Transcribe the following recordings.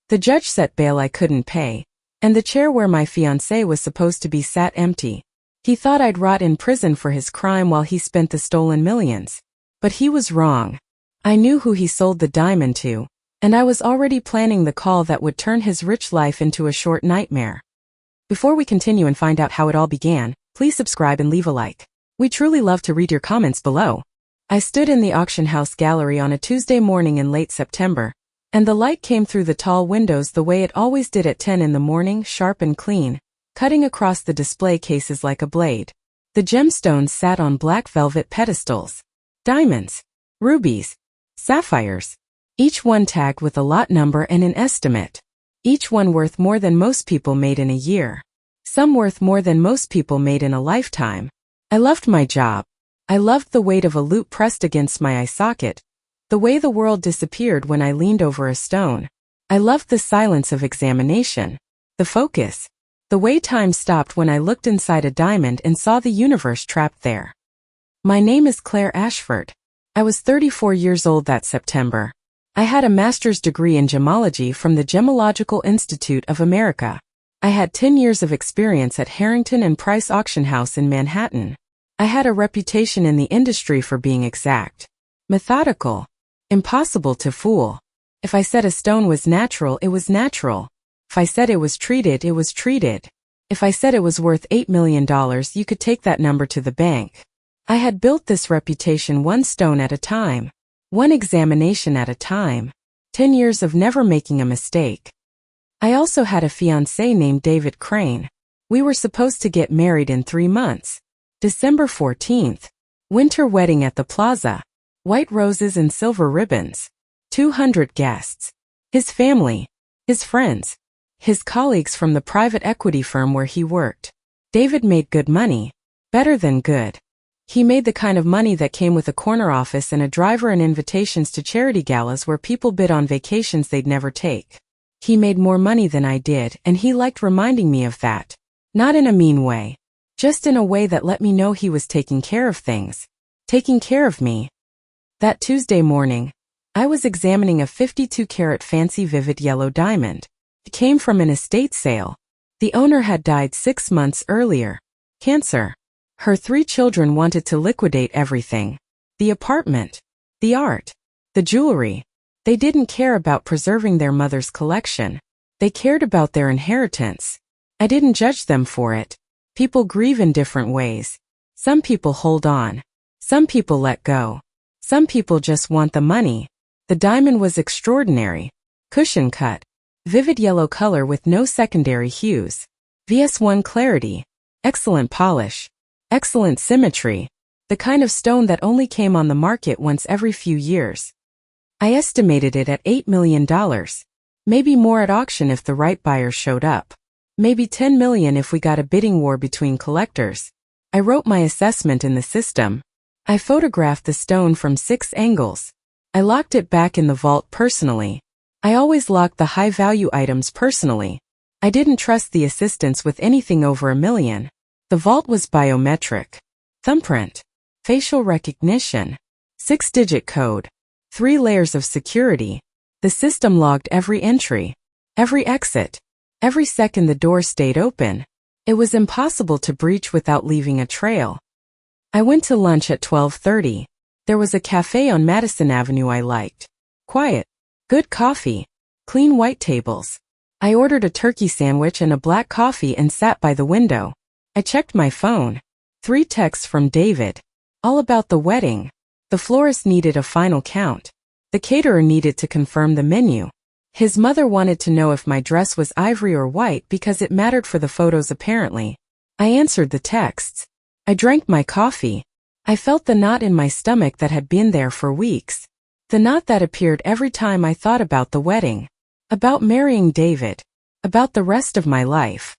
The judge set bail I couldn't pay, and the chair where my fiancé was supposed to be sat empty. He thought I'd rot in prison for his crime while he spent the stolen millions. But he was wrong. I knew who he sold the diamond to, and I was already planning the call that would turn his rich life into a short nightmare. Before we continue and find out how it all began, please subscribe and leave a like. We truly love to read your comments below. I stood in the auction house gallery on a Tuesday morning in late September, and the light came through the tall windows the way it always did at 10 in the morning, sharp and clean, cutting across the display cases like a blade. The gemstones sat on black velvet pedestals. Diamonds, rubies, sapphires, each one tagged with a lot number and an estimate. Each one worth more than most people made in a year. Some worth more than most people made in a lifetime. I loved my job. I loved the weight of a loop pressed against my eye socket, the way the world disappeared when I leaned over a stone. I loved the silence of examination, the focus, the way time stopped when I looked inside a diamond and saw the universe trapped there. My name is Claire Ashford. I was 34 years old that September. I had a master's degree in gemology from the Gemological Institute of America. I had 10 years of experience at Harrington and Price Auction House in Manhattan. I had a reputation in the industry for being exact, methodical, impossible to fool. If I said a stone was natural, it was natural. If I said it was treated, it was treated. If I said it was worth $8 million, you could take that number to the bank. I had built this reputation one stone at a time, one examination at a time, 10 years of never making a mistake. I also had a fiancé named David Crane. We were supposed to get married in 3 months. December 14th. Winter wedding at the plaza. White roses and silver ribbons. 200 guests. His family. His friends. His colleagues from the private equity firm where he worked. David made good money. Better than good. He made the kind of money that came with a corner office and a driver and invitations to charity galas where people bid on vacations they'd never take. He made more money than I did, and he liked reminding me of that. Not in a mean way. Just in a way that let me know he was taking care of things. Taking care of me. That Tuesday morning, I was examining a 52-carat fancy vivid yellow diamond. It came from an estate sale. The owner had died 6 months earlier. Cancer. Her 3 children wanted to liquidate everything. The apartment. The art. The jewelry. They didn't care about preserving their mother's collection. They cared about their inheritance. I didn't judge them for it. People grieve in different ways. Some people hold on. Some people let go. Some people just want the money. The diamond was extraordinary. Cushion cut. Vivid yellow color with no secondary hues. VS1 clarity. Excellent polish. Excellent symmetry. The kind of stone that only came on the market once every few years. I estimated it at $8 million. Maybe more at auction if the right buyer showed up. Maybe $10 million if we got a bidding war between collectors. I wrote my assessment in the system. I photographed the stone from 6 angles. I locked it back in the vault personally. I always locked the high-value items personally. I didn't trust the assistants with anything over $1 million. The vault was biometric. Thumbprint. Facial recognition. 6-digit code. 3 layers of security. The system logged every entry. Every exit. Every second the door stayed open. It was impossible to breach without leaving a trail. I went to lunch at 12:30. There was a cafe on Madison Avenue I liked. Quiet. Good coffee. Clean white tables. I ordered a turkey sandwich and a black coffee and sat by the window. I checked my phone. 3 texts from David. All about the wedding. The florist needed a final count. The caterer needed to confirm the menu. His mother wanted to know if my dress was ivory or white because it mattered for the photos apparently. I answered the texts. I drank my coffee. I felt the knot in my stomach that had been there for weeks. The knot that appeared every time I thought about the wedding. About marrying David. About the rest of my life.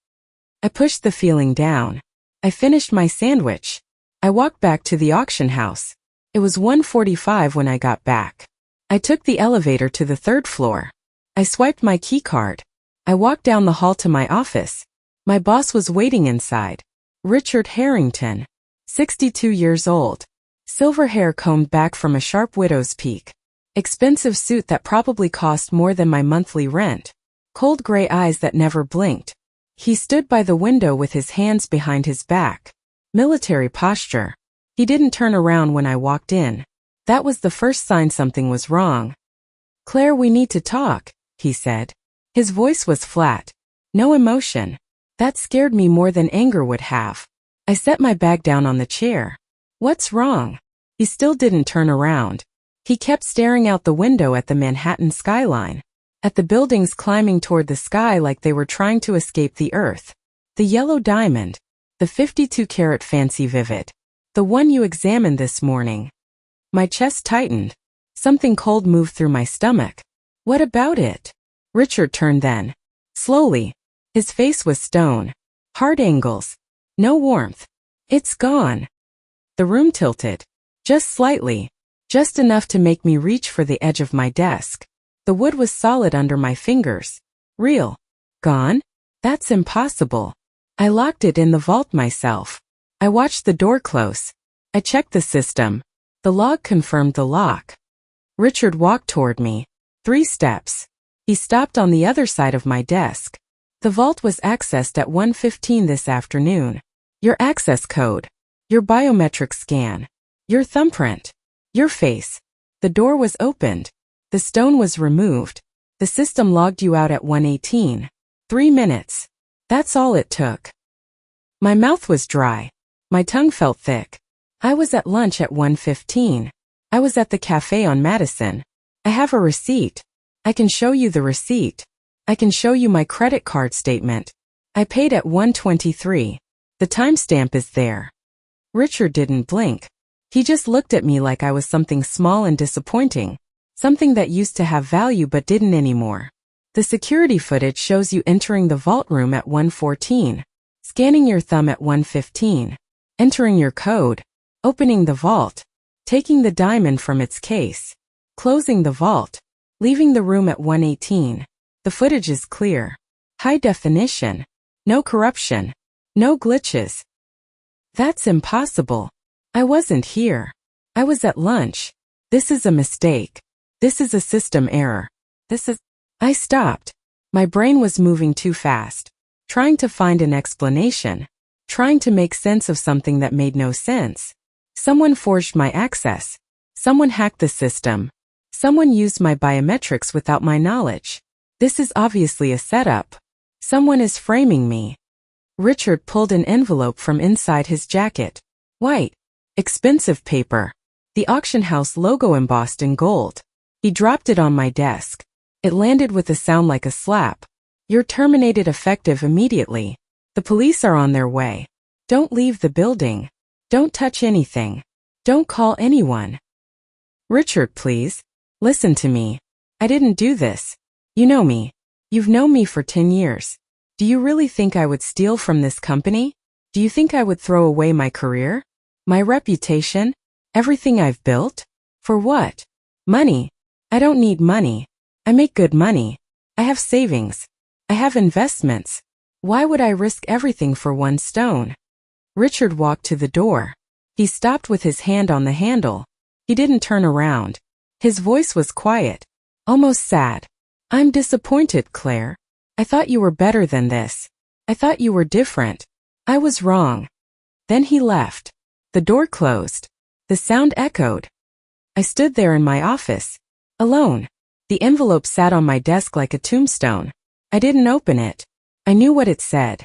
I pushed the feeling down. I finished my sandwich. I walked back to the auction house. It was 1:45 when I got back. I took the elevator to the 3rd floor. I swiped my key card. I walked down the hall to my office. My boss was waiting inside. Richard Harrington. 62 years old. Silver hair combed back from a sharp widow's peak. Expensive suit that probably cost more than my monthly rent. cold gray eyes that never blinked. He stood by the window with his hands behind his back. Military posture. He didn't turn around when I walked in. That was the first sign something was wrong. "Claire, we need to talk," he said. His voice was flat. No emotion. That scared me more than anger would have. I set my bag down on the chair. "What's wrong?" He still didn't turn around. He kept staring out the window at the Manhattan skyline, at the buildings climbing toward the sky like they were trying to escape the earth. The yellow diamond, the 52-carat fancy vivid, the one you examined this morning. My chest tightened. Something cold moved through my stomach. "What about it?" Richard turned then. Slowly. His face was stone. Hard angles. No warmth. "It's gone." The room tilted. Just slightly. Just enough to make me reach for the edge of my desk. The wood was solid under my fingers. "Real. Gone? That's impossible." I locked it in the vault myself. I watched the door close. I checked the system. The log confirmed the lock. Richard walked toward me. 3 steps. He stopped on the other side of my desk. "The vault was accessed at 1:15 this afternoon. Your access code. Your biometric scan. Your thumbprint. Your face. The door was opened. The stone was removed. The system logged you out at 1:18. 3 minutes. That's all it took." My mouth was dry. My tongue felt thick. I was at lunch at 1:15. I was at the cafe on Madison. I have a receipt. I can show you the receipt. I can show you my credit card statement. I paid at 1:23. The timestamp is there. Richard didn't blink. He just looked at me like I was something small and disappointing, something that used to have value but didn't anymore. The security footage shows you entering the vault room at 1:14, scanning your thumb at 1:15, entering your code, opening the vault, taking the diamond from its case, closing the vault, leaving the room at 1:18. The footage is clear. High definition. No corruption. No glitches. That's impossible. I wasn't here. I was at lunch. This is a mistake. This is a system error. I stopped. My brain was moving too fast, trying to find an explanation, trying to make sense of something that made no sense. Someone forged my access. Someone hacked the system. Someone used my biometrics without my knowledge. This is obviously a setup. Someone is framing me. Richard pulled an envelope from inside his jacket. White. Expensive paper. The auction house logo embossed in gold. He dropped it on my desk. It landed with a sound like a slap. "You're terminated effective immediately. The police are on their way. Don't leave the building. Don't touch anything. Don't call anyone." "Richard, please. Listen to me. I didn't do this. You know me. You've known me for 10 years. Do you really think I would steal from this company? Do you think I would throw away my career? My reputation? Everything I've built? For what? Money. I don't need money. I make good money. I have savings. I have investments. Why would I risk everything for one stone?" Richard walked to the door. He stopped with his hand on the handle. He didn't turn around. His voice was quiet, almost sad. "I'm disappointed, Claire. I thought you were better than this. I thought you were different. I was wrong." Then he left. The door closed. The sound echoed. I stood there in my office, alone. The envelope sat on my desk like a tombstone. I didn't open it. I knew what it said.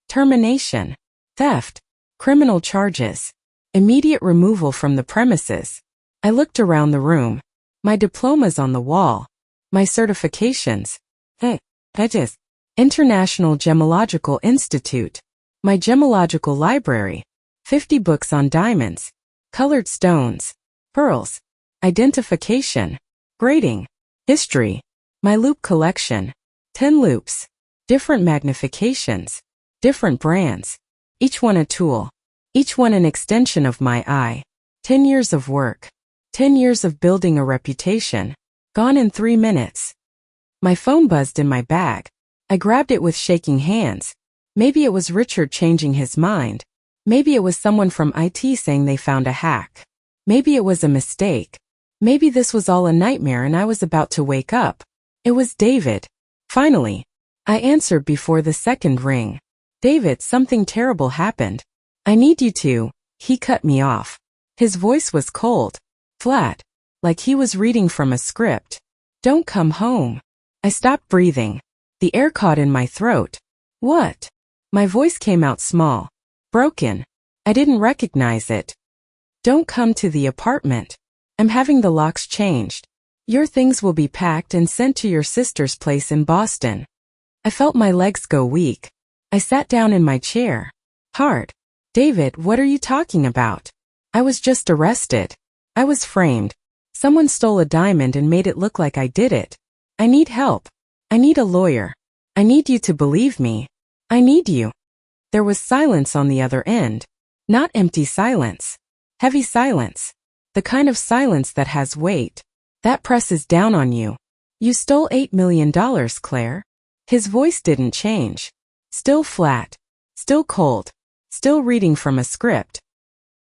Termination. Theft. Criminal charges. Immediate removal from the premises. I looked around the room. My diplomas on the wall. My certifications. International Gemological Institute. My gemological library. 50 books on diamonds. Colored stones. Pearls. Identification. Grading. History. My loop collection. 10 loops. Different magnifications. Different brands. Each one a tool. Each one an extension of my eye. 10 years of work. 10 years of building a reputation. Gone in 3 minutes. My phone buzzed in my bag. I grabbed it with shaking hands. Maybe it was Richard changing his mind. Maybe it was someone from IT saying they found a hack. Maybe it was a mistake. Maybe this was all a nightmare and I was about to wake up. It was David. Finally. I answered before the second ring. David, something terrible happened. I need you to. He cut me off. His voice was cold, flat, like he was reading from a script. Don't come home. I stopped breathing. The air caught in my throat. What? My voice came out small, broken. I didn't recognize it. Don't come to the apartment. I'm having the locks changed. Your things will be packed and sent to your sister's place in Boston. I felt my legs go weak. I sat down in my chair. Hard. David, what are you talking about? I was just arrested. I was framed. Someone stole a diamond and made it look like I did it. I need help. I need a lawyer. I need you to believe me. I need you. There was silence on the other end. Not empty silence. Heavy silence. The kind of silence that has weight. That presses down on you. You stole $8 million, Claire. His voice didn't change. Still flat. Still cold. Still reading from a script.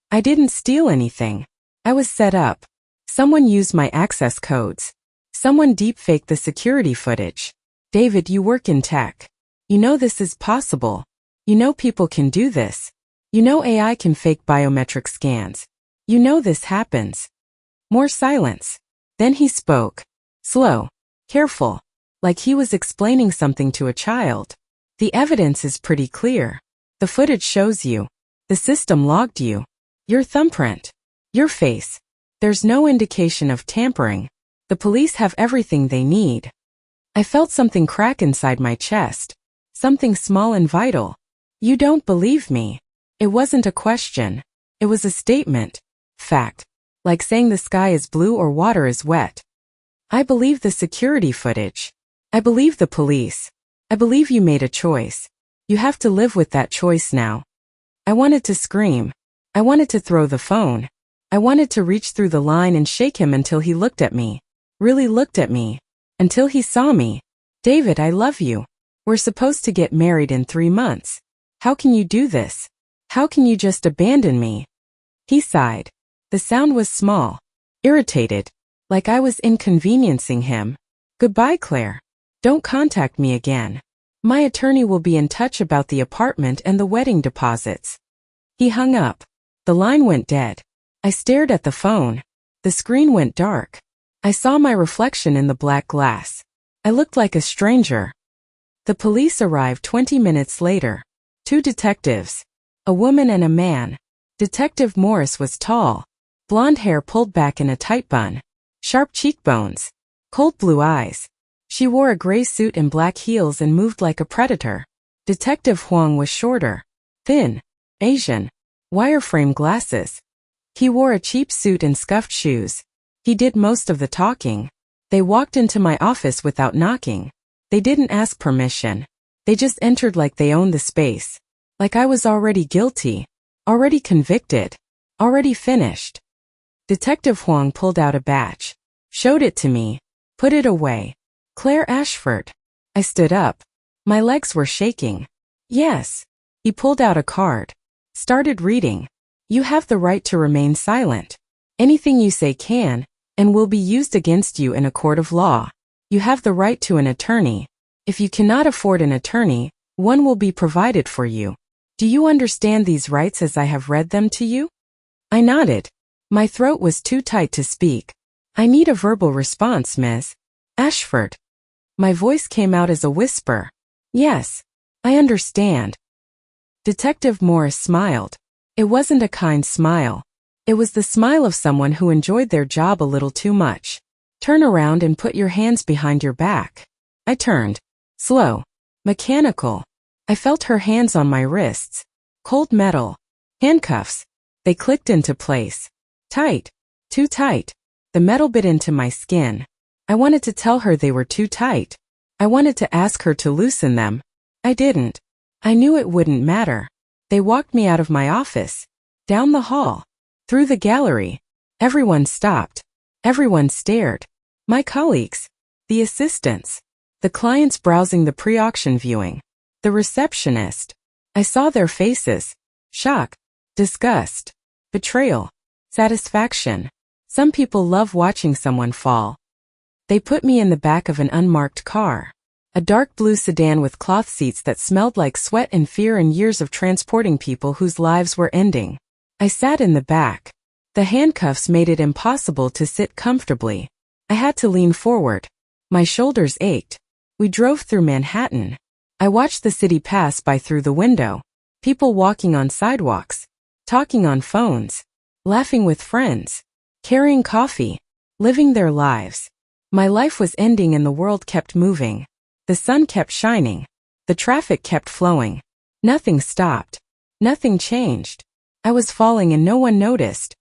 I didn't steal anything. I was set up. Someone used my access codes. Someone deepfaked the security footage. David, you work in tech. You know this is possible. You know people can do this. You know AI can fake biometric scans. You know this happens. More silence. Then he spoke. Slow. Careful. Like he was explaining something to a child. The evidence is pretty clear. The footage shows you. The system logged you. Your thumbprint. Your face. There's no indication of tampering. The police have everything they need. I felt something crack inside my chest. Something small and vital. You don't believe me. It wasn't a question. It was a statement. Fact. Like saying the sky is blue or water is wet. I believe the security footage. I believe the police. I believe you made a choice. You have to live with that choice now. I wanted to scream. I wanted to throw the phone. I wanted to reach through the line and shake him until he looked at me. Really looked at me. Until he saw me. David, I love you. We're supposed to get married in 3 months. How can you do this? How can you just abandon me? He sighed. The sound was small. Irritated. Like I was inconveniencing him. Goodbye, Claire. Don't contact me again. My attorney will be in touch about the apartment and the wedding deposits. He hung up. The line went dead. I stared at the phone. The screen went dark. I saw my reflection in the black glass. I looked like a stranger. The police arrived 20 minutes later. 2 detectives. A woman and a man. Detective Morris was tall. Blonde hair pulled back in a tight bun. Sharp cheekbones. Cold blue eyes. She wore a gray suit and black heels and moved like a predator. Detective Huang was shorter. Thin. Asian. Wireframe glasses. He wore a cheap suit and scuffed shoes. He did most of the talking. They walked into my office without knocking. They didn't ask permission. They just entered like they owned the space. Like I was already guilty. Already convicted. Already finished. Detective Huang pulled out a badge. Showed it to me. Put it away. Claire Ashford. I stood up. My legs were shaking. Yes. He pulled out a card. Started reading. You have the right to remain silent. Anything you say can and will be used against you in a court of law. You have the right to an attorney. If you cannot afford an attorney, one will be provided for you. Do you understand these rights as I have read them to you? I nodded. My throat was too tight to speak. I need a verbal response, Miss Ashford. My voice came out as a whisper. Yes, I understand. Detective Morris smiled. It wasn't a kind smile. It was the smile of someone who enjoyed their job a little too much. Turn around and put your hands behind your back. I turned. Slow. Mechanical. I felt her hands on my wrists. Cold metal. Handcuffs. They clicked into place. Tight. Too tight. The metal bit into my skin. I wanted to tell her they were too tight. I wanted to ask her to loosen them. I didn't. I knew it wouldn't matter. They walked me out of my office. Down the hall. Through the gallery. Everyone stopped. Everyone stared. My colleagues. The assistants. The clients browsing the pre-auction viewing. The receptionist. I saw their faces. Shock. Disgust. Betrayal. Satisfaction. Some people love watching someone fall. They put me in the back of an unmarked car. A dark blue sedan with cloth seats that smelled like sweat and fear and years of transporting people whose lives were ending. I sat in the back. The handcuffs made it impossible to sit comfortably. I had to lean forward. My shoulders ached. We drove through Manhattan. I watched the city pass by through the window. People walking on sidewalks, talking on phones, laughing with friends, carrying coffee, living their lives. My life was ending and the world kept moving. The sun kept shining. The traffic kept flowing. Nothing stopped. Nothing changed. I was falling and no one noticed.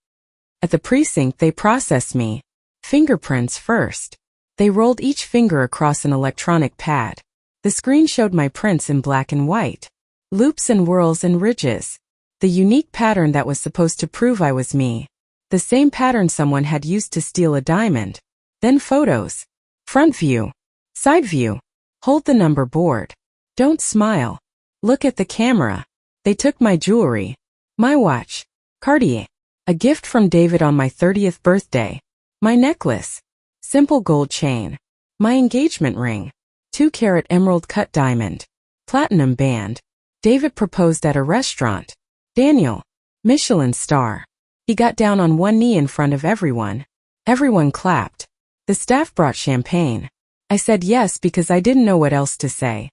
At the precinct they processed me. Fingerprints first. They rolled each finger across an electronic pad. The screen showed my prints in black and white. Loops and whirls and ridges. The unique pattern that was supposed to prove I was me. The same pattern someone had used to steal a diamond. Then photos. Front view. Side view. Hold the number board. Don't smile. Look at the camera. They took my jewelry. My watch. Cartier. A gift from David on my 30th birthday. My necklace. Simple gold chain. My engagement ring. 2-carat emerald cut diamond. Platinum band. David proposed at a restaurant. Daniel. Michelin star. He got down on one knee in front of everyone. Everyone clapped. The staff brought champagne. I said yes because I didn't know what else to say.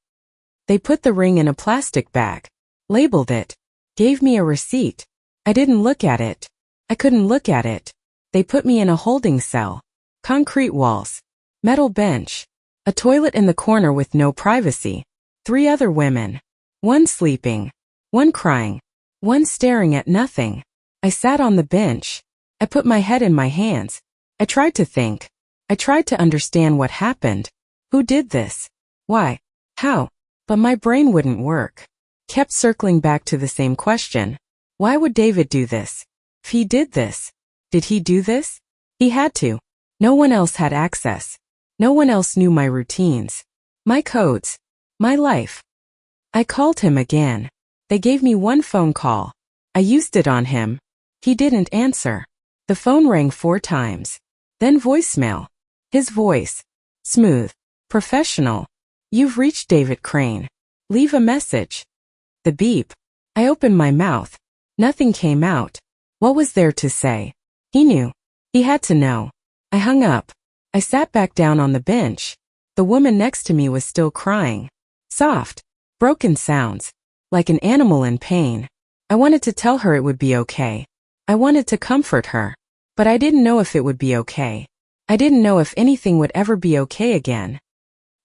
They put the ring in a plastic bag. Labeled it. Gave me a receipt. I didn't look at it. I couldn't look at it. They put me in a holding cell. Concrete walls. Metal bench. A toilet in the corner with no privacy. 3 other women. One sleeping. One crying. One staring at nothing. I sat on the bench. I put my head in my hands. I tried to think. I tried to understand what happened. Who did this? Why? How? But my brain wouldn't work. Kept circling back to the same question. Why would David do this? If he did this, did he do this? He had to. No one else had access. No one else knew my routines. My codes. My life. I called him again. They gave me one phone call. I used it on him. He didn't answer. The phone rang 4 times. Then voicemail. His voice. Smooth. Professional. You've reached David Crane. Leave a message. The beep. I opened my mouth. Nothing came out. What was there to say? He knew. He had to know. I hung up. I sat back down on the bench. The woman next to me was still crying. Soft. Broken sounds. Like an animal in pain. I wanted to tell her it would be okay. I wanted to comfort her. But I didn't know if it would be okay. I didn't know if anything would ever be okay again.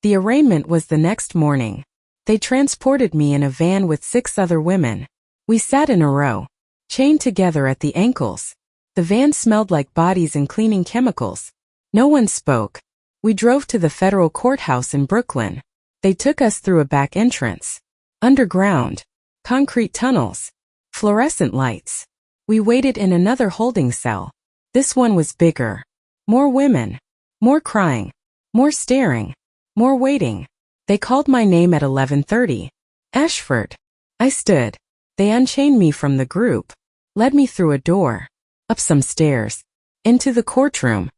The arraignment was the next morning. They transported me in a van with 6 other women. We sat in a row, chained together at the ankles. The van smelled like bodies and cleaning chemicals. No one spoke. We drove to the federal courthouse in Brooklyn. They took us through a back entrance. Underground. Concrete tunnels. Fluorescent lights. We waited in another holding cell. This one was bigger. More women. More crying. More staring. More waiting. They called my name at 11:30. Ashford. I stood. They unchained me from the group. Led me through a door. Up some stairs. Into the courtroom.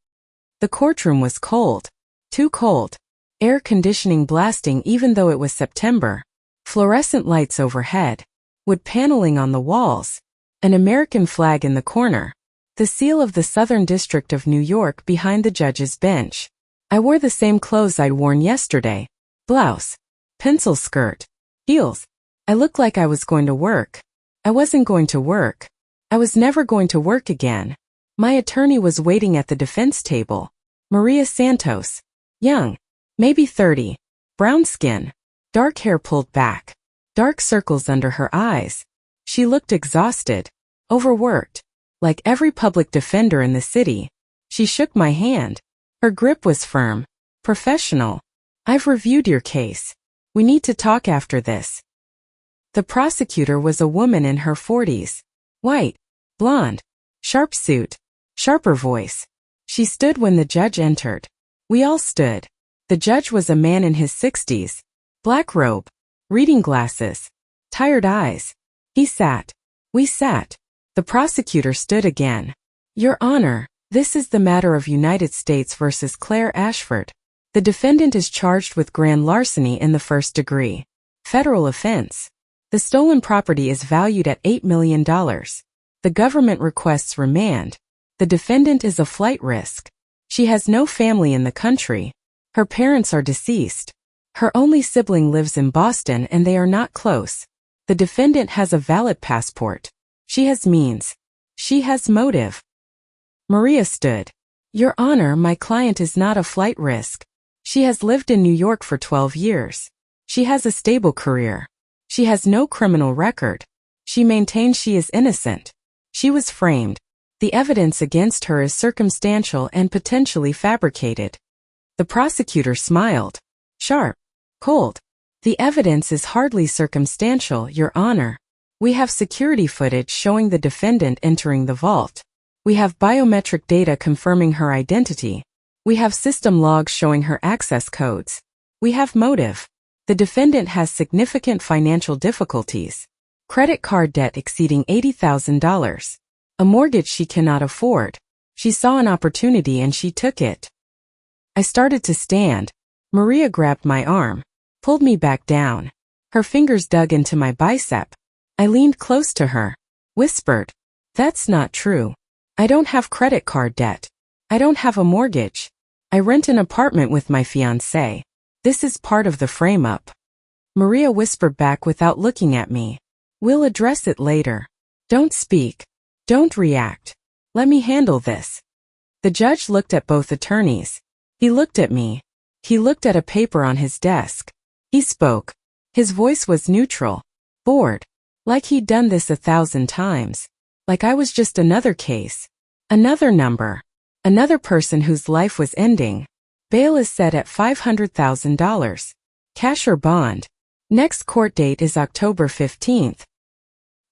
The courtroom was cold. Too cold. Air conditioning blasting even though it was September. Fluorescent lights overhead. Wood paneling on the walls. An American flag in the corner. The seal of the Southern District of New York behind the judge's bench. I wore the same clothes I'd worn yesterday. Blouse. Pencil skirt. Heels. I looked like I was going to work. I wasn't going to work. I was never going to work again. My attorney was waiting at the defense table. Maria Santos. Young. Maybe 30. Brown skin. Dark hair pulled back. Dark circles under her eyes. She looked exhausted. Overworked. Like every public defender in the city. She shook my hand. Her grip was firm. Professional. I've reviewed your case. We need to talk after this. The prosecutor was a woman in her 40s. White. Blonde. Sharp suit. Sharper voice. She stood when the judge entered. We all stood. The judge was a man in his 60s. Black robe. Reading glasses. Tired eyes. He sat. We sat. The prosecutor stood again. Your Honor, this is the matter of United States versus Claire Ashford. The defendant is charged with grand larceny in the first degree. Federal offense. The stolen property is valued at $8 million. The government requests remand. The defendant is a flight risk. She has no family in the country. Her parents are deceased. Her only sibling lives in Boston and they are not close. The defendant has a valid passport. She has means. She has motive. Maria stood. Your Honor, my client is not a flight risk. She has lived in New York for 12 years. She has a stable career. She has no criminal record. She maintains she is innocent. She was framed. The evidence against her is circumstantial and potentially fabricated. The prosecutor smiled. Sharp. Cold. The evidence is hardly circumstantial, Your Honor. We have security footage showing the defendant entering the vault. We have biometric data confirming her identity. We have system logs showing her access codes. We have motive. The defendant has significant financial difficulties. Credit card debt exceeding $80,000. A mortgage she cannot afford. She saw an opportunity and she took it. I started to stand. Maria grabbed my arm, pulled me back down. Her fingers dug into my bicep. I leaned close to her, whispered, "That's not true. I don't have credit card debt. I don't have a mortgage. I rent an apartment with my fiancé. This is part of the frame-up." Maria whispered back without looking at me. "We'll address it later. Don't speak. Don't react. Let me handle this." The judge looked at both attorneys. He looked at me. He looked at a paper on his desk. He spoke. His voice was neutral, bored, like he'd done this 1,000 times. Like I was just another case. Another number. Another person whose life was ending. Bail is set at $500,000. Cash or bond. Next court date is October 15th.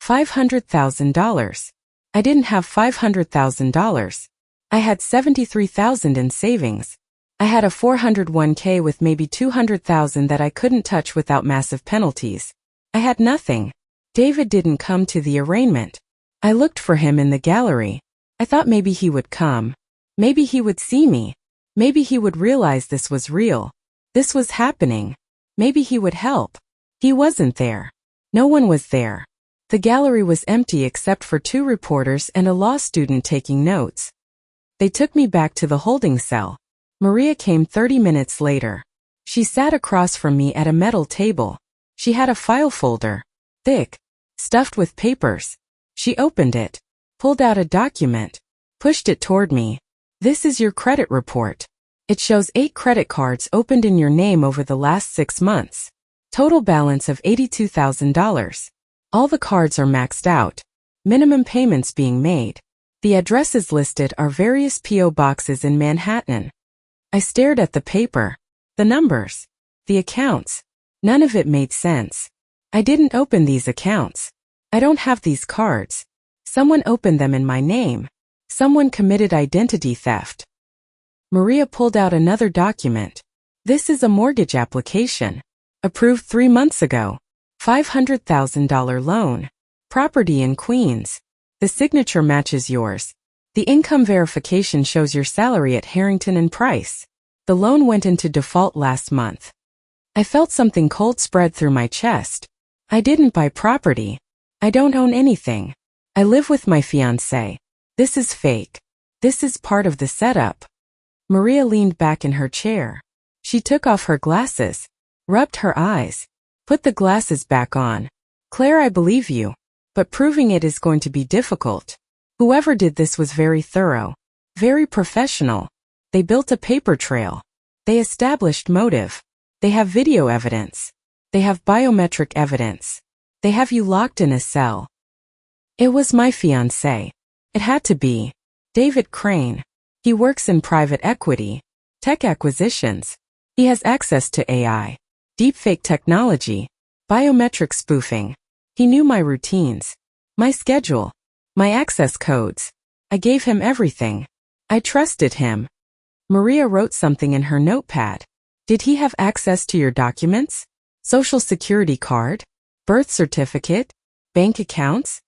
$500,000. I didn't have $500,000. I had $73,000 in savings. I had a 401k with maybe $200,000 that I couldn't touch without massive penalties. I had nothing. David didn't come to the arraignment. I looked for him in the gallery. I thought maybe he would come. Maybe he would see me. Maybe he would realize this was real. This was happening. Maybe he would help. He wasn't there. No one was there. The gallery was empty except for 2 reporters and a law student taking notes. They took me back to the holding cell. Maria came 30 minutes later. She sat across from me at a metal table. She had a file folder. Thick. Stuffed with papers. She opened it. Pulled out a document. Pushed it toward me. "This is your credit report. It shows 8 credit cards opened in your name over the last 6 months. Total balance of $82,000. All the cards are maxed out. Minimum payments being made. The addresses listed are various P.O. boxes in Manhattan." I stared at the paper. The numbers. The accounts. None of it made sense. I didn't open these accounts. I don't have these cards. Someone opened them in my name. Someone committed identity theft. Maria pulled out another document. "This is a mortgage application. Approved 3 months ago. $500,000 loan. Property in Queens. The signature matches yours. The income verification shows your salary at Harrington and Price. The loan went into default last month." I felt something cold spread through my chest. I didn't buy property. I don't own anything. I live with my fiancé. This is fake. This is part of the setup. Maria leaned back in her chair. She took off her glasses, rubbed her eyes, put the glasses back on. "Claire, I believe you, but proving it is going to be difficult. Whoever did this was very thorough, very professional. They built a paper trail. They established motive. They have video evidence. They have biometric evidence. They have you locked in a cell." It was my fiancé. It had to be. David Crane. He works in private equity, tech acquisitions. He has access to AI, deepfake technology, biometric spoofing. He knew my routines, my schedule, my access codes. I gave him everything. I trusted him. Maria wrote something in her notepad. "Did he have access to your documents? Social security card? Birth certificate? Bank accounts?"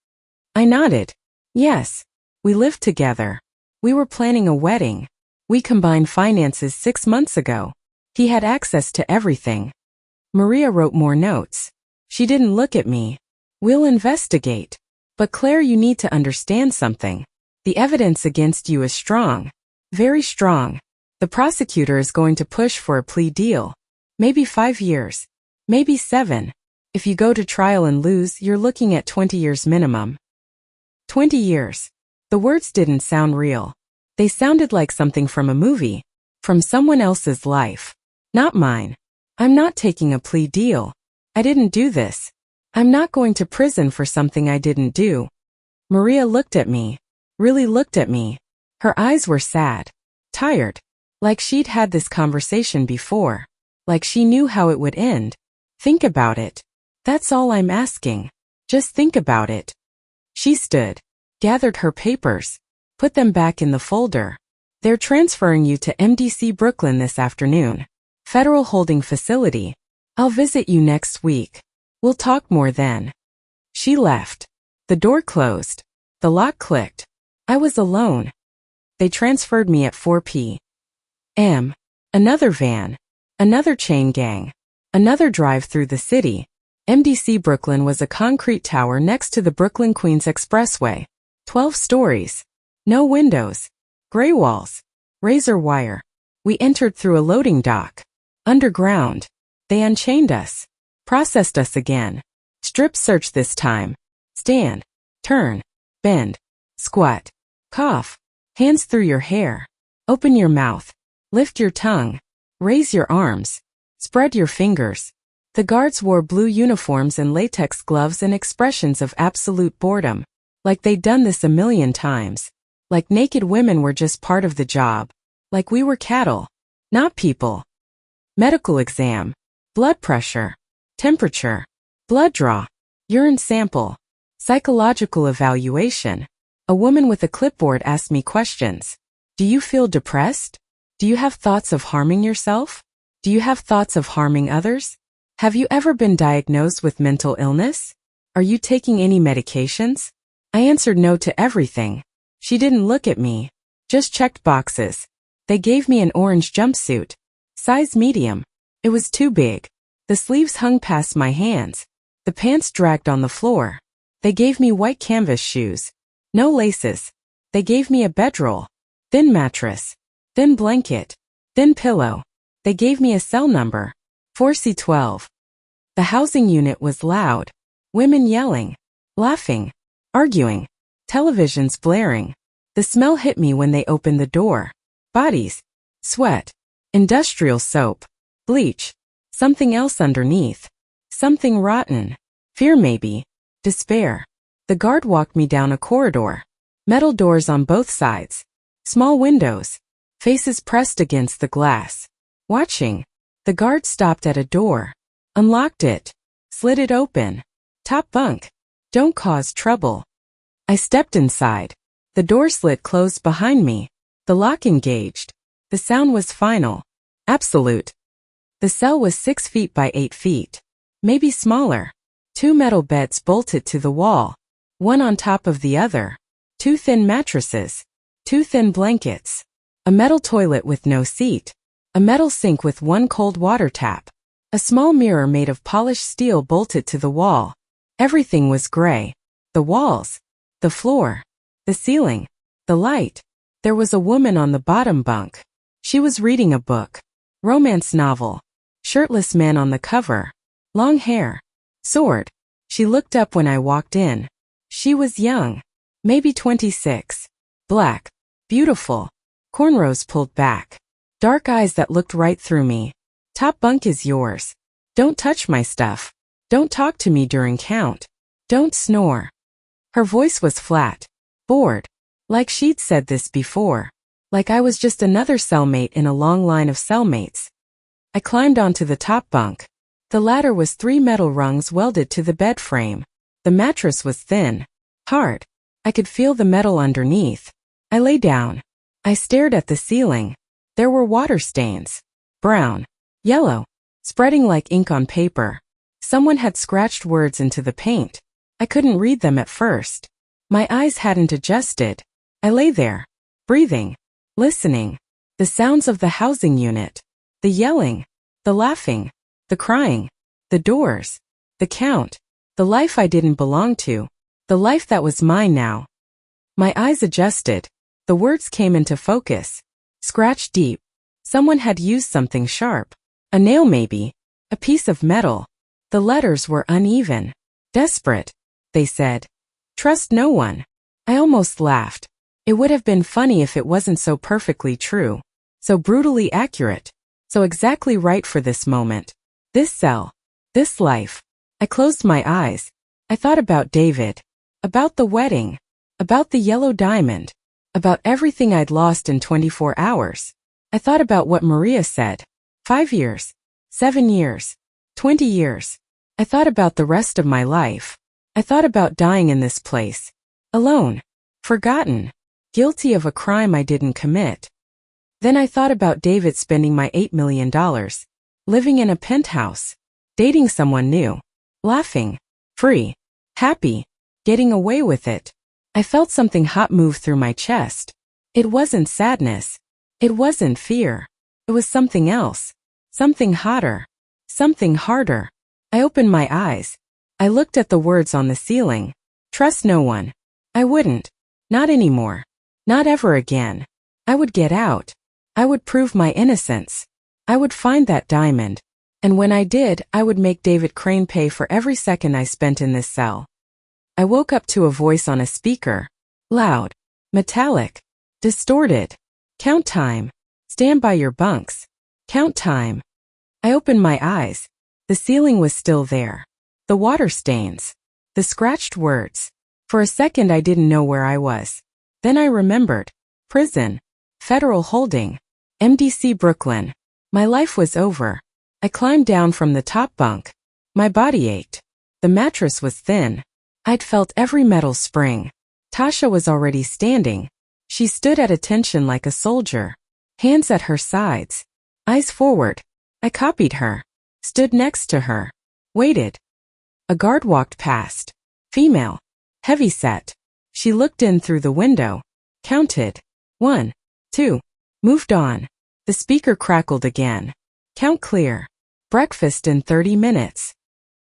I nodded. "Yes. We lived together. We were planning a wedding. We combined finances 6 months ago. He had access to everything. Maria wrote more notes. She didn't look at me. We'll investigate. But Claire, you need to understand something. The evidence against you is strong. Very strong. The prosecutor is going to push for a plea deal. Maybe 5 years. Maybe 7. If you go to trial and lose, you're looking at 20 years minimum. 20 years. The words didn't sound real. They sounded like something from a movie. From someone else's life. Not mine. I'm not taking a plea deal. I didn't do this. I'm not going to prison for something I didn't do. Maria looked at me. Really looked at me. Her eyes were sad. Tired. Like she'd had this conversation before. Like she knew how it would end. Think about it. That's all I'm asking. Just think about it. She stood. Gathered her papers. Put them back in the folder. They're transferring you to MDC Brooklyn this afternoon. Federal holding facility. I'll visit you next week. We'll talk more then. She left. The door closed. The lock clicked. I was alone. They transferred me at 4 p.m. Another van. Another chain gang. Another drive through the city. MDC Brooklyn was a concrete tower next to the Brooklyn-Queens Expressway. 12 stories. No windows. Gray walls. Razor wire. We entered through a loading dock. Underground. They unchained us. Processed us again. Strip search this time. Stand. Turn. Bend. Squat. Cough. Hands through your hair. Open your mouth. Lift your tongue. Raise your arms. Spread your fingers. The guards wore blue uniforms and latex gloves and expressions of absolute boredom. Like they'd done this a million times. Like naked women were just part of the job. Like we were cattle. Not people. Medical exam. Blood pressure. Temperature. Blood draw. Urine sample. Psychological evaluation. A woman with a clipboard asked me questions. Do you feel depressed? Do you have thoughts of harming yourself? Do you have thoughts of harming others? Have you ever been diagnosed with mental illness? Are you taking any medications? I answered no to everything. She didn't look at me. Just checked boxes. They gave me an orange jumpsuit. Size medium. It was too big. The sleeves hung past my hands. The pants dragged on the floor. They gave me white canvas shoes. No laces. They gave me a bedroll. Thin mattress. Thin blanket. Thin pillow. They gave me a cell number. 4C12. The housing unit was loud. Women yelling. Laughing. Arguing. Televisions blaring. The smell hit me when they opened the door. Bodies. Sweat. Industrial soap. Bleach. Something else underneath. Something rotten. Fear maybe. Despair. The guard walked me down a corridor. Metal doors on both sides. Small windows. Faces pressed against the glass. Watching. The guard stopped at a door. Unlocked it. Slid it open. Top bunk. Don't cause trouble. I stepped inside. The door slit closed behind me. The lock engaged. The sound was final. Absolute. The cell was 6 feet by 8 feet. Maybe smaller. 2 metal beds bolted to the wall. One on top of the other. 2 thin mattresses. 2 thin blankets. A metal toilet with no seat. A metal sink with 1 cold water tap. A small mirror made of polished steel bolted to the wall. Everything was gray. The walls. The floor. The ceiling. The light. There was a woman on the bottom bunk. She was reading a book. Romance novel. Shirtless man on the cover. Long hair. Sword. She looked up when I walked in. She was young. Maybe 26. Black. Beautiful. Cornrows pulled back. Dark eyes that looked right through me. Top bunk is yours. Don't touch my stuff. Don't talk to me during count. Don't snore. Her voice was flat. Bored. Like she'd said this before. Like I was just another cellmate in a long line of cellmates. I climbed onto the top bunk. The ladder was 3 metal rungs welded to the bed frame. The mattress was thin. Hard. I could feel the metal underneath. I lay down. I stared at the ceiling. There were water stains. Brown. Yellow. Spreading like ink on paper. Someone had scratched words into the paint. I couldn't read them at first. My eyes hadn't adjusted. I lay there. Breathing. Listening. The sounds of the housing unit. The yelling, the laughing, the crying, the doors, the count, the life I didn't belong to, the life that was mine now. My eyes adjusted. The words came into focus. Scratch deep. Someone had used something sharp. A nail maybe. A piece of metal. The letters were uneven. Desperate, they said. Trust no one. I almost laughed. It would have been funny if it wasn't so perfectly true. So brutally accurate. So exactly right for this moment. This cell. This life. I closed my eyes. I thought about David. About the wedding. About the yellow diamond. About everything I'd lost in 24 hours. I thought about what Maria said. 5 years. 7 years. 20 years. I thought about the rest of my life. I thought about dying in this place. Alone. Forgotten. Guilty of a crime I didn't commit. Then I thought about David spending my $8 million. Living in a penthouse. Dating someone new. Laughing. Free. Happy. Getting away with it. I felt something hot move through my chest. It wasn't sadness. It wasn't fear. It was something else. Something hotter. Something harder. I opened my eyes. I looked at the words on the ceiling. Trust no one. I wouldn't. Not anymore. Not ever again. I would get out. I would prove my innocence. I would find that diamond. And when I did, I would make David Crane pay for every second I spent in this cell. I woke up to a voice on a speaker. Loud. Metallic. Distorted. Count time. Stand by your bunks. Count time. I opened my eyes. The ceiling was still there. The water stains. The scratched words. For a second I didn't know where I was. Then I remembered. Prison. Federal holding. MDC Brooklyn. My life was over. I climbed down from the top bunk. My body ached. The mattress was thin. I'd felt every metal spring. Tasha was already standing. She stood at attention like a soldier. Hands at her sides. Eyes forward. I copied her. Stood next to her. Waited. A guard walked past. Female. Heavyset. She looked in through the window. Counted. 1, 2. Moved on. The speaker crackled again. Count clear. Breakfast in 30 minutes.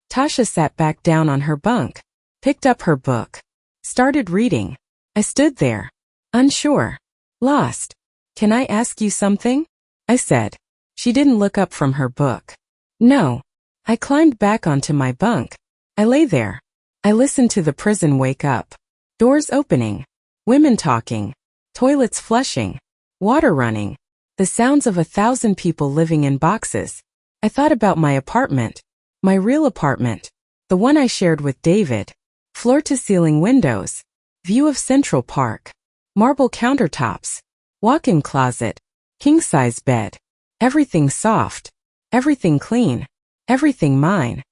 Tasha sat back down on her bunk. Picked up her book. Started reading. I stood there. Unsure. Lost. Can I ask you something? I said. She didn't look up from her book. No. I climbed back onto my bunk. I lay there. I listened to the prison wake up. Doors opening. Women talking. Toilets flushing. Water running. The sounds of 1,000 people living in boxes. I thought about my apartment. My real apartment. The one I shared with David. Floor-to-ceiling windows. View of Central Park. Marble countertops. Walk-in closet. King-size bed. Everything soft. Everything clean. Everything mine.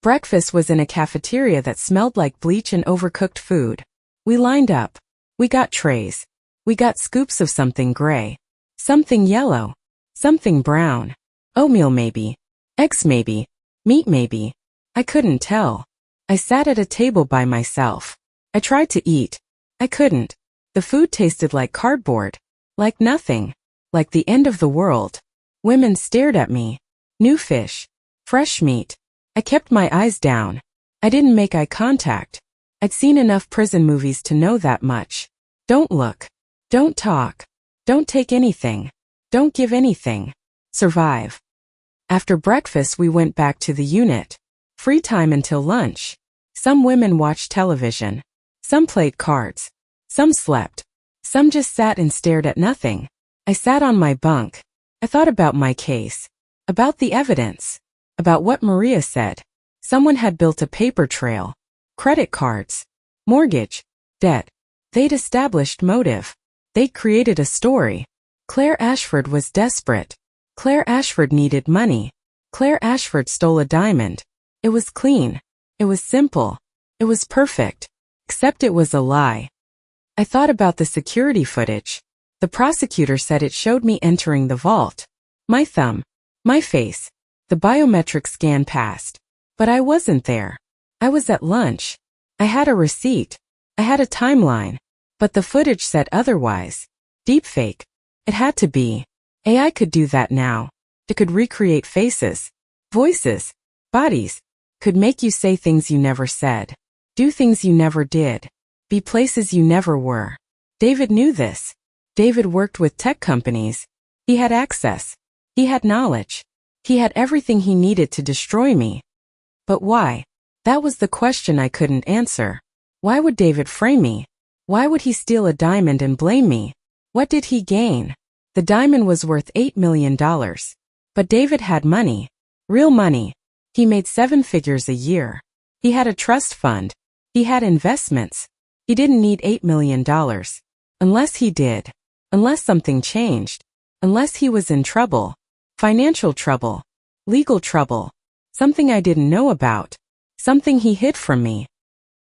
Breakfast was in a cafeteria that smelled like bleach and overcooked food. We lined up. We got trays. We got scoops of something gray. Something yellow. Something brown. Oatmeal maybe. Eggs maybe. Meat maybe. I couldn't tell. I sat at a table by myself. I tried to eat. I couldn't. The food tasted like cardboard. Like nothing. Like the end of the world. Women stared at me. New fish. Fresh meat. I kept my eyes down. I didn't make eye contact. I'd seen enough prison movies to know that much. Don't look. Don't talk. Don't take anything. Don't give anything. Survive. After breakfast we went back to the unit. Free time until lunch. Some women watched television. Some played cards. Some slept. Some just sat and stared at nothing. I sat on my bunk. I thought about my case. About the evidence. About what Maria said. Someone had built a paper trail. Credit cards. Mortgage. Debt. They'd established motive. They'd created a story. Claire Ashford was desperate. Claire Ashford needed money. Claire Ashford stole a diamond. It was clean. It was simple. It was perfect. Except it was a lie. I thought about the security footage. The prosecutor said it showed me entering the vault. My thumb. My face. The biometric scan passed. But I wasn't there. I was at lunch. I had a receipt. I had a timeline. But the footage said otherwise. Deepfake. It had to be. AI could do that now. It could recreate faces, voices, bodies. Could make you say things you never said, do things you never did, be places you never were. David knew this. David worked with tech companies. He had access. He had knowledge. He had everything he needed to destroy me. But why? That was the question I couldn't answer. Why would David frame me? Why would he steal a diamond and blame me? What did he gain? The diamond was worth $8 million. But David had money. Real money. He made 7 figures a year. He had a trust fund. He had investments. He didn't need $8 million. Unless he did. Unless something changed. Unless he was in trouble. Financial trouble. Legal trouble. Something I didn't know about. Something he hid from me.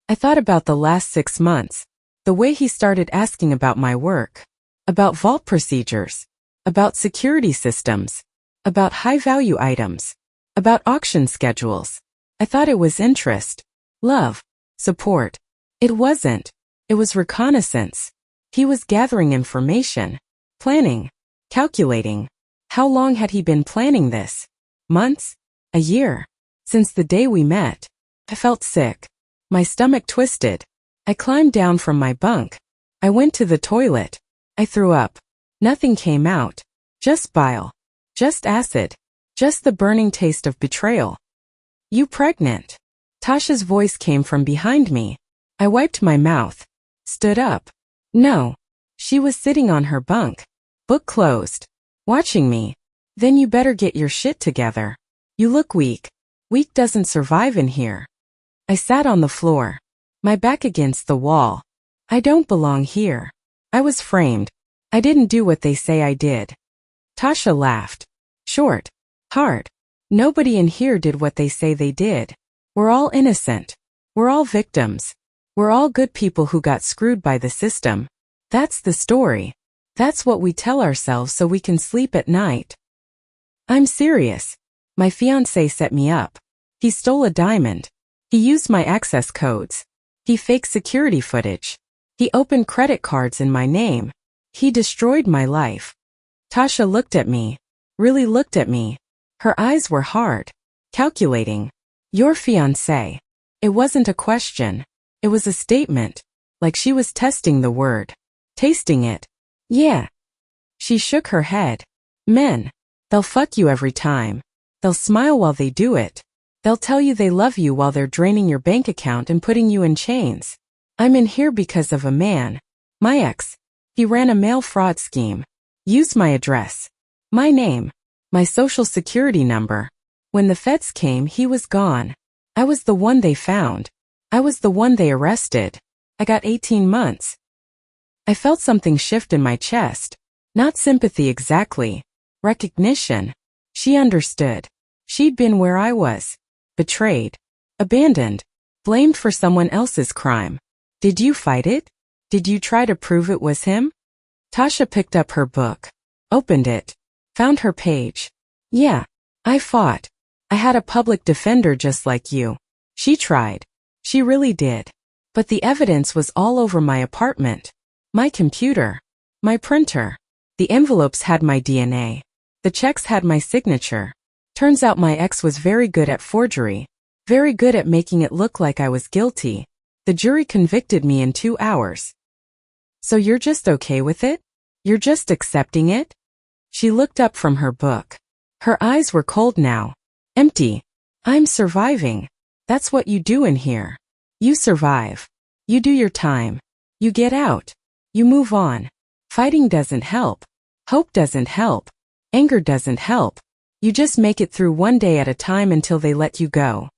I thought about the last 6 months. The way he started asking about my work. About vault procedures. About security systems. About high-value items. About auction schedules. I thought it was interest. Love. Support. It wasn't. It was reconnaissance. He was gathering information. Planning. Calculating. How long had he been planning this? Months? A year? Since the day we met. I felt sick. My stomach twisted. I climbed down from my bunk. I went to the toilet. I threw up. Nothing came out. Just bile. Just acid. Just the burning taste of betrayal. You pregnant? Tasha's voice came from behind me. I wiped my mouth. Stood up. No. She was sitting on her bunk. Book closed. Watching me. Then you better get your shit together. You look weak. Weak doesn't survive in here. I sat on the floor. My back against the wall. I don't belong here. I was framed. I didn't do what they say I did. Tasha laughed. Short. Hard. Nobody in here did what they say they did. We're all innocent. We're all victims. We're all good people who got screwed by the system. That's the story. That's what we tell ourselves so we can sleep at night. I'm serious. My fiancé set me up. He stole a diamond. He used my access codes. He faked security footage. He opened credit cards in my name. He destroyed my life. Tasha looked at me. Really looked at me. Her eyes were hard. Calculating. Your fiancé. It wasn't a question. It was a statement. Like she was testing the word. Tasting it. Yeah. She shook her head. Men. They'll fuck you every time. They'll smile while they do it. They'll tell you they love you while they're draining your bank account and putting you in chains. I'm in here because of a man. My ex. He ran a mail fraud scheme. Used my address. My name. My social security number. When the feds came, he was gone. I was the one they found. I was the one they arrested. I got 18 months. I felt something shift in my chest. Not sympathy exactly. Recognition. She understood. She'd been where I was. Betrayed. Abandoned. Blamed for someone else's crime. Did you fight it? Did you try to prove it was him? Tasha picked up her book. Opened it. Found her page. Yeah. I fought. I had a public defender just like you. She tried. She really did. But the evidence was all over my apartment. My computer. My printer. The envelopes had my DNA. The checks had my signature. Turns out my ex was very good at forgery. Very good at making it look like I was guilty. The jury convicted me in 2 hours. So you're just okay with it? You're just accepting it? She looked up from her book. Her eyes were cold now. Empty. I'm surviving. That's what you do in here. You survive. You do your time. You get out. You move on. Fighting doesn't help. Hope doesn't help. Anger doesn't help. You just make it through one day at a time until they let you go.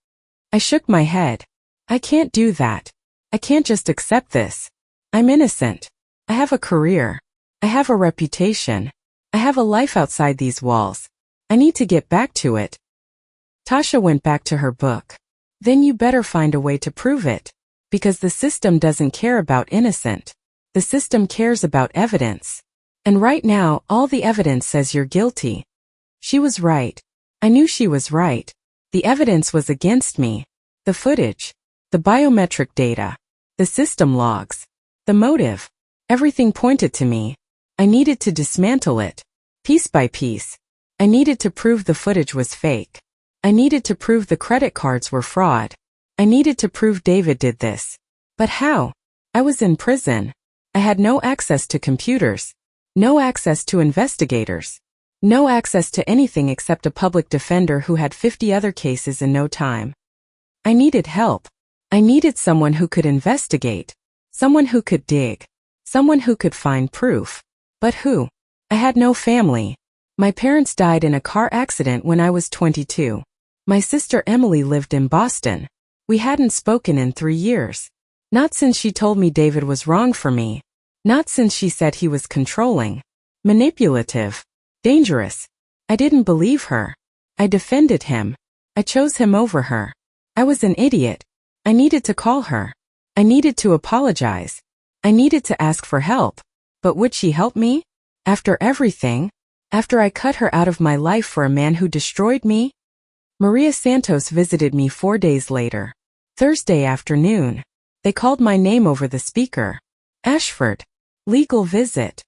I shook my head. I can't do that. I can't just accept this. I'm innocent. I have a career. I have a reputation. I have a life outside these walls. I need to get back to it. Tasha went back to her book. Then you better find a way to prove it. Because the system doesn't care about innocent. The system cares about evidence. And right now, all the evidence says you're guilty. She was right. I knew she was right. The evidence was against me. The footage. The biometric data. The system logs. The motive. Everything pointed to me. I needed to dismantle it. Piece by piece. I needed to prove the footage was fake. I needed to prove the credit cards were fraud. I needed to prove David did this. But how? I was in prison. I had no access to computers. No access to investigators. No access to anything except a public defender who had 50 other cases in no time. I needed help. I needed someone who could investigate. Someone who could dig. Someone who could find proof. But who? I had no family. My parents died in a car accident when I was 22. My sister Emily lived in Boston. We hadn't spoken in 3 years. Not since she told me David was wrong for me. Not since she said he was controlling, manipulative, dangerous. I didn't believe her. I defended him. I chose him over her. I was an idiot. I needed to call her. I needed to apologize. I needed to ask for help. But would she help me? After everything? After I cut her out of my life for a man who destroyed me? Maria Santos visited me 4 days later. Thursday afternoon. They called my name over the speaker. Ashford. Legal visit.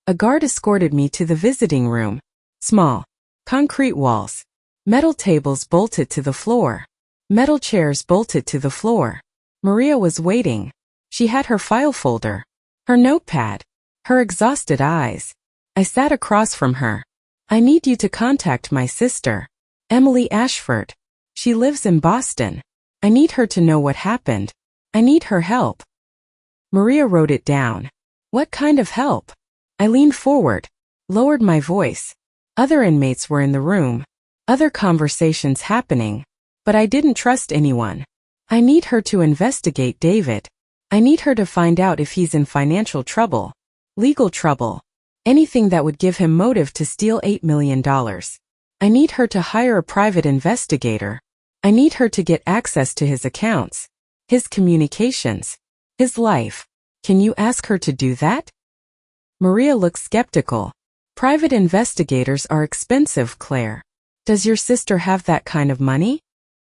A guard escorted me to the visiting room. Small. Concrete walls. Metal tables bolted to the floor. Metal chairs bolted to the floor. Maria was waiting. She had her file folder. Her notepad. Her exhausted eyes. I sat across from her. I need you to contact my sister, Emily Ashford. She lives in Boston. I need her to know what happened. I need her help. Maria wrote it down. What kind of help? I leaned forward, lowered my voice. Other inmates were in the room. Other conversations happening. But I didn't trust anyone. I need her to investigate David. I need her to find out if he's in financial trouble, legal trouble, anything that would give him motive to steal $8 million. I need her to hire a private investigator. I need her to get access to his accounts, his communications, his life. Can you ask her to do that? Maria looked skeptical. Private investigators are expensive, Claire. Does your sister have that kind of money?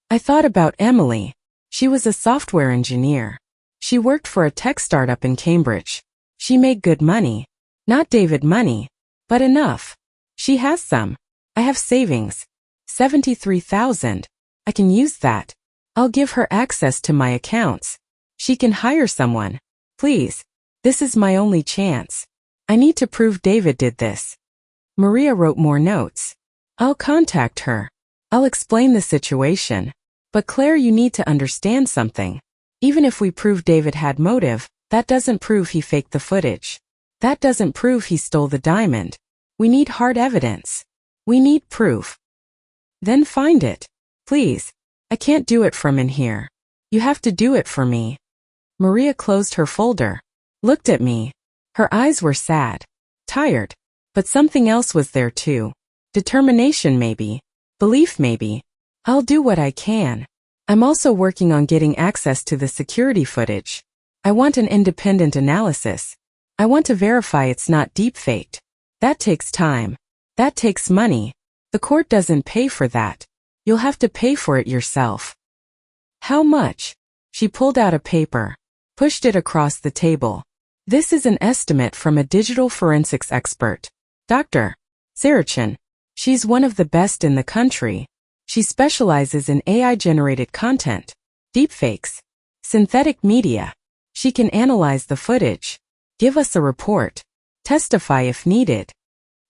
I thought about Emily. She was a software engineer. She worked for a tech startup in Cambridge. She made good money. Not David money, but enough. She has some. I have savings. $73,000. I can use that. I'll give her access to my accounts. She can hire someone. Please. This is my only chance. I need to prove David did this. Maria wrote more notes. I'll contact her. I'll explain the situation. But Claire, you need to understand something. Even if we prove David had motive, that doesn't prove he faked the footage. That doesn't prove he stole the diamond. We need hard evidence. We need proof. Then find it. Please. I can't do it from in here. You have to do it for me. Maria closed her folder. Looked at me. Her eyes were sad. Tired. But something else was there too. Determination maybe. Belief maybe. I'll do what I can. I'm also working on getting access to the security footage. I want an independent analysis. I want to verify it's not deepfaked. That takes time. That takes money. The court doesn't pay for that. You'll have to pay for it yourself. How much? She pulled out a paper. Pushed it across the table. This is an estimate from a digital forensics expert. Dr. Sarachin. She's one of the best in the country. She specializes in AI-generated content, deepfakes, synthetic media. She can analyze the footage, give us a report, testify if needed.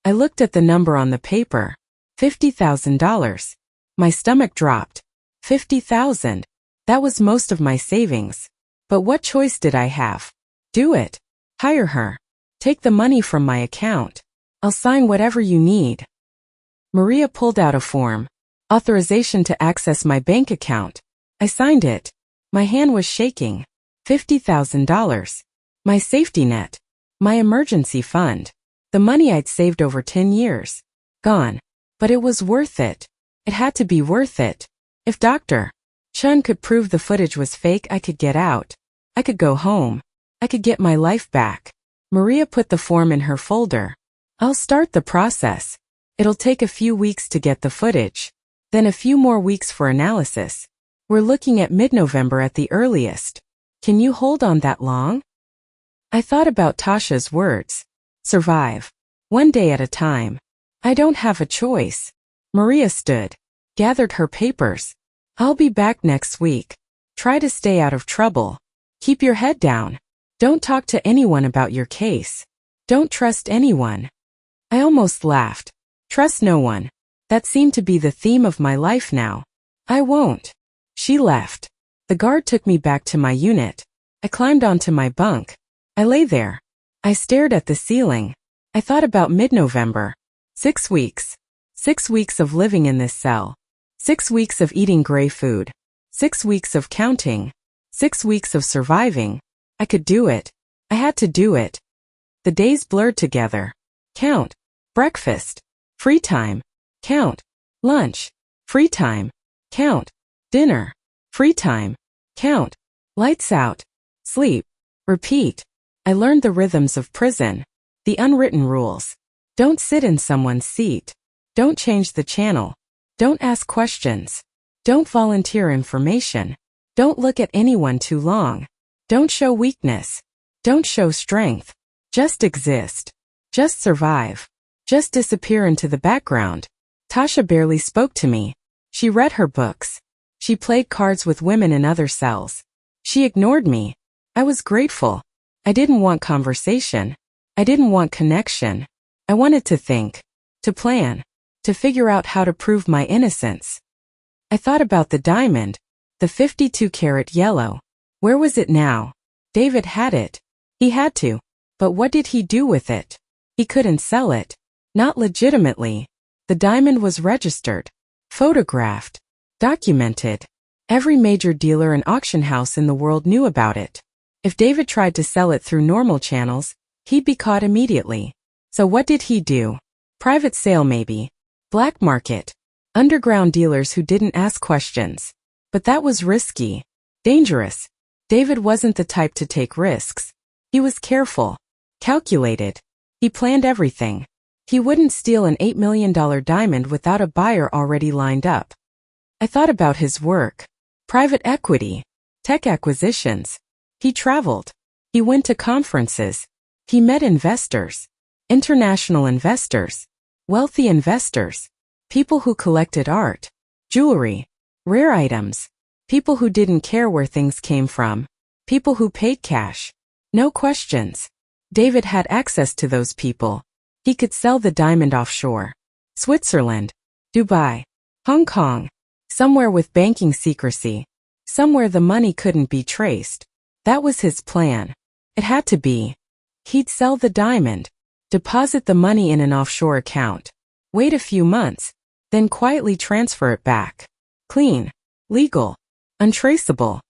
I looked at the number on the paper. $50,000. My stomach dropped. $50,000. That was most of my savings. But what choice did I have? Do it. Hire her. Take the money from my account. I'll sign whatever you need. Maria pulled out a form. Authorization to access my bank account. I signed it. My hand was shaking. $50,000. My safety net. My emergency fund. The money I'd saved over 10 years. Gone. But it was worth it. It had to be worth it. If Dr. Chun could prove the footage was fake, I could get out. I could go home. I could get my life back. Maria put the form in her folder. I'll start the process. It'll take a few weeks to get the footage. Then a few more weeks for analysis. We're looking at mid-November at the earliest. Can you hold on that long? I thought about Tasha's words. Survive. One day at a time. I don't have a choice. Maria stood, gathered her papers. I'll be back next week. Try to stay out of trouble. Keep your head down. Don't talk to anyone about your case. Don't trust anyone. I almost laughed. Trust no one. That seemed to be the theme of my life now. I won't. She left. The guard took me back to my unit. I climbed onto my bunk. I lay there. I stared at the ceiling. I thought about mid-November. 6 weeks. 6 weeks of living in this cell. 6 weeks of eating gray food. 6 weeks of counting. 6 weeks of surviving. I could do it. I had to do it. The days blurred together. Count. Breakfast. Free time. Count. Lunch. Free time. Count. Dinner. Free time. Count. Lights out. Sleep. Repeat. I learned the rhythms of prison. The unwritten rules. Don't sit in someone's seat. Don't change the channel. Don't ask questions. Don't volunteer information. Don't look at anyone too long. Don't show weakness. Don't show strength. Just exist. Just survive. Just disappear into the background. Tasha barely spoke to me. She read her books. She played cards with women in other cells. She ignored me. I was grateful. I didn't want conversation. I didn't want connection. I wanted to think, to plan, to figure out how to prove my innocence. I thought about the diamond, the 52-carat yellow. Where was it now? David had it. He had to. But what did he do with it? He couldn't sell it. Not legitimately. The diamond was registered, photographed, documented. Every major dealer and auction house in the world knew about it. If David tried to sell it through normal channels, he'd be caught immediately. So what did he do? Private sale maybe. Black market. Underground dealers who didn't ask questions. But that was risky. Dangerous. David wasn't the type to take risks. He was careful. Calculated. He planned everything. He wouldn't steal an $8 million diamond without a buyer already lined up. I thought about his work. Private equity. Tech acquisitions. He traveled. He went to conferences. He met investors. International investors. Wealthy investors. People who collected art. Jewelry. Rare items. People who didn't care where things came from. People who paid cash. No questions. David had access to those people. He could sell the diamond offshore. Switzerland. Dubai. Hong Kong. Somewhere with banking secrecy. Somewhere the money couldn't be traced. That was his plan. It had to be. He'd sell the diamond. Deposit the money in an offshore account. Wait a few months. Then quietly transfer it back. Clean. Legal. Untraceable.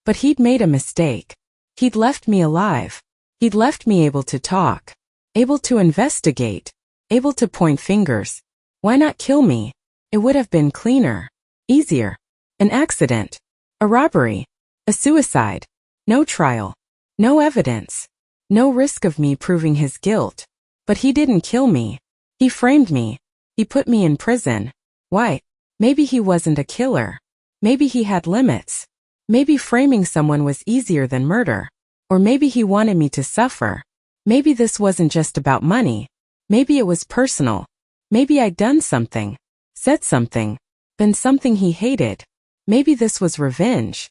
But he'd made a mistake. He'd left me alive. He'd left me able to talk. Able to investigate. Able to point fingers. Why not kill me? It would have been cleaner. Easier. An accident. A robbery. A suicide. No trial. No evidence. No risk of me proving his guilt. But he didn't kill me. He framed me. He put me in prison. Why? Maybe he wasn't a killer. Maybe he had limits. Maybe framing someone was easier than murder. Or maybe he wanted me to suffer. Maybe this wasn't just about money. Maybe it was personal. Maybe I'd done something. Said something. Been something he hated. Maybe this was revenge.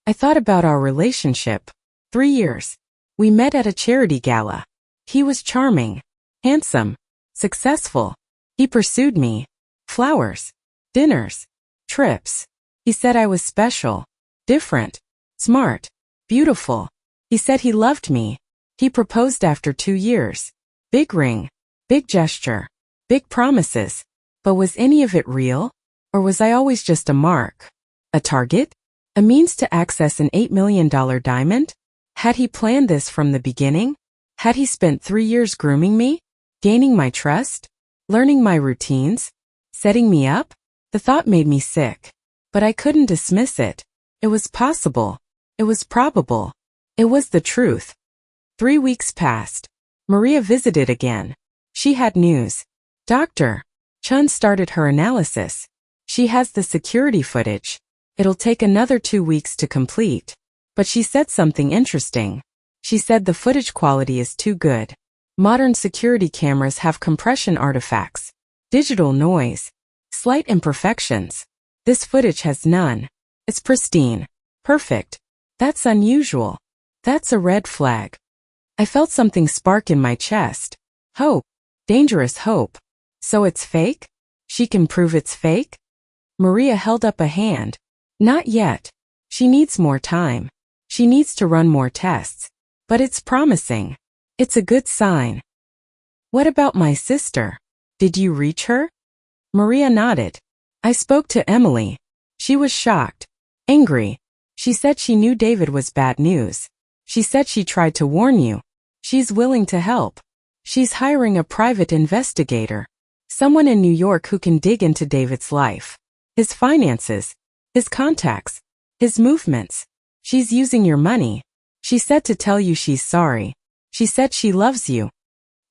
I thought about our relationship. 3 years. We met at a charity gala. He was charming. Handsome. Successful. He pursued me. Flowers. Dinners. Trips. He said I was special. Different. Smart. Beautiful. He said he loved me. He proposed after 2 years. Big ring. Big gesture. Big promises. But was any of it real? Or was I always just a mark? A target? A means to access an $8 million diamond? Had he planned this from the beginning? Had he spent 3 years grooming me? Gaining my trust? Learning my routines? Setting me up? The thought made me sick. But I couldn't dismiss it. It was possible. It was probable. It was the truth. 3 weeks passed. Maria visited again. She had news. Dr. Chun started her analysis. She has the security footage. It'll take another 2 weeks to complete. But she said something interesting. She said the footage quality is too good. Modern security cameras have compression artifacts, digital noise, slight imperfections. This footage has none. It's pristine. Perfect. That's unusual. That's a red flag. I felt something spark in my chest. Hope. Dangerous hope. So it's fake? She can prove it's fake? Maria held up a hand. Not yet. She needs more time. She needs to run more tests. But it's promising. It's a good sign. What about my sister? Did you reach her? Maria nodded. I spoke to Emily. She was shocked. Angry. She said she knew David was bad news. She said she tried to warn you. She's willing to help. She's hiring a private investigator. Someone in New York who can dig into David's life. His finances. His contacts. His movements. She's using your money. She said to tell you she's sorry. She said she loves you.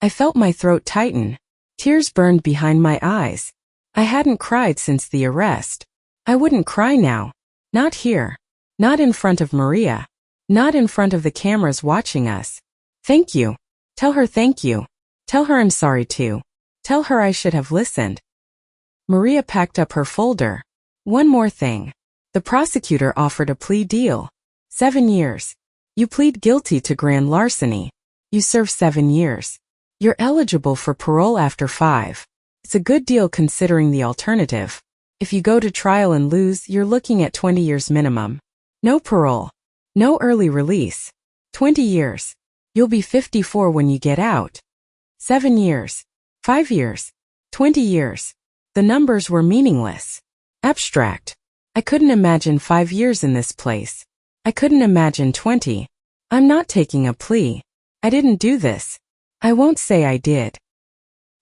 I felt my throat tighten. Tears burned behind my eyes. I hadn't cried since the arrest. I wouldn't cry now. Not here. Not in front of Maria. Not in front of the cameras watching us. Thank you. Tell her thank you. Tell her I'm sorry too. Tell her I should have listened. Maria packed up her folder. One more thing. The prosecutor offered a plea deal. 7 years. You plead guilty to grand larceny. You serve 7 years. You're eligible for parole after 5. It's a good deal considering the alternative. If you go to trial and lose, you're looking at 20 years minimum. No parole. No early release. 20 years. You'll be 54 when you get out. 7 years. 5 years. 20 years. The numbers were meaningless. Abstract. I couldn't imagine 5 years in this place. I couldn't imagine 20. I'm not taking a plea. I didn't do this. I won't say I did.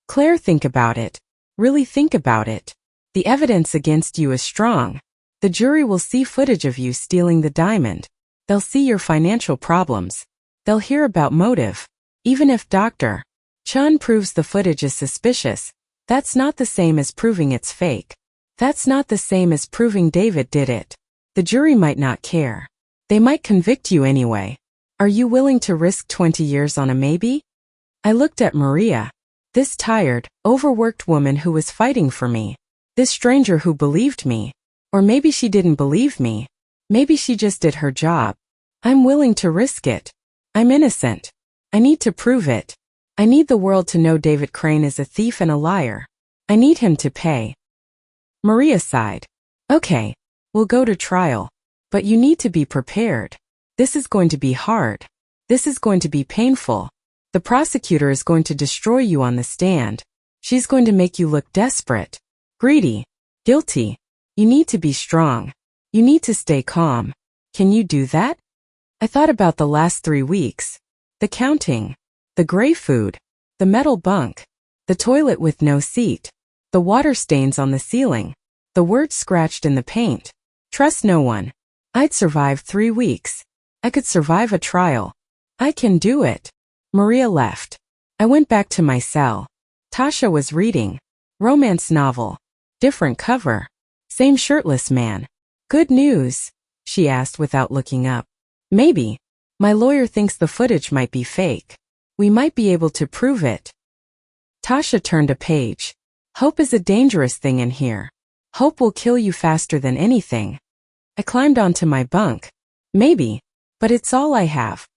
Claire, think about it. Really think about it. The evidence against you is strong. The jury will see footage of you stealing the diamond. They'll see your financial problems. They'll hear about motive. Even if Dr. Chun proves the footage is suspicious, that's not the same as proving it's fake. That's not the same as proving David did it. The jury might not care. They might convict you anyway. Are you willing to risk 20 years on a maybe? I looked at Maria. This tired, overworked woman who was fighting for me. This stranger who believed me. Or maybe she didn't believe me. Maybe she just did her job. I'm willing to risk it. I'm innocent. I need to prove it. I need the world to know David Crane is a thief and a liar. I need him to pay. Maria sighed. Okay, we'll go to trial. But you need to be prepared. This is going to be hard. This is going to be painful. The prosecutor is going to destroy you on the stand. She's going to make you look desperate, greedy, guilty. You need to be strong. You need to stay calm. Can you do that? I thought about the last 3 weeks. The counting. The gray food. The metal bunk. The toilet with no seat. The water stains on the ceiling. The words scratched in the paint. Trust no one. I'd survive 3 weeks. I could survive a trial. I can do it. Maria left. I went back to my cell. Tasha was reading. Romance novel. Different cover. Same shirtless man. Good news? She asked without looking up. Maybe. My lawyer thinks the footage might be fake. We might be able to prove it. Tasha turned a page. Hope is a dangerous thing in here. Hope will kill you faster than anything. I climbed onto my bunk. Maybe. But it's all I have.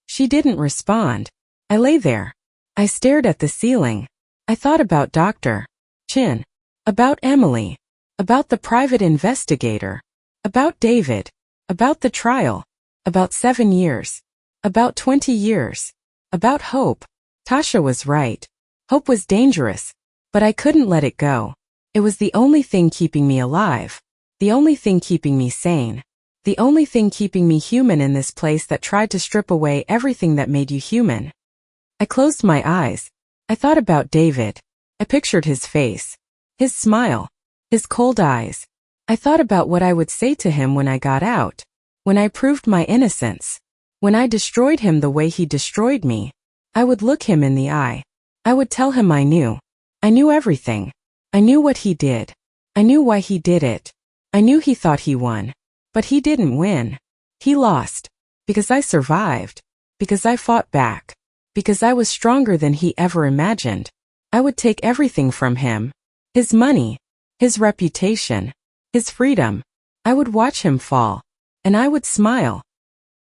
She didn't respond. I lay there. I stared at the ceiling. I thought about Dr. Chin. About Emily. About the private investigator. About David. About the trial. About 7 years. About 20 years. About hope. Tasha was right. Hope was dangerous. But I couldn't let it go. It was the only thing keeping me alive. The only thing keeping me sane. The only thing keeping me human in this place that tried to strip away everything that made you human. I closed my eyes. I thought about David. I pictured his face. His smile. His cold eyes. I thought about what I would say to him when I got out. When I proved my innocence. When I destroyed him the way he destroyed me. I would look him in the eye. I would tell him I knew. I knew everything. I knew what he did. I knew why he did it. I knew he thought he won. But he didn't win. He lost. Because I survived. Because I fought back. because I was stronger than he ever imagined. I would take everything from him. His money, his reputation, his freedom. I would watch him fall, and I would smile.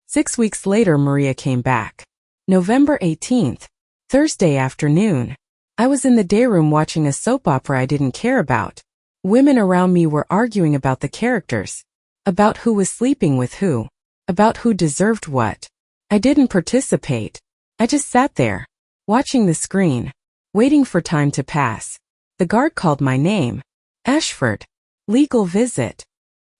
6 weeks later, Maria came back. November 18th, Thursday afternoon. I was in the day room watching a soap opera I didn't care about. Women around me were arguing about the characters, about who was sleeping with who, about who deserved what. I didn't participate. I just sat there, watching the screen, waiting for time to pass. The guard called my name. Ashford. Legal visit.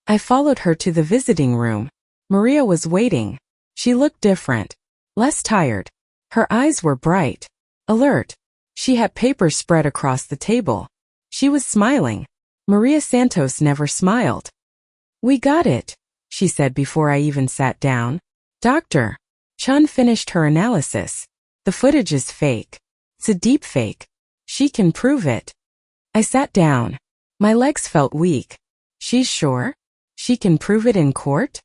I followed her to the visiting room. Maria was waiting. She looked different, less tired. Her eyes were bright, alert. She had papers spread across the table. She was smiling. Maria Santos never smiled. "We got it," she said before I even sat down. "Dr. Chun finished her analysis. The footage is fake. It's a deep fake. She can prove it." I sat down. My legs felt weak. "She's sure? She can prove it in court?"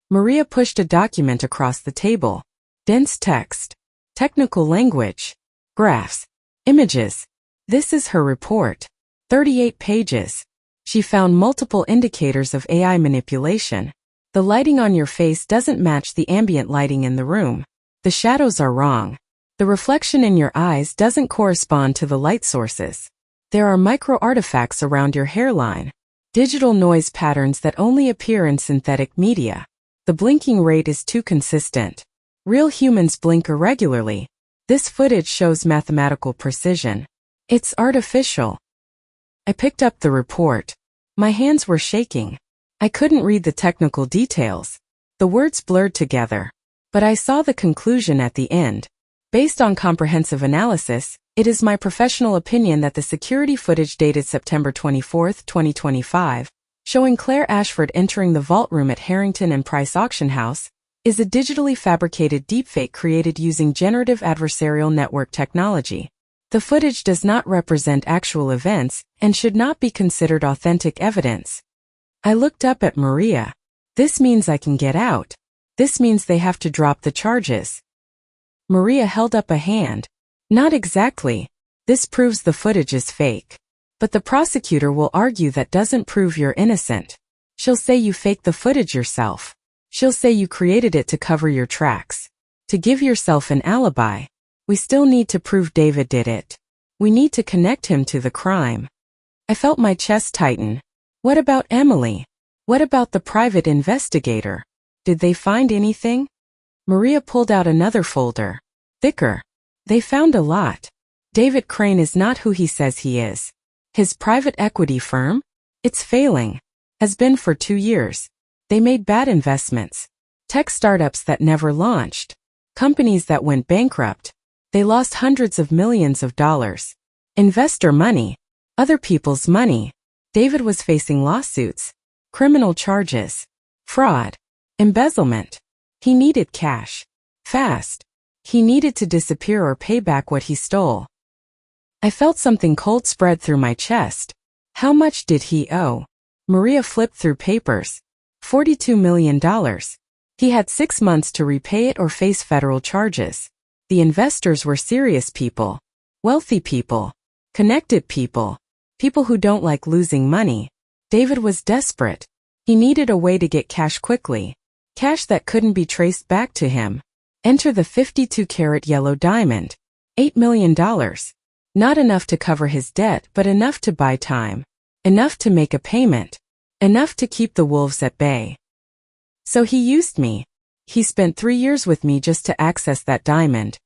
Maria pushed a document across the table. Dense text. Technical language. Graphs. Images. This is her report. 38 pages. She found multiple indicators of AI manipulation. The lighting on your face doesn't match the ambient lighting in the room. The shadows are wrong. The reflection in your eyes doesn't correspond to the light sources. There are micro-artifacts around your hairline. Digital noise patterns that only appear in synthetic media. The blinking rate is too consistent. Real humans blink irregularly. This footage shows mathematical precision. It's artificial. I picked up the report. My hands were shaking. I couldn't read the technical details. The words blurred together. But I saw the conclusion at the end. Based on comprehensive analysis, it is my professional opinion that the security footage dated September 24, 2025, showing Claire Ashford entering the vault room at Harrington and Price Auction House, is a digitally fabricated deepfake created using generative adversarial network technology. The footage does not represent actual events and should not be considered authentic evidence. I looked up at Maria. This means I can get out. This means they have to drop the charges. Maria held up a hand. Not exactly. This proves the footage is fake. But the prosecutor will argue that doesn't prove you're innocent. She'll say you faked the footage yourself. She'll say you created it to cover your tracks. To give yourself an alibi. We still need to prove David did it. We need to connect him to the crime. I felt my chest tighten. What about Emily? What about the private investigator? Did they find anything? Maria pulled out another folder. Thicker. They found a lot. David Crane is not who he says he is. His private equity firm? It's failing. Has been for 2 years. They made bad investments. Tech startups that never launched. Companies that went bankrupt. They lost hundreds of millions of dollars. Investor money. Other people's money. David was facing lawsuits. Criminal charges. Fraud. Embezzlement. He needed cash. Fast. He needed to disappear or pay back what he stole. I felt something cold spread through my chest. How much did he owe? Maria flipped through papers. $42 million. He had 6 months to repay it or face federal charges. The investors were serious people. Wealthy people. Connected people. People who don't like losing money. David was desperate. He needed a way to get cash quickly. Cash that couldn't be traced back to him. Enter the 52-carat yellow diamond. $8 million. Not enough to cover his debt, but enough to buy time. Enough to make a payment. Enough to keep the wolves at bay. So he used me. He spent 3 years with me just to access that diamond.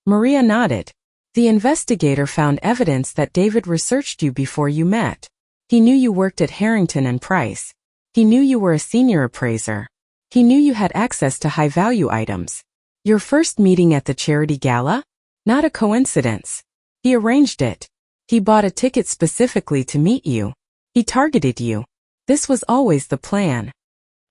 Maria nodded. The investigator found evidence that David researched you before you met. He knew you worked at Harrington and Price. He knew you were a senior appraiser. He knew you had access to high-value items. Your first meeting at the charity gala? Not a coincidence. He arranged it. He bought a ticket specifically to meet you. He targeted you. This was always the plan.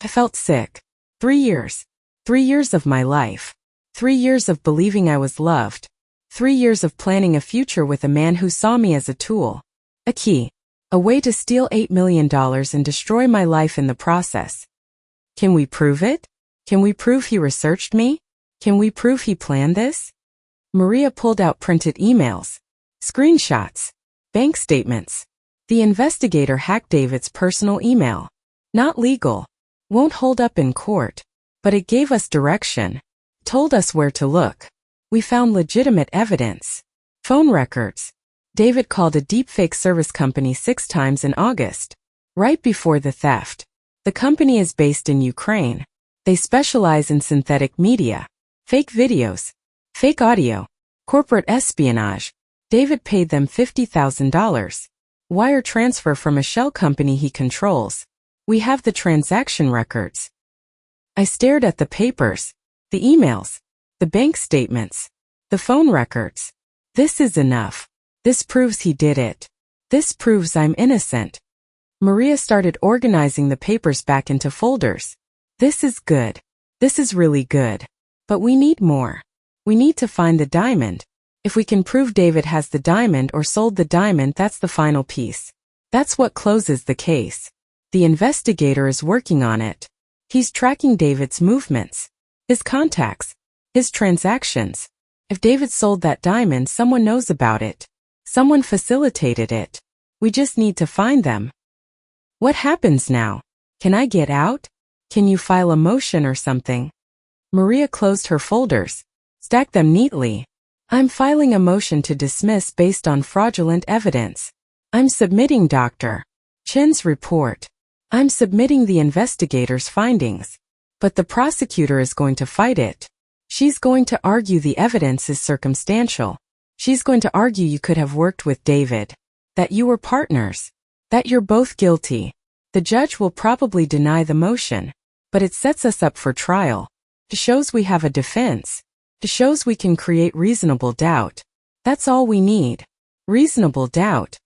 I felt sick. 3 years. 3 years of my life. 3 years of believing I was loved. 3 years of planning a future with a man who saw me as a tool. A key. A way to steal $8 million and destroy my life in the process. Can we prove it? Can we prove he researched me? Can we prove he planned this? Maria pulled out printed emails, screenshots, bank statements. The investigator hacked David's personal email. Not legal. Won't hold up in court. But it gave us direction. Told us where to look. We found legitimate evidence. Phone records. David called a deepfake service company 6 times in August, right before the theft. The company is based in Ukraine. They specialize in synthetic media, fake videos, fake audio, corporate espionage. David paid them $50,000. Wire transfer from a shell company he controls. We have the transaction records. I stared at the papers, the emails, the bank statements, the phone records. This is enough. This proves he did it. This proves I'm innocent. Maria started organizing the papers back into folders. This is good. This is really good. But we need more. We need to find the diamond. If we can prove David has the diamond or sold the diamond, that's the final piece. That's what closes the case. The investigator is working on it. He's tracking David's movements, his contacts, his transactions. If David sold that diamond, someone knows about it. Someone facilitated it. We just need to find them. What happens now? Can I get out? Can you file a motion or something? Maria closed her folders, stacked them neatly. I'm filing a motion to dismiss based on fraudulent evidence. I'm submitting Dr. Chen's report. I'm submitting the investigator's findings. But the prosecutor is going to fight it. She's going to argue the evidence is circumstantial. She's going to argue you could have worked with David, that you were partners, that you're both guilty. The judge will probably deny the motion, but it sets us up for trial. It shows we have a defense. It shows we can create reasonable doubt. That's all we need. Reasonable doubt.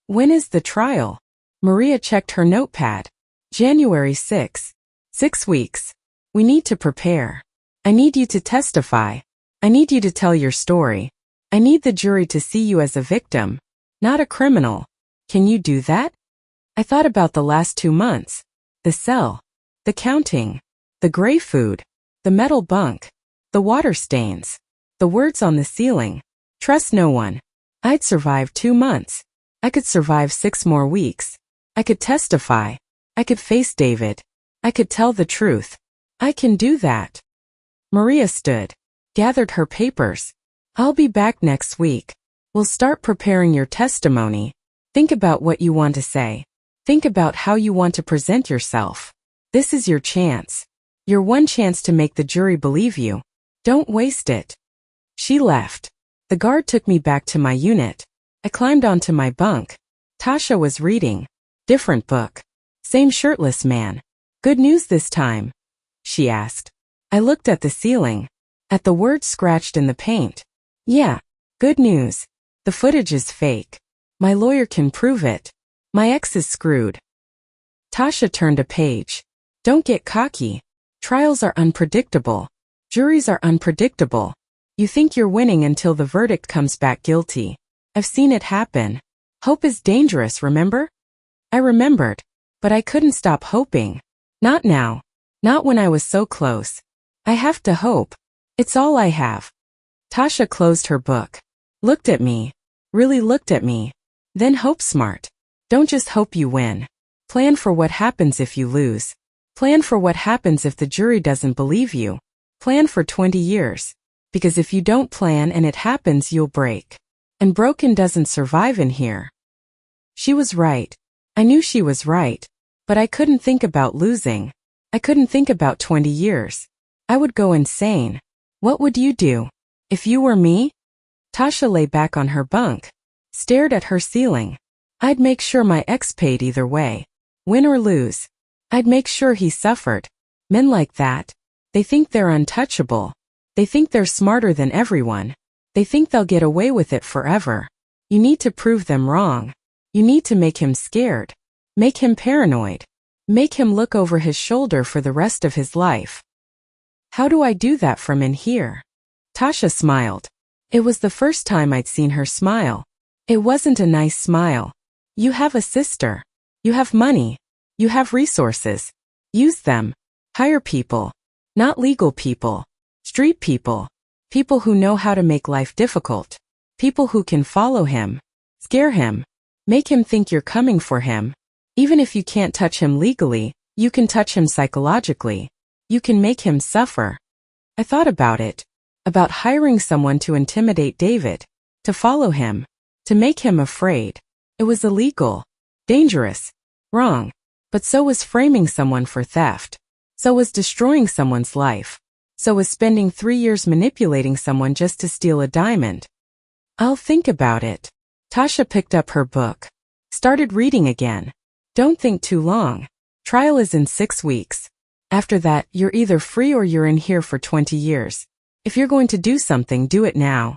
When is the trial? Maria checked her notepad. January 6. 6 weeks. We need to prepare. I need you to testify. I need you to tell your story. I need the jury to see you as a victim, not a criminal. Can you do that? I thought about the last 2 months. The cell. The counting. The gray food. The metal bunk. The water stains. The words on the ceiling. Trust no one. I'd survive 2 months. I could survive 6 more weeks. I could testify. I could face David. I could tell the truth. I can do that. Maria stood, gathered her papers. I'll be back next week. We'll start preparing your testimony. Think about what you want to say. Think about how you want to present yourself. This is your chance. Your one chance to make the jury believe you. Don't waste it. She left. The guard took me back to my unit. I climbed onto my bunk. Tasha was reading. Different book. Same shirtless man. Good news this time? She asked. I looked at the ceiling. At the words scratched in the paint. Yeah, good news. The footage is fake. My lawyer can prove it. My ex is screwed. Tasha turned a page. Don't get cocky. Trials are unpredictable. Juries are unpredictable. You think you're winning until the verdict comes back guilty. I've seen it happen. Hope is dangerous, remember? I remembered. But I couldn't stop hoping. Not now. Not when I was so close. I have to hope. It's all I have. Tasha closed her book. Looked at me. Really looked at me. Then hope smart. Don't just hope you win. Plan for what happens if you lose. Plan for what happens if the jury doesn't believe you. Plan for 20 years. Because if you don't plan and it happens, you'll break. And broken doesn't survive in here. She was right. I knew she was right. But I couldn't think about losing. I couldn't think about 20 years. I would go insane. What would you do? If you were me? Tasha lay back on her bunk. Stared at her ceiling. I'd make sure my ex paid either way. Win or lose. I'd make sure he suffered. Men like that. They think they're untouchable. They think they're smarter than everyone. They think they'll get away with it forever. You need to prove them wrong. You need to make him scared. Make him paranoid. Make him look over his shoulder for the rest of his life. How do I do that from in here? Tasha smiled. It was the first time I'd seen her smile. It wasn't a nice smile. You have a sister. You have money. You have resources. Use them. Hire people. Not legal people. Street people. People who know how to make life difficult. People who can follow him, scare him, make him think you're coming for him. Even if you can't touch him legally, you can touch him psychologically. You can make him suffer. I thought about it. About hiring someone to intimidate David, to follow him, to make him afraid. It was illegal, dangerous, wrong. But so was framing someone for theft. So was destroying someone's life. So was spending 3 years manipulating someone just to steal a diamond. I'll think about it. Tasha picked up her book. Started reading again. Don't think too long. Trial is in 6 weeks. After that, you're either free or you're in here for 20 years. If you're going to do something, do it now.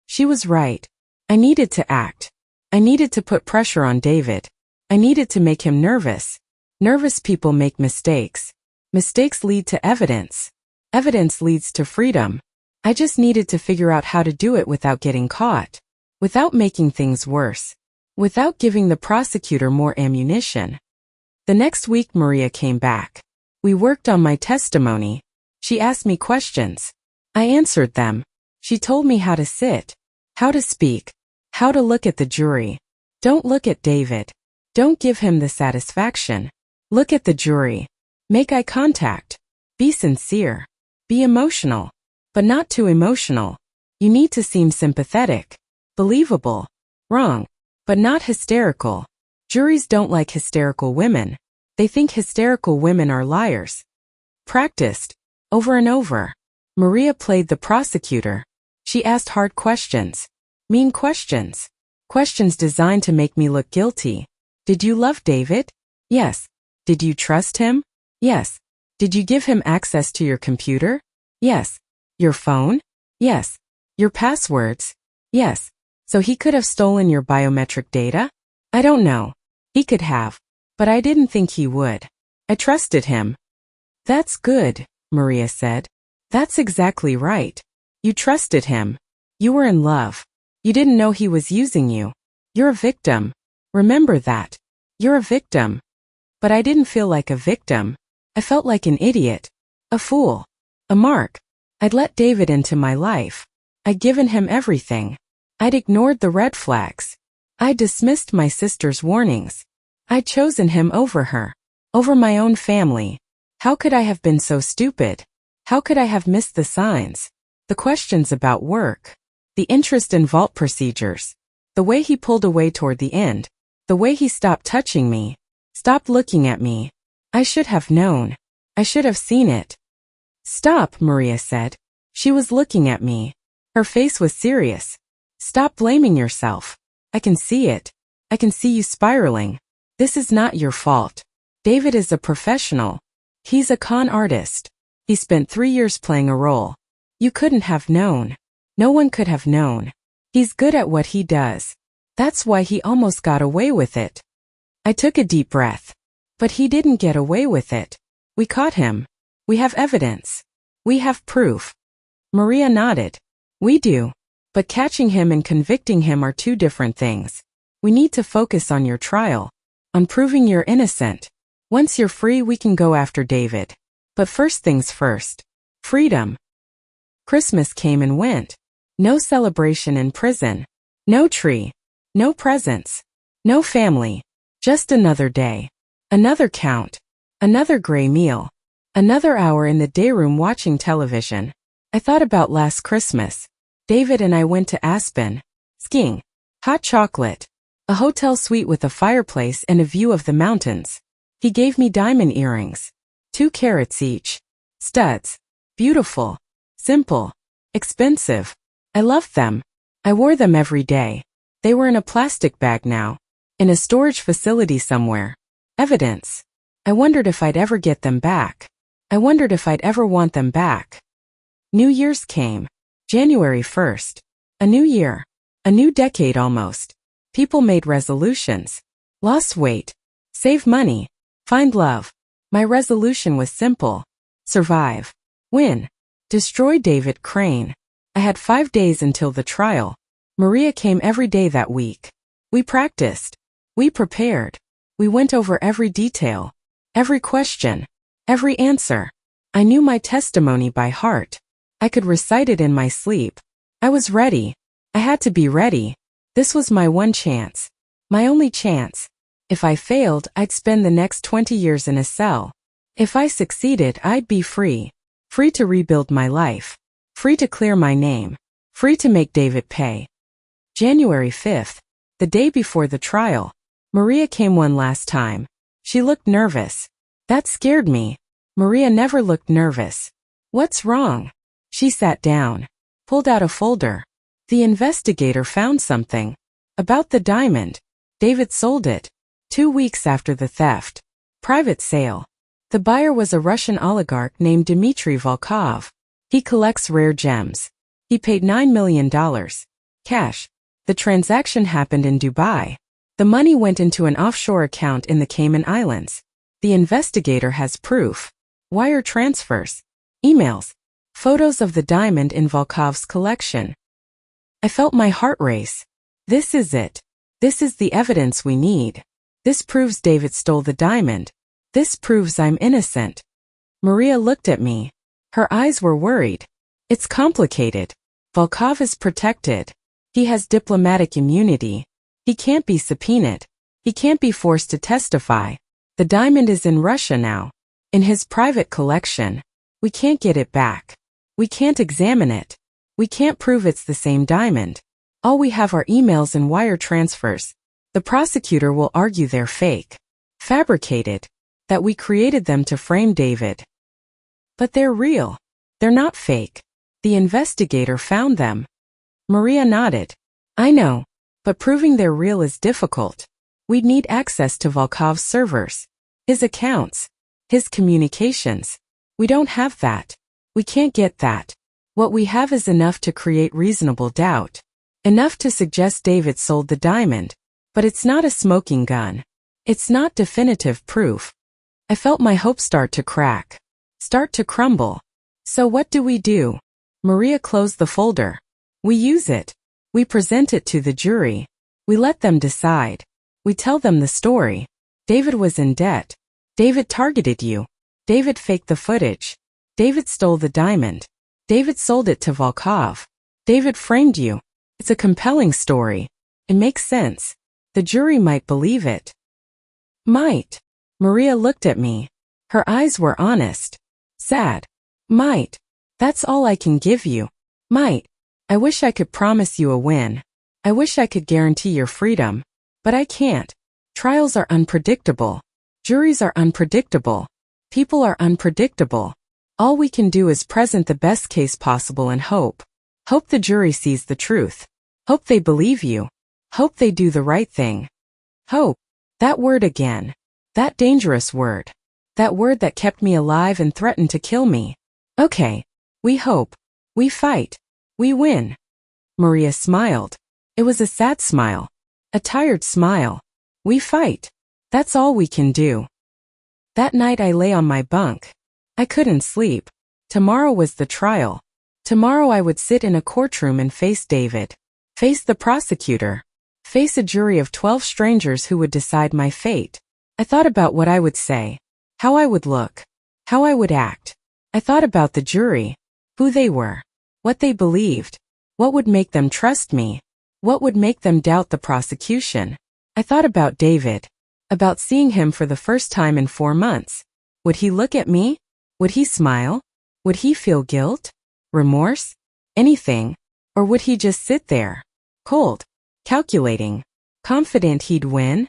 She was right. I needed to act. I needed to put pressure on David. I needed to make him nervous. Nervous people make mistakes. Mistakes lead to evidence. Evidence leads to freedom. I just needed to figure out how to do it without getting caught. Without making things worse. Without giving the prosecutor more ammunition. The next week Maria came back. We worked on my testimony. She asked me questions. I answered them. She told me how to sit, how to speak, how to look at the jury. Don't look at David. Don't give him the satisfaction. Look at the jury. Make eye contact. Be sincere. Be emotional. But not too emotional. You need to seem sympathetic. Believable. Wrong. But not hysterical. Juries don't like hysterical women. They think hysterical women are liars. Practiced. Over and over. Maria played the prosecutor. She asked hard questions. Mean questions. Questions designed to make me look guilty. Did you love David? Yes. Did you trust him? Yes. Did you give him access to your computer? Yes. Your phone? Yes. Your passwords? Yes. So he could have stolen your biometric data? I don't know. He could have. But I didn't think he would. I trusted him. That's good, Maria said. That's exactly right. You trusted him. You were in love. You didn't know he was using you. You're a victim. Remember that. You're a victim. But I didn't feel like a victim. I felt like an idiot. A fool. A mark. I'd let David into my life. I'd given him everything. I'd ignored the red flags. I'd dismissed my sister's warnings. I'd chosen him over her. Over my own family. How could I have been so stupid? How could I have missed the signs? The questions about work. The interest in vault procedures. The way he pulled away toward the end. The way he stopped touching me. Stopped looking at me. I should have known. I should have seen it. Stop, Maria said. She was looking at me. Her face was serious. Stop blaming yourself. I can see it. I can see you spiraling. This is not your fault. David is a professional. He's a con artist. He spent 3 years playing a role. You couldn't have known. No one could have known. He's good at what he does. That's why he almost got away with it. I took a deep breath. But he didn't get away with it. We caught him. We have evidence. We have proof. Maria nodded. We do. But catching him and convicting him are two different things. We need to focus on your trial. On proving you're innocent. Once you're free, we can go after David. But first things first. Freedom. Christmas came and went. No celebration in prison. No tree. No presents. No family. Just another day. Another count. Another gray meal. Another hour in the dayroom watching television. I thought about last Christmas. David and I went to Aspen. Skiing. Hot chocolate. A hotel suite with a fireplace and a view of the mountains. He gave me diamond earrings. 2 carats each. Studs. Beautiful. Simple. Expensive. I loved them. I wore them every day. They were in a plastic bag now. In a storage facility somewhere. Evidence. I wondered if I'd ever get them back. I wondered if I'd ever want them back. New Year's came. January 1st. A new year. A new decade almost. People made resolutions. Lost weight. Save money. Find love. My resolution was simple. Survive. Win. Destroy David Crane. I had 5 days until the trial. Maria came every day that week. We practiced. We prepared. We went over every detail. Every question. Every answer. I knew my testimony by heart. I could recite it in my sleep. I was ready. I had to be ready. This was my one chance. My only chance. If I failed, I'd spend the next 20 years in a cell. If I succeeded, I'd be free. Free to rebuild my life. Free to clear my name. Free to make David pay. January 5th, the day before the trial. Maria came one last time. She looked nervous. That scared me. Maria never looked nervous. What's wrong? She sat down. Pulled out a folder. The investigator found something. About the diamond. David sold it. 2 weeks after the theft. Private sale. The buyer was a Russian oligarch named Dmitry Volkov. He collects rare gems. He paid $9 million. Cash. The transaction happened in Dubai. The money went into an offshore account in the Cayman Islands. The investigator has proof. Wire transfers. Emails. Photos of the diamond in Volkov's collection. I felt my heart race. This is it. This is the evidence we need. This proves David stole the diamond. This proves I'm innocent. Maria looked at me. Her eyes were worried. It's complicated. Volkov is protected. He has diplomatic immunity. He can't be subpoenaed. He can't be forced to testify. The diamond is in Russia now. In his private collection. We can't get it back. We can't examine it. We can't prove it's the same diamond. All we have are emails and wire transfers. The prosecutor will argue they're fake. Fabricated. That we created them to frame David. But they're real. They're not fake. The investigator found them. Maria nodded. I know. But proving they're real is difficult. We'd need access to Volkov's servers. His accounts. His communications. We don't have that. We can't get that. What we have is enough to create reasonable doubt. Enough to suggest David sold the diamond. But it's not a smoking gun. It's not definitive proof. I felt my hopes start to crack. Start to crumble. So what do we do? Maria closed the folder. We use it. We present it to the jury. We let them decide. We tell them the story. David was in debt. David targeted you. David faked the footage. David stole the diamond. David sold it to Volkov. David framed you. It's a compelling story. It makes sense. The jury might believe it. Might. Maria looked at me. Her eyes were honest. Sad. Might. That's all I can give you. Might. I wish I could promise you a win. I wish I could guarantee your freedom. But I can't. Trials are unpredictable. Juries are unpredictable. People are unpredictable. All we can do is present the best case possible and hope. Hope the jury sees the truth. Hope they believe you. Hope they do the right thing. Hope. That word again. That dangerous word. That word that kept me alive and threatened to kill me. Okay. We hope. We fight. We win. Maria smiled. It was a sad smile. A tired smile. We fight. That's all we can do. That night I lay on my bunk. I couldn't sleep. Tomorrow was the trial. Tomorrow I would sit in a courtroom and face David. Face the prosecutor. Face a jury of 12 strangers who would decide my fate. I thought about what I would say. How I would look. How I would act. I thought about the jury. Who they were. What they believed. What would make them trust me. What would make them doubt the prosecution. I thought about David. About seeing him for the first time in 4 months. Would he look at me? Would he smile? Would he feel guilt? Remorse? Anything? Or would he just sit there? Cold. Calculating. Confident he'd win?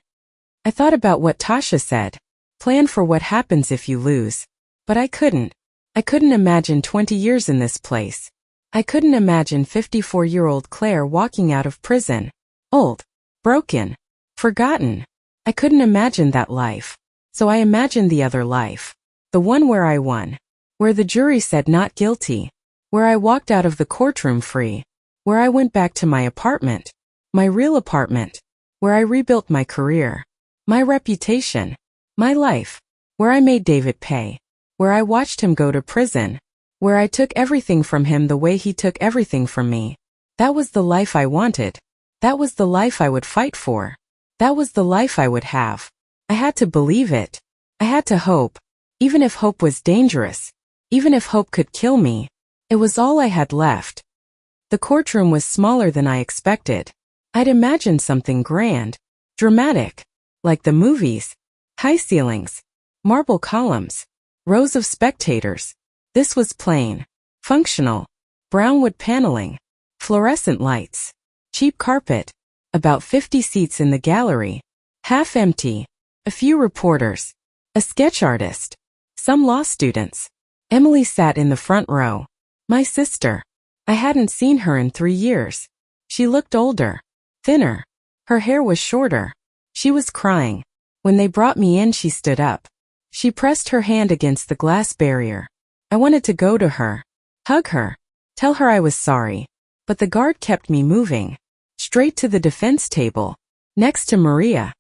I thought about what Tasha said. Plan for what happens if you lose. But I couldn't. I couldn't imagine 20 years in this place. I couldn't imagine 54-year-old Claire walking out of prison. Old. Broken. Forgotten. I couldn't imagine that life. So I imagined the other life. The one where I won. Where the jury said not guilty. Where I walked out of the courtroom free. Where I went back to my apartment. My real apartment. Where I rebuilt my career. My reputation. My life. Where I made David pay. Where I watched him go to prison. Where I took everything from him the way he took everything from me. That was the life I wanted. That was the life I would fight for. That was the life I would have. I had to believe it. I had to hope. Even if hope was dangerous. Even if hope could kill me. It was all I had left. The courtroom was smaller than I expected. I'd imagined something grand, dramatic, like the movies. High ceilings, marble columns, rows of spectators. This was plain, functional, brown wood paneling, fluorescent lights, cheap carpet, about 50 seats in the gallery, half empty, a few reporters, a sketch artist, some law students. Emily sat in the front row. My sister. I hadn't seen her in 3 years. She looked older, thinner. Her hair was shorter. She was crying. When they brought me in, she stood up. She pressed her hand against the glass barrier. I wanted to go to her, hug her, tell her I was sorry. But the guard kept me moving. Straight to the defense table, next to Maria.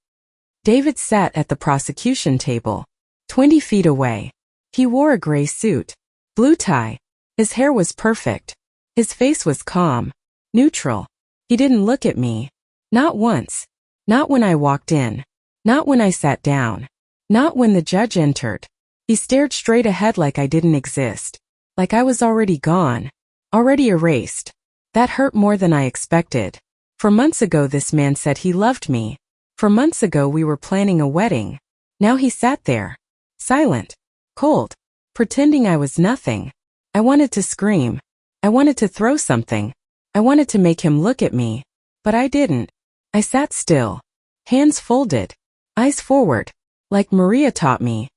David sat at the prosecution table, 20 feet away. He wore a gray suit, blue tie. His hair was perfect. His face was calm, neutral. He didn't look at me. Not once. Not when I walked in. Not when I sat down. Not when the judge entered. He stared straight ahead like I didn't exist. Like I was already gone. Already erased. That hurt more than I expected. For months ago this man said he loved me. For months ago we were planning a wedding. Now he sat there. Silent. Cold. Pretending I was nothing. I wanted to scream. I wanted to throw something. I wanted to make him look at me. But I didn't. I sat still. Hands folded. Eyes forward. Like Maria taught me.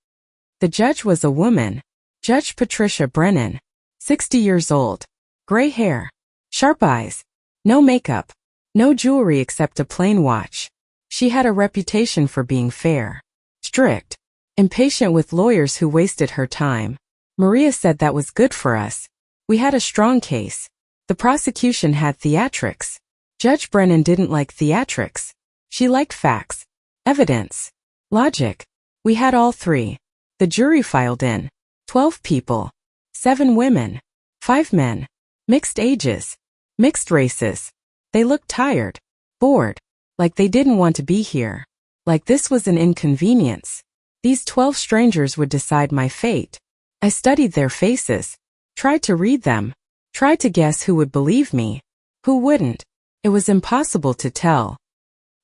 The judge was a woman. Judge Patricia Brennan. 60 years old. Gray hair. Sharp eyes. No makeup. No jewelry except a plain watch. She had a reputation for being fair. Strict. Impatient with lawyers who wasted her time. Maria said that was good for us. We had a strong case. The prosecution had theatrics. Judge Brennan didn't like theatrics. She liked facts, evidence, logic. We had all three. The jury filed in. 12 people. 7 women. 5 men. Mixed ages. Mixed races. They looked tired. Bored. Like they didn't want to be here. Like this was an inconvenience. These 12 strangers would decide my fate. I studied their faces. Tried to read them. Tried to guess who would believe me. Who wouldn't. It was impossible to tell.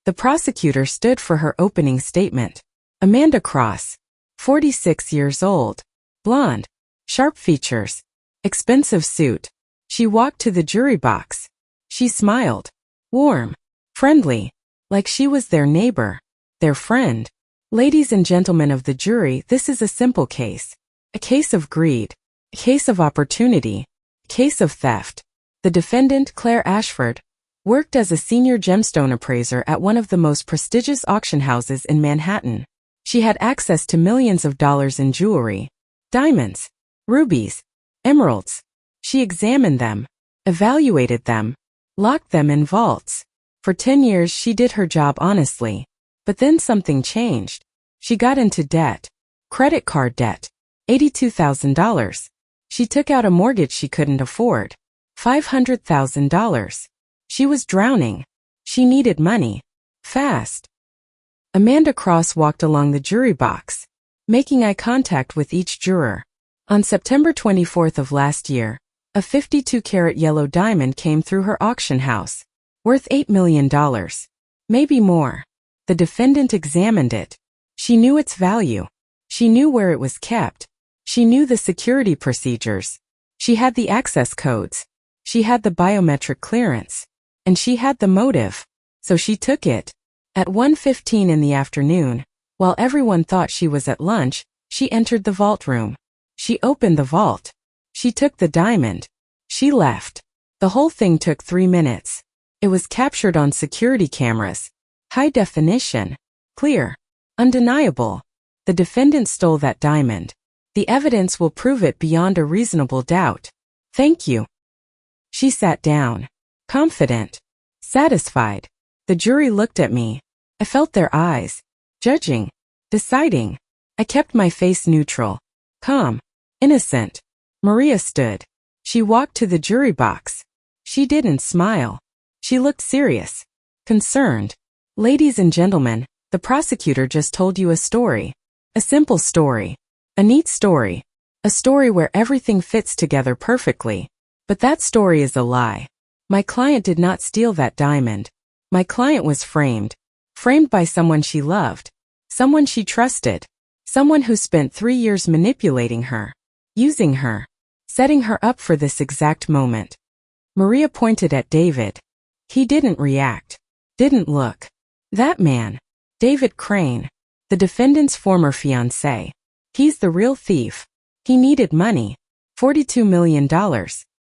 The prosecutor stood for her opening statement. Amanda Cross. 46 years old. Blonde. Sharp features. Expensive suit. She walked to the jury box. She smiled. Warm. Friendly. Like she was their neighbor. Their friend. Ladies and gentlemen of the jury, this is a simple case. A case of greed. A case of opportunity. A case of theft. The defendant, Claire Ashford, worked as a senior gemstone appraiser at one of the most prestigious auction houses in Manhattan. She had access to millions of dollars in jewelry. Diamonds. Rubies. Emeralds. She examined them. Evaluated them. Locked them in vaults. For 10 years she did her job honestly. But then something changed. She got into debt. Credit card debt. $82,000. She took out a mortgage she couldn't afford. $500,000. She was drowning. She needed money. Fast. Amanda Cross walked along the jury box, making eye contact with each juror. On September 24th of last year, a 52-carat yellow diamond came through her auction house, worth $8 million. Maybe more. The defendant examined it. She knew its value. She knew where it was kept. She knew the security procedures. She had the access codes. She had the biometric clearance. And she had the motive. So she took it. At 1:15 in the afternoon, while everyone thought she was at lunch, she entered the vault room. She opened the vault. She took the diamond. She left. The whole thing took 3 minutes. It was captured on security cameras. High definition. Clear. Undeniable. The defendant stole that diamond. The evidence will prove it beyond a reasonable doubt. Thank you. She sat down. Confident. Satisfied. The jury looked at me. I felt their eyes. Judging. Deciding. I kept my face neutral. Calm. Innocent. Maria stood. She walked to the jury box. She didn't smile. She looked serious. Concerned. Ladies and gentlemen, the prosecutor just told you a story. A simple story. A neat story. A story where everything fits together perfectly. But that story is a lie. My client did not steal that diamond. My client was framed. Framed by someone she loved. Someone she trusted. Someone who spent 3 years manipulating her. Using her. Setting her up for this exact moment. Maria pointed at David. He didn't react. Didn't look. That man. David Crane. The defendant's former fiancé. He's the real thief. He needed money. $42 million.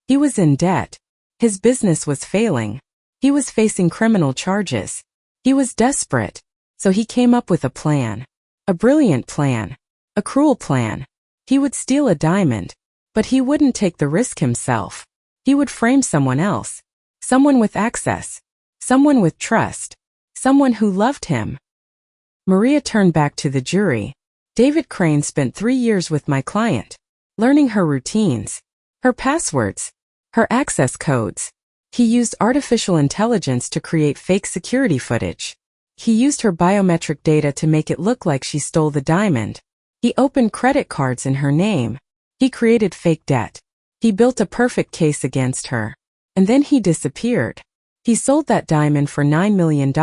He was in debt. His business was failing. He was facing criminal charges. He was desperate. So he came up with a plan. A brilliant plan. A cruel plan. He would steal a diamond. But he wouldn't take the risk himself. He would frame someone else. Someone with access. Someone with trust. Someone who loved him. Maria turned back to the jury. David Crane spent 3 years with my client. Learning her routines. Her passwords. Her access codes. He used artificial intelligence to create fake security footage. He used her biometric data to make it look like she stole the diamond. He opened credit cards in her name. He created fake debt. He built a perfect case against her. And then he disappeared. He sold that diamond for $9 million.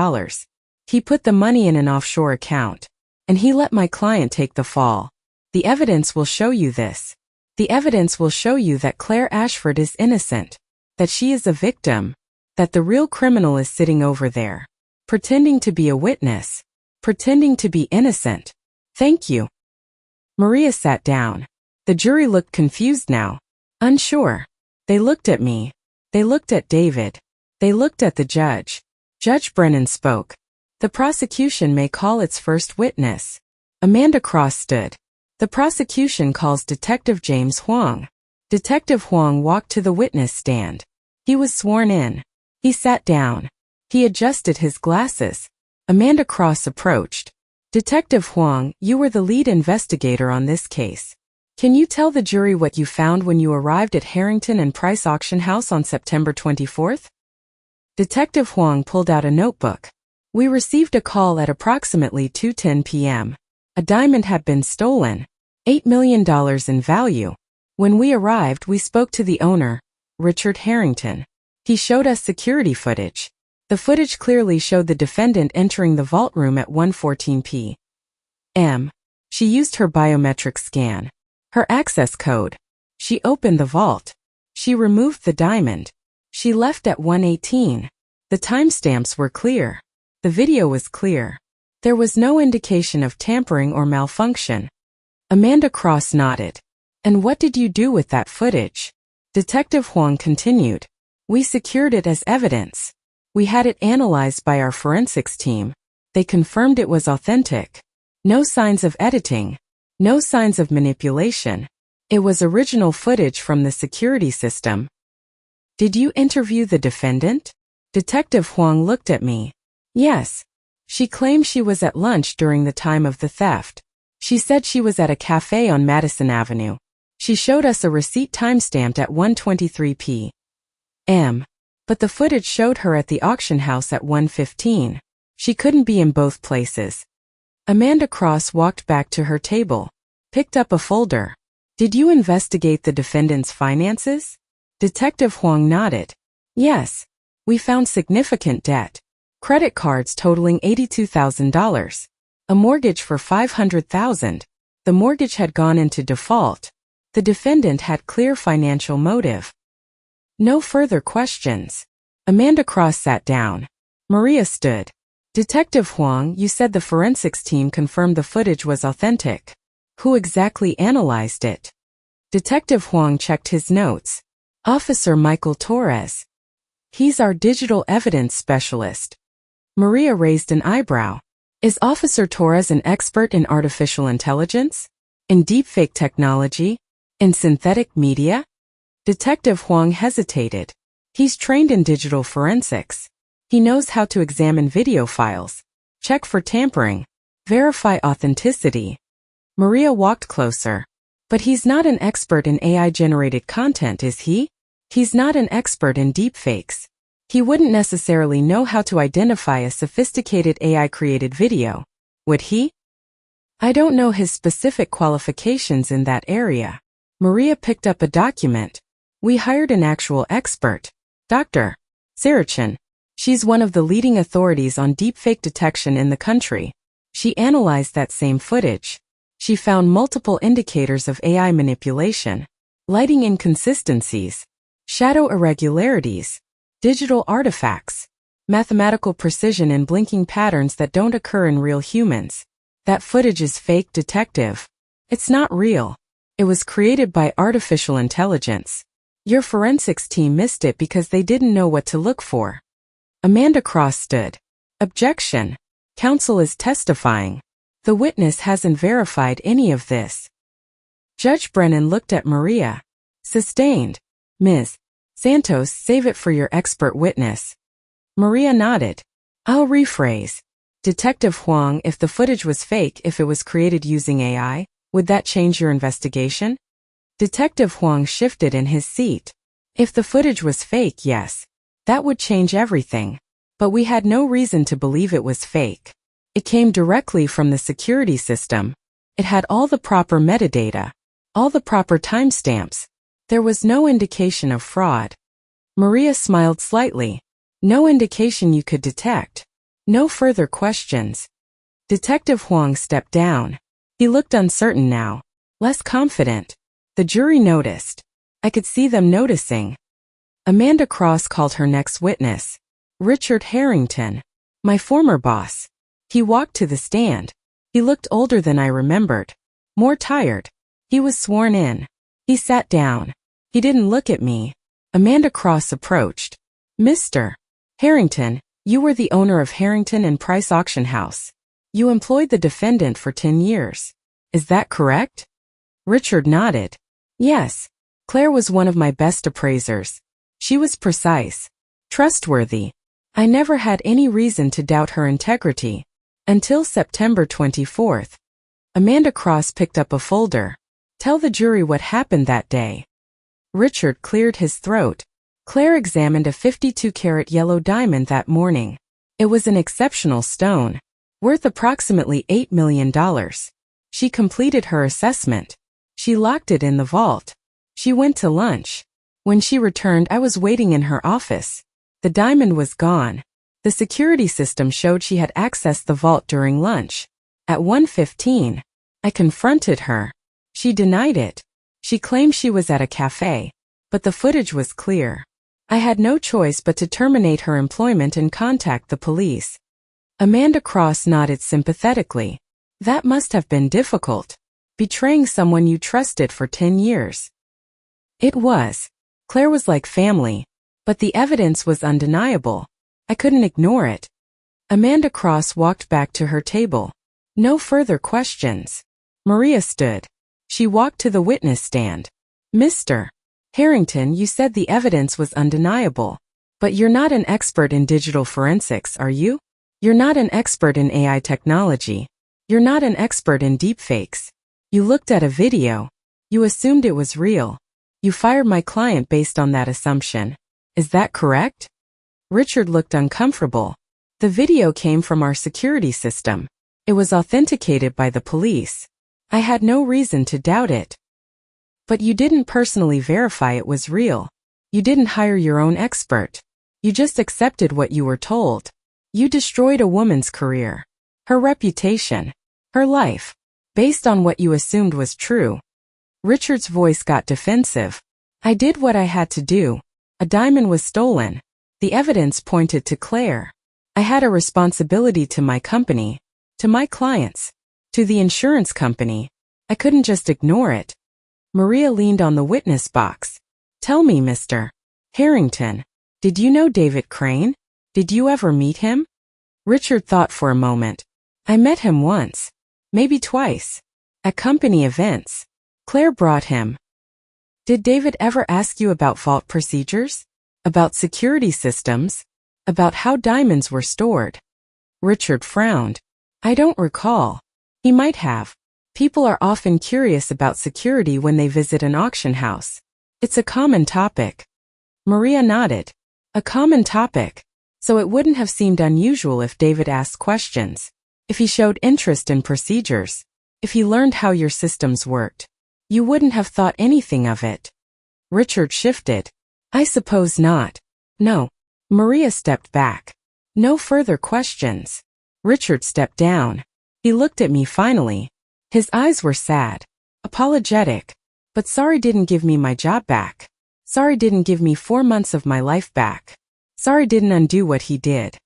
He put the money in an offshore account. And he let my client take the fall. The evidence will show you this. The evidence will show you that Claire Ashford is innocent. That she is a victim. That the real criminal is sitting over there. Pretending to be a witness. Pretending to be innocent. Thank you. Maria sat down. The jury looked confused now. Unsure. They looked at me. They looked at David. They looked at the judge. Judge Brennan spoke. The prosecution may call its first witness. Amanda Cross stood. The prosecution calls Detective James Huang. Detective Huang walked to the witness stand. He was sworn in. He sat down. He adjusted his glasses. Amanda Cross approached. Detective Huang, you were the lead investigator on this case. Can you tell the jury what you found when you arrived at Harrington and Price Auction House on September 24th? Detective Huang pulled out a notebook. We received a call at approximately 2:10 p.m. A diamond had been stolen. $8 million in value. When we arrived, we spoke to the owner, Richard Harrington. He showed us security footage. The footage clearly showed the defendant entering the vault room at 1:14 p.m. She used her biometric scan. Her access code. She opened the vault. She removed the diamond. She left at 1:18. The timestamps were clear. The video was clear. There was no indication of tampering or malfunction. Amanda Cross nodded. And what did you do with that footage? Detective Huang continued. We secured it as evidence. We had it analyzed by our forensics team. They confirmed it was authentic. No signs of editing. No signs of manipulation. It was original footage from the security system. Did you interview the defendant? Detective Huang looked at me. Yes. She claimed she was at lunch during the time of the theft. She said she was at a cafe on Madison Avenue. She showed us a receipt timestamped at 1:23 p.m. But the footage showed her at the auction house at 1:15. She couldn't be in both places. Amanda Cross walked back to her table. Picked up a folder. Did you investigate the defendant's finances? Detective Huang nodded. Yes. We found significant debt. Credit cards totaling $82,000. A mortgage for $500,000. The mortgage had gone into default. The defendant had clear financial motive. No further questions. Amanda Cross sat down. Maria stood. Detective Huang, you said the forensics team confirmed the footage was authentic. Who exactly analyzed it? Detective Huang checked his notes. Officer Michael Torres. He's our digital evidence specialist. Maria raised an eyebrow. Is Officer Torres an expert in artificial intelligence? In deepfake technology? In synthetic media? Detective Huang hesitated. He's trained in digital forensics. He knows how to examine video files, check for tampering, verify authenticity. Maria walked closer. But he's not an expert in AI-generated content, is he? He's not an expert in deepfakes. He wouldn't necessarily know how to identify a sophisticated AI-created video, would he? I don't know his specific qualifications in that area. Maria picked up a document. We hired an actual expert, Dr. Sarachan. She's one of the leading authorities on deepfake detection in the country. She analyzed that same footage. She found multiple indicators of AI manipulation, lighting inconsistencies, shadow irregularities, digital artifacts, mathematical precision in blinking patterns that don't occur in real humans. That footage is fake, detective. It's not real. It was created by artificial intelligence. Your forensics team missed it because they didn't know what to look for. Amanda Cross stood. Objection. Counsel is testifying. The witness hasn't verified any of this. Judge Brennan looked at Maria. Sustained. Ms. Santos, save it for your expert witness. Maria nodded. I'll rephrase. Detective Huang, if the footage was fake, if it was created using AI, would that change your investigation? Detective Huang shifted in his seat. If the footage was fake, yes. That would change everything. But we had no reason to believe it was fake. It came directly from the security system. It had all the proper metadata, all the proper timestamps. There was no indication of fraud. Maria smiled slightly. No indication you could detect. No further questions. Detective Huang stepped down. He looked uncertain now, less confident. The jury noticed. I could see them noticing. Amanda Cross called her next witness. Richard Harrington. My former boss. He walked to the stand. He looked older than I remembered. More tired. He was sworn in. He sat down. He didn't look at me. Amanda Cross approached. Mr. Harrington, you were the owner of Harrington and Price Auction House. You employed the defendant for 10 years. Is that correct? Richard nodded. Yes. Claire was one of my best appraisers. She was precise, trustworthy. I never had any reason to doubt her integrity. Until September 24th. Amanda Cross picked up a folder. Tell the jury what happened that day. Richard cleared his throat. Claire examined a 52-carat yellow diamond that morning. It was an exceptional stone, worth approximately $8 million. She completed her assessment. She locked it in the vault. She went to lunch. When she returned, I was waiting in her office. The diamond was gone. The security system showed she had accessed the vault during lunch. At 1:15, I confronted her. She denied it. She claimed she was at a cafe, but the footage was clear. I had no choice but to terminate her employment and contact the police. Amanda Cross nodded sympathetically. That must have been difficult. Betraying someone you trusted for 10 years. It was. Claire was like family. But the evidence was undeniable. I couldn't ignore it. Amanda Cross walked back to her table. No further questions. Maria stood. She walked to the witness stand. Mr. Harrington, you said the evidence was undeniable. But you're not an expert in digital forensics, are you? You're not an expert in AI technology. You're not an expert in deepfakes. You looked at a video. You assumed it was real. You fired my client based on that assumption. Is that correct? Richard looked uncomfortable. The video came from our security system. It was authenticated by the police. I had no reason to doubt it. But you didn't personally verify it was real. You didn't hire your own expert. You just accepted what you were told. You destroyed a woman's career, her reputation, her life, based on what you assumed was true. Richard's voice got defensive. I did what I had to do. A diamond was stolen. The evidence pointed to Claire. I had a responsibility to my company, to my clients, to the insurance company. I couldn't just ignore it. Maria leaned on the witness box. Tell me, Mr. Harrington, did you know David Crane? Did you ever meet him? Richard thought for a moment. I met him once, maybe twice, at company events. Claire brought him. Did David ever ask you about vault procedures? About security systems? About how diamonds were stored? Richard frowned. I don't recall. He might have. People are often curious about security when they visit an auction house. It's a common topic. Maria nodded. A common topic. So it wouldn't have seemed unusual if David asked questions. If he showed interest in procedures. If he learned how your systems worked. You wouldn't have thought anything of it. Richard shifted. I suppose not. No. Maria stepped back. No further questions. Richard stepped down. He looked at me finally. His eyes were sad. Apologetic. But sorry didn't give me my job back. Sorry didn't give me 4 months of my life back. Sorry didn't undo what he did.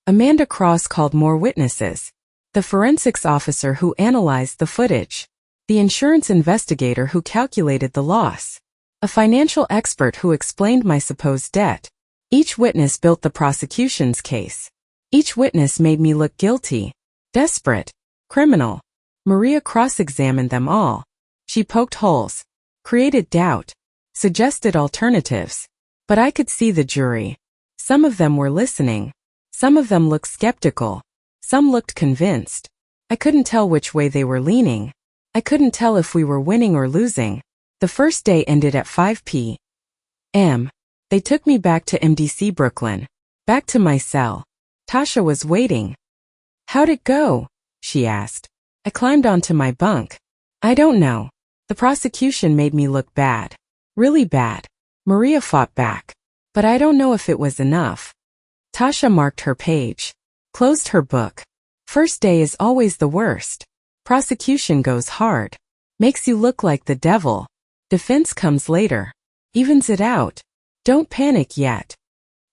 Amanda Cross called more witnesses. The forensics officer who analyzed the footage. The insurance investigator who calculated the loss. A financial expert who explained my supposed debt. Each witness built the prosecution's case. Each witness made me look guilty, desperate, criminal. Maria cross-examined them all. She poked holes, created doubt, suggested alternatives. But I could see the jury. Some of them were listening. Some of them looked skeptical. Some looked convinced. I couldn't tell which way they were leaning. I couldn't tell if we were winning or losing. The first day ended at 5 p.m. They took me back to MDC Brooklyn. Back to my cell. Tasha was waiting. How'd it go? She asked. I climbed onto my bunk. I don't know. The prosecution made me look bad. Really bad. Maria fought back. But I don't know if it was enough. Tasha marked her page. Closed her book. First day is always the worst. Prosecution goes hard. Makes you look like the devil. Defense comes later. Evens it out. Don't panic yet.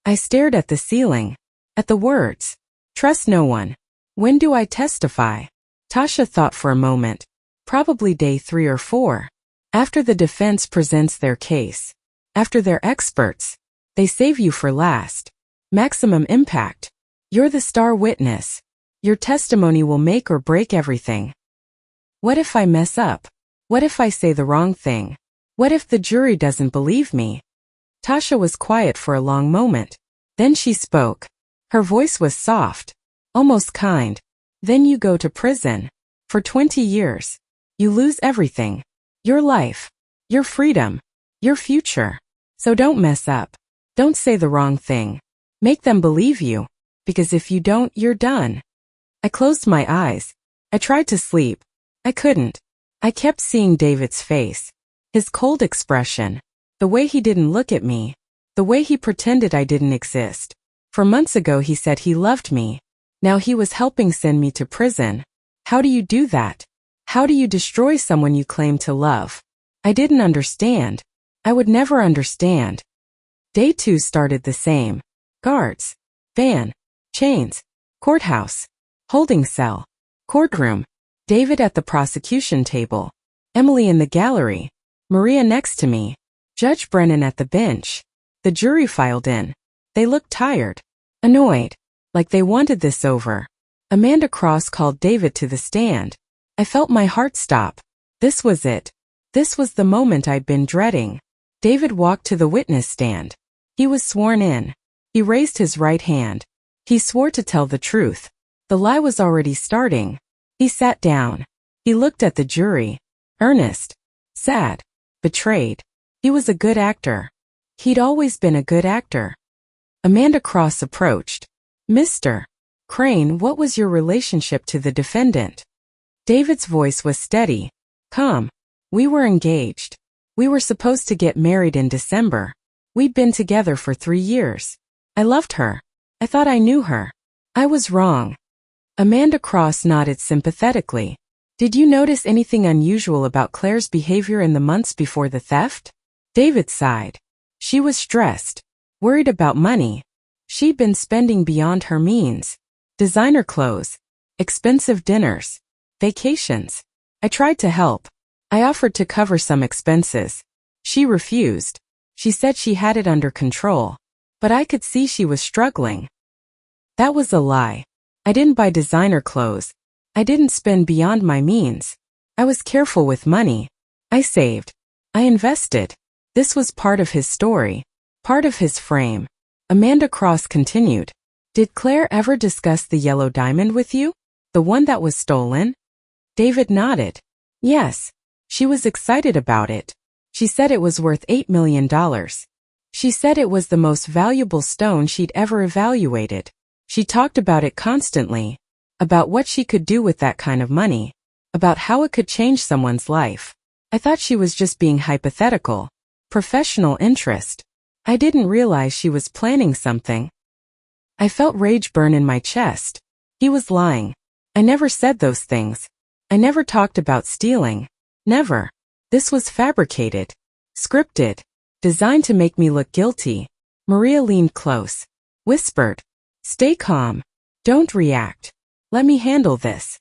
I stared at the ceiling. At the words. Trust no one. When do I testify? Tasha thought for a moment. Probably day 3 or 4. After the defense presents their case. After they're experts. They save you for last. Maximum impact. You're the star witness. Your testimony will make or break everything. What if I mess up? What if I say the wrong thing? What if the jury doesn't believe me? Tasha was quiet for a long moment. Then she spoke. Her voice was soft. Almost kind. Then you go to prison. For 20 years. You lose everything. Your life. Your freedom. Your future. So don't mess up. Don't say the wrong thing. Make them believe you. Because if you don't, you're done. I closed my eyes. I tried to sleep. I couldn't. I kept seeing David's face. His cold expression. The way he didn't look at me. The way he pretended I didn't exist. For months ago he said he loved me. Now he was helping send me to prison. How do you do that? How do you destroy someone you claim to love? I didn't understand. I would never understand. Day 2 started the same. Guards. Van. Chains. Courthouse. Holding cell. Courtroom. David at the prosecution table. Emily in the gallery. Maria next to me. Judge Brennan at the bench. The jury filed in. They looked tired. Annoyed. Like they wanted this over. Amanda Cross called David to the stand. I felt my heart stop. This was it. This was the moment I'd been dreading. David walked to the witness stand. He was sworn in. He raised his right hand. He swore to tell the truth. The lie was already starting. He sat down. He looked at the jury. Earnest. Sad. Betrayed. He was a good actor. He'd always been a good actor. Amanda Cross approached. Mr. Crane, what was your relationship to the defendant? David's voice was steady. Calm. We were engaged. We were supposed to get married in December. We'd been together for 3 years. I loved her. I thought I knew her. I was wrong. Amanda Cross nodded sympathetically. Did you notice anything unusual about Claire's behavior in the months before the theft? David sighed. She was stressed. Worried about money. She'd been spending beyond her means. Designer clothes. Expensive dinners. Vacations. I tried to help. I offered to cover some expenses. She refused. She said she had it under control. But I could see she was struggling. That was a lie. I didn't buy designer clothes. I didn't spend beyond my means. I was careful with money. I saved. I invested. This was part of his story. Part of his frame. Amanda Cross continued. Did Claire ever discuss the yellow diamond with you? The one that was stolen? David nodded. Yes. She was excited about it. She said it was worth $8 million. She said it was the most valuable stone she'd ever evaluated. She talked about it constantly. About what she could do with that kind of money. About how it could change someone's life. I thought she was just being hypothetical. Professional interest. I didn't realize she was planning something. I felt rage burn in my chest. He was lying. I never said those things. I never talked about stealing. Never. This was fabricated. Scripted. Designed to make me look guilty. Maria leaned close. Whispered. Stay calm. Don't react. Let me handle this.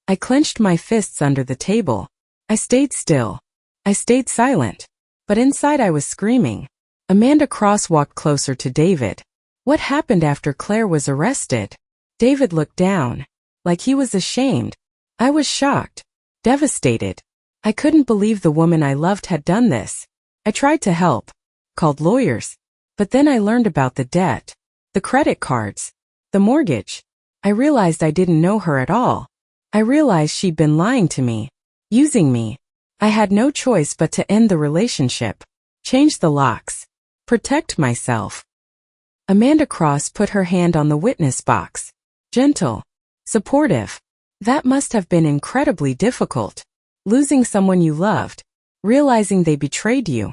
I clenched my fists under the table. I stayed still. I stayed silent. But inside I was screaming. Amanda Cross walked closer to David. What happened after Claire was arrested? David looked down. Like he was ashamed. I was shocked. Devastated. I couldn't believe the woman I loved had done this. I tried to help. Called lawyers. But then I learned about the debt. The credit cards. The mortgage. I realized I didn't know her at all. I realized she'd been lying to me. Using me. I had no choice but to end the relationship. Change the locks. Protect myself. Amanda Cross put her hand on the witness box. Gentle. Supportive. That must have been incredibly difficult. Losing someone you loved. Realizing they betrayed you.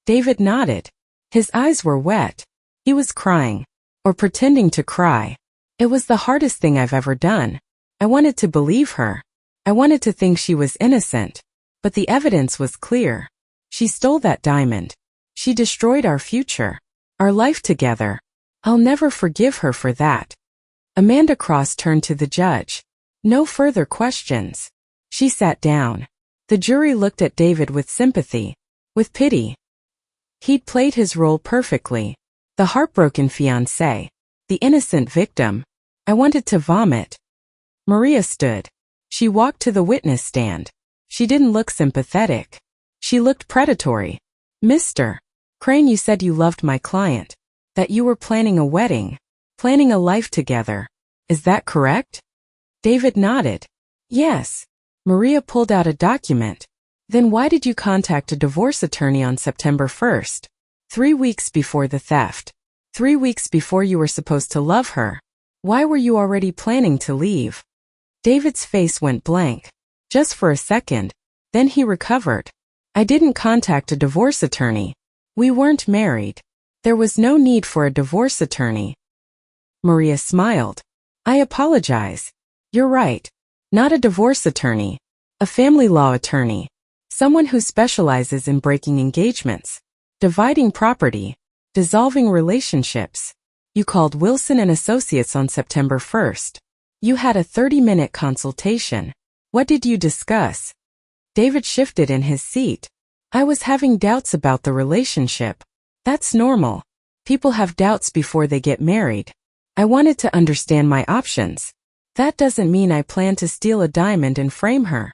David nodded. His eyes were wet. He was crying. Or pretending to cry. It was the hardest thing I've ever done. I wanted to believe her. I wanted to think she was innocent. But the evidence was clear. She stole that diamond. She destroyed our future. Our life together. I'll never forgive her for that. Amanda Cross turned to the judge. No further questions. She sat down. The jury looked at David with sympathy. With pity. He'd played his role perfectly. The heartbroken fiancé. The innocent victim. I wanted to vomit. Maria stood. She walked to the witness stand. She didn't look sympathetic. She looked predatory. Mr. Crane, you said you loved my client. That you were planning a wedding. Planning a life together. Is that correct? David nodded. Yes. Maria pulled out a document. Then why did you contact a divorce attorney on September 1st? 3 weeks before the theft. 3 weeks before you were supposed to love her. Why were you already planning to leave? David's face went blank. Just for a second. Then he recovered. I didn't contact a divorce attorney. We weren't married. There was no need for a divorce attorney. Maria smiled. I apologize. You're right. Not a divorce attorney. A family law attorney. Someone who specializes in breaking engagements, dividing property, dissolving relationships. You called Wilson and Associates on September 1st. You had a 30-minute consultation. What did you discuss? David shifted in his seat. I was having doubts about the relationship. That's normal. People have doubts before they get married. I wanted to understand my options. That doesn't mean I plan to steal a diamond and frame her.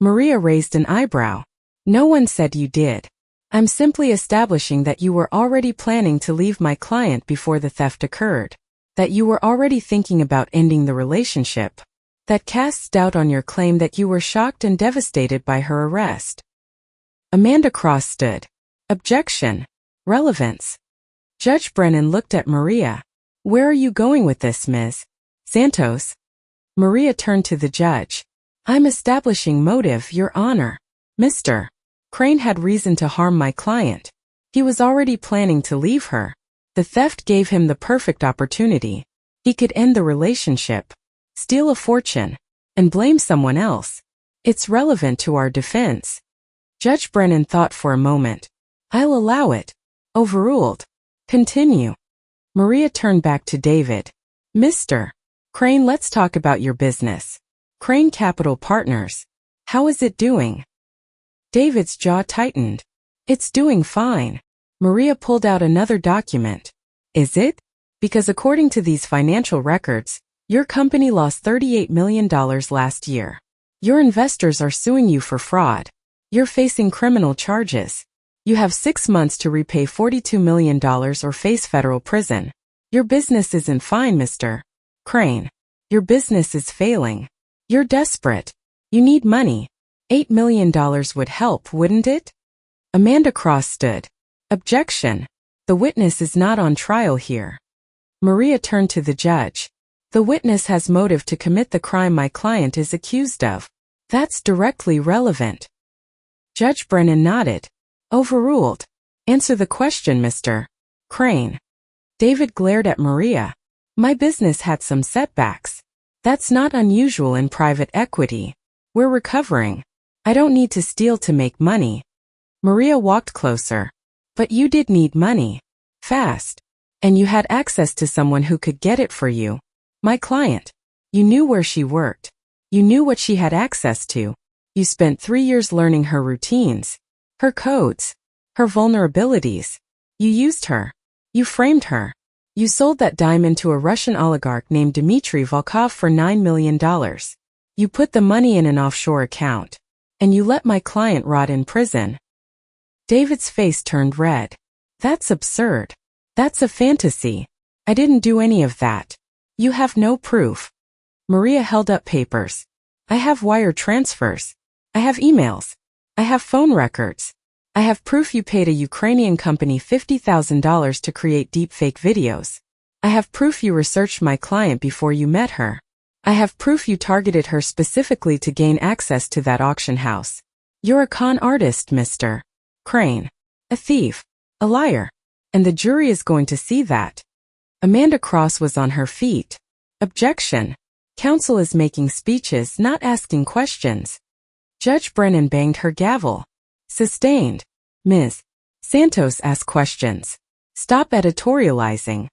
Maria raised an eyebrow. No one said you did. I'm simply establishing that you were already planning to leave my client before the theft occurred. That you were already thinking about ending the relationship. That casts doubt on your claim that you were shocked and devastated by her arrest. Amanda Cross stood. Objection. Relevance. Judge Brennan looked at Maria. Where are you going with this, Ms. Santos? Maria turned to the judge. I'm establishing motive, Your Honor. Mr. Crane had reason to harm my client. He was already planning to leave her. The theft gave him the perfect opportunity. He could end the relationship, steal a fortune, and blame someone else. It's relevant to our defense. Judge Brennan thought for a moment. I'll allow it. Overruled. Continue. Maria turned back to David. Mr. Crane, let's talk about your business. Crane Capital Partners. How is it doing? David's jaw tightened. It's doing fine. Maria pulled out another document. Is it? Because according to these financial records, your company lost $38 million last year. Your investors are suing you for fraud. You're facing criminal charges. You have 6 months to repay $42 million or face federal prison. Your business isn't fine, Mr. Crane. Your business is failing. You're desperate. You need money. $8 million would help, wouldn't it? Amanda Cross stood. Objection. The witness is not on trial here. Maria turned to the judge. The witness has motive to commit the crime my client is accused of. That's directly relevant. Judge Brennan nodded. Overruled. Answer the question, Mr. Crane. David glared at Maria. My business had some setbacks. That's not unusual in private equity. We're recovering. I don't need to steal to make money. Maria walked closer. But you did need money. Fast. And you had access to someone who could get it for you. My client. You knew where she worked. You knew what she had access to. You spent 3 years learning her routines, her codes, her vulnerabilities. You used her. You framed her. You sold that diamond to a Russian oligarch named Dmitry Volkov for $9 million. You put the money in an offshore account. And you let my client rot in prison. David's face turned red. That's absurd. That's a fantasy. I didn't do any of that. You have no proof. Maria held up papers. I have wire transfers. I have emails. I have phone records. I have proof you paid a Ukrainian company $50,000 to create deepfake videos. I have proof you researched my client before you met her. I have proof you targeted her specifically to gain access to that auction house. You're a con artist, Mr. Crane. A thief. A liar. And the jury is going to see that. Amanda Cross was on her feet. Objection. Counsel is making speeches, not asking questions. Judge Brennan banged her gavel. Sustained. Ms. Santos asked questions. Stop editorializing.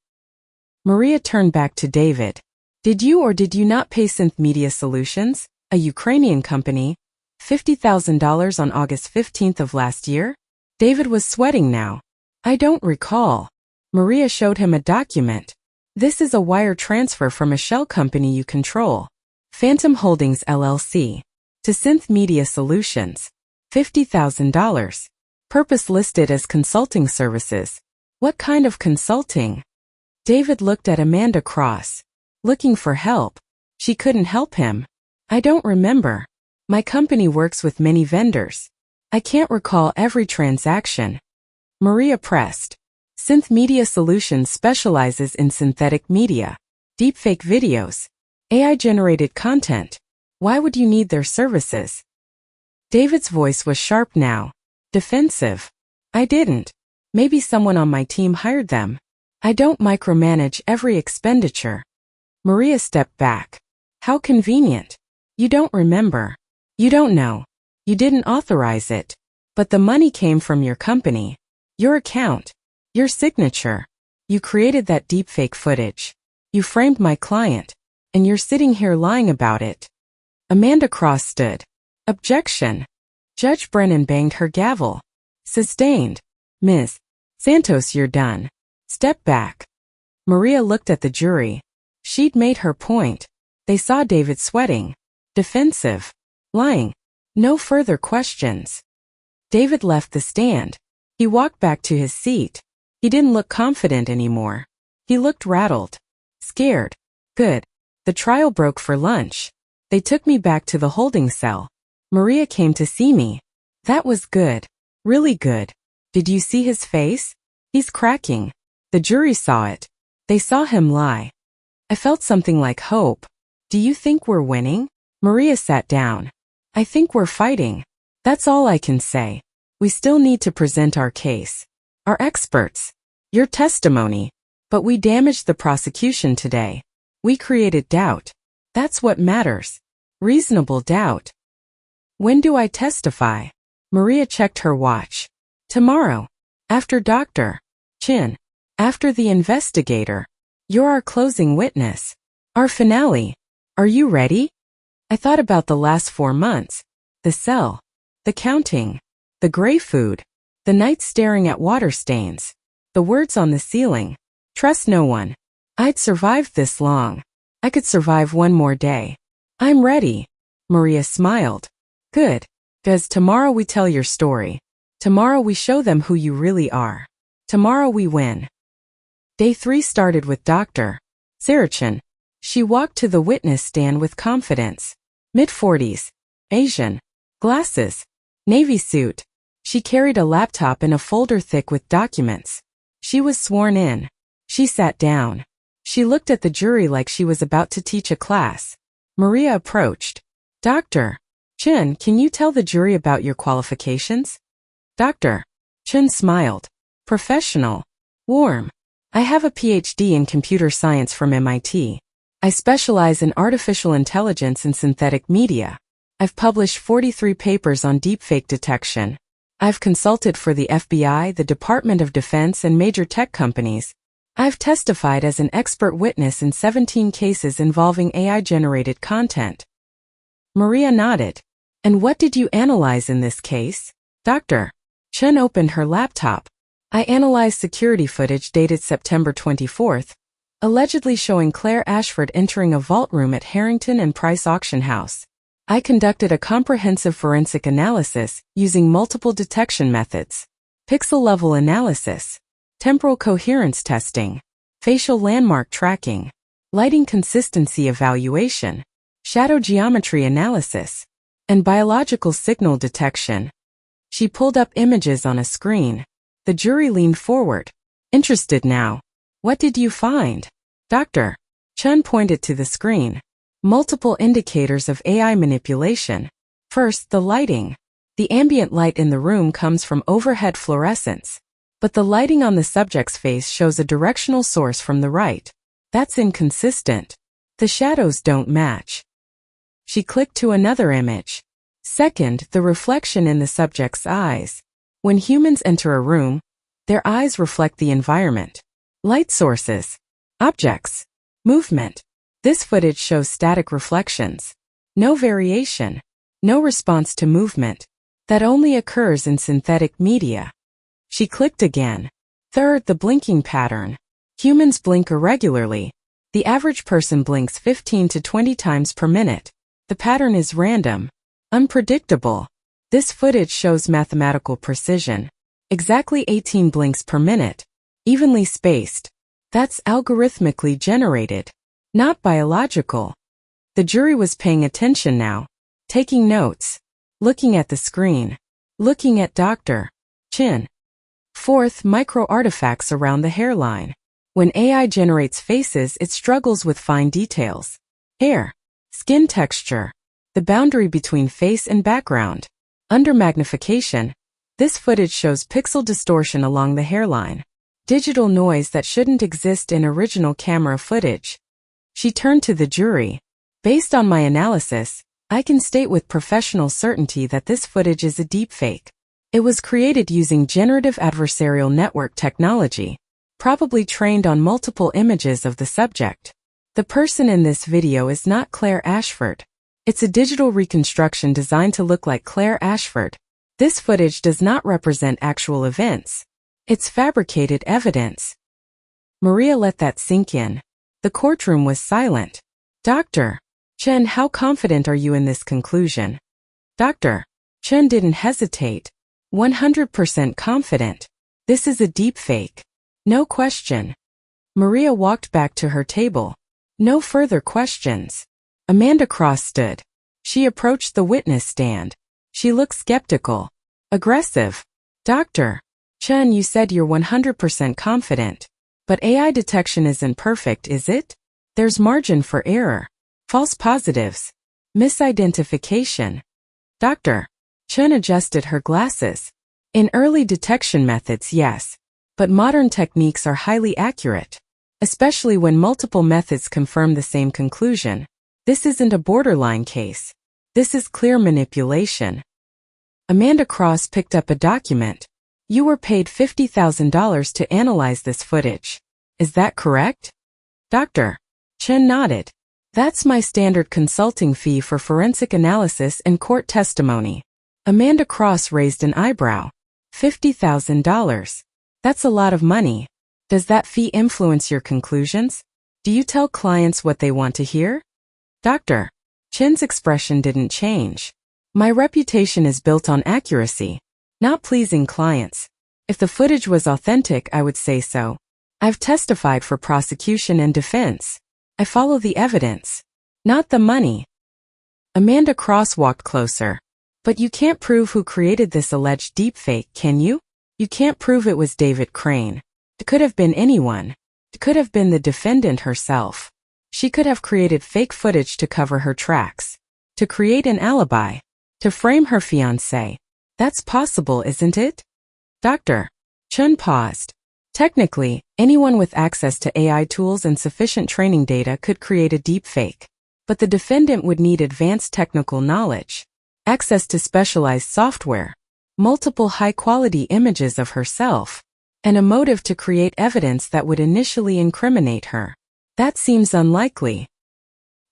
Maria turned back to David. Did you or did you not pay Synth Media Solutions, a Ukrainian company, $50,000 on August 15th of last year? David was sweating now. I don't recall. Maria showed him a document. This is a wire transfer from a shell company you control. Phantom Holdings LLC. To Synth Media Solutions. $50,000. Purpose listed as consulting services. What kind of consulting? David looked at Amanda Cross. Looking for help. She couldn't help him. I don't remember. My company works with many vendors. I can't recall every transaction. Maria pressed. Synth Media Solutions specializes in synthetic media, deepfake videos, AI-generated content. Why would you need their services? David's voice was sharp now. Defensive. I didn't. Maybe someone on my team hired them. I don't micromanage every expenditure. Maria stepped back. How convenient. You don't remember. You don't know. You didn't authorize it. But the money came from your company. Your account. Your signature. You created that deepfake footage. You framed my client. And you're sitting here lying about it. Amanda Cross stood. Objection. Judge Brennan banged her gavel. Sustained. Ms. Santos, you're done. Step back. Maria looked at the jury. She'd made her point. They saw David sweating. Defensive. Lying. No further questions. David left the stand. He walked back to his seat. He didn't look confident anymore. He looked rattled. Scared. Good. The trial broke for lunch. They took me back to the holding cell. Maria came to see me. That was good. Really good. Did you see his face? He's cracking. The jury saw it. They saw him lie. I felt something like hope. Do you think we're winning? Maria sat down. I think we're fighting. That's all I can say. We still need to present our case. Our experts. Your testimony. But we damaged the prosecution today. We created doubt. That's what matters. Reasonable doubt. When do I testify? Maria checked her watch. Tomorrow. After Dr. Chin. After the investigator. You're our closing witness. Our finale. Are you ready? I thought about the last 4 months. The cell. The counting. The gray food. The night staring at water stains. The words on the ceiling. Trust no one. I'd survived this long. I could survive one more day. I'm ready. Maria smiled. Good. Because tomorrow we tell your story. Tomorrow we show them who you really are. Tomorrow we win. Day 3 started with Dr. Sarachin. She walked to the witness stand with confidence. Mid-40s. Asian. Glasses. Navy suit. She carried a laptop and a folder thick with documents. She was sworn in. She sat down. She looked at the jury like she was about to teach a class. Maria approached. Dr. Chen, can you tell the jury about your qualifications? Dr. Chen smiled. Professional. Warm. I have a PhD in computer science from MIT. I specialize in artificial intelligence and synthetic media. I've published 43 papers on deepfake detection. I've consulted for the FBI, the Department of Defense, and major tech companies. I've testified as an expert witness in 17 cases involving AI-generated content. Maria nodded. And what did you analyze in this case? Dr. Chen opened her laptop. I analyzed security footage dated September 24th, allegedly showing Claire Ashford entering a vault room at Harrington and Price Auction House. I conducted a comprehensive forensic analysis using multiple detection methods: pixel-level analysis, temporal coherence testing, facial landmark tracking, lighting consistency evaluation, shadow geometry analysis, and biological signal detection. She pulled up images on a screen. The jury leaned forward, interested now. What did you find? Dr. Chen pointed to the screen. Multiple indicators of AI manipulation. First, the lighting. The ambient light in the room comes from overhead fluorescence, but the lighting on the subject's face shows a directional source from the right. That's inconsistent. The shadows don't match. She clicked to another image. Second, the reflection in the subject's eyes. When humans enter a room, their eyes reflect the environment. Light sources, objects, movement. This footage shows static reflections. No variation, no response to movement. That only occurs in synthetic media. She clicked again. Third, the blinking pattern. Humans blink irregularly. The average person blinks 15 to 20 times per minute. The pattern is random, unpredictable. This footage shows mathematical precision. Exactly 18 blinks per minute, evenly spaced. That's algorithmically generated, not biological. The jury was paying attention now, taking notes, looking at the screen, looking at Dr. Chen. Fourth, micro-artifacts around the hairline. When AI generates faces, it struggles with fine details. Hair, skin texture, the boundary between face and background. Under magnification, this footage shows pixel distortion along the hairline. Digital noise that shouldn't exist in original camera footage. She turned to the jury. Based on my analysis, I can state with professional certainty that this footage is a deepfake. It was created using generative adversarial network technology, probably trained on multiple images of the subject. The person in this video is not Claire Ashford. It's a digital reconstruction designed to look like Claire Ashford. This footage does not represent actual events. It's fabricated evidence. Maria let that sink in. The courtroom was silent. Dr. Chen, how confident are you in this conclusion? Dr. Chen didn't hesitate. 100% confident. This is a deepfake. No question. Maria walked back to her table. No further questions. Amanda Cross stood. She approached the witness stand. She looked skeptical. Aggressive. Dr. Chen, you said you're 100% confident. But AI detection isn't perfect, is it? There's margin for error. False positives. Misidentification. Dr. Chen adjusted her glasses. In early detection methods, yes. But modern techniques are highly accurate. Especially when multiple methods confirm the same conclusion. This isn't a borderline case. This is clear manipulation. Amanda Cross picked up a document. You were paid $50,000 to analyze this footage. Is that correct? Dr. Chen nodded. That's my standard consulting fee for forensic analysis and court testimony. Amanda Cross raised an eyebrow. $50,000. That's a lot of money. Does that fee influence your conclusions? Do you tell clients what they want to hear? Dr. Chen's expression didn't change. My reputation is built on accuracy, not pleasing clients. If the footage was authentic, I would say so. I've testified for prosecution and defense. I follow the evidence, not the money. Amanda Cross walked closer. But you can't prove who created this alleged deepfake, can you? You can't prove it was David Crane. It could have been anyone. It could have been the defendant herself. She could have created fake footage to cover her tracks, to create an alibi, to frame her fiancé. That's possible, isn't it? Dr. Chun paused. Technically, anyone with access to AI tools and sufficient training data could create a deepfake. But the defendant would need advanced technical knowledge, access to specialized software, multiple high-quality images of herself, and a motive to create evidence that would initially incriminate her. That seems unlikely.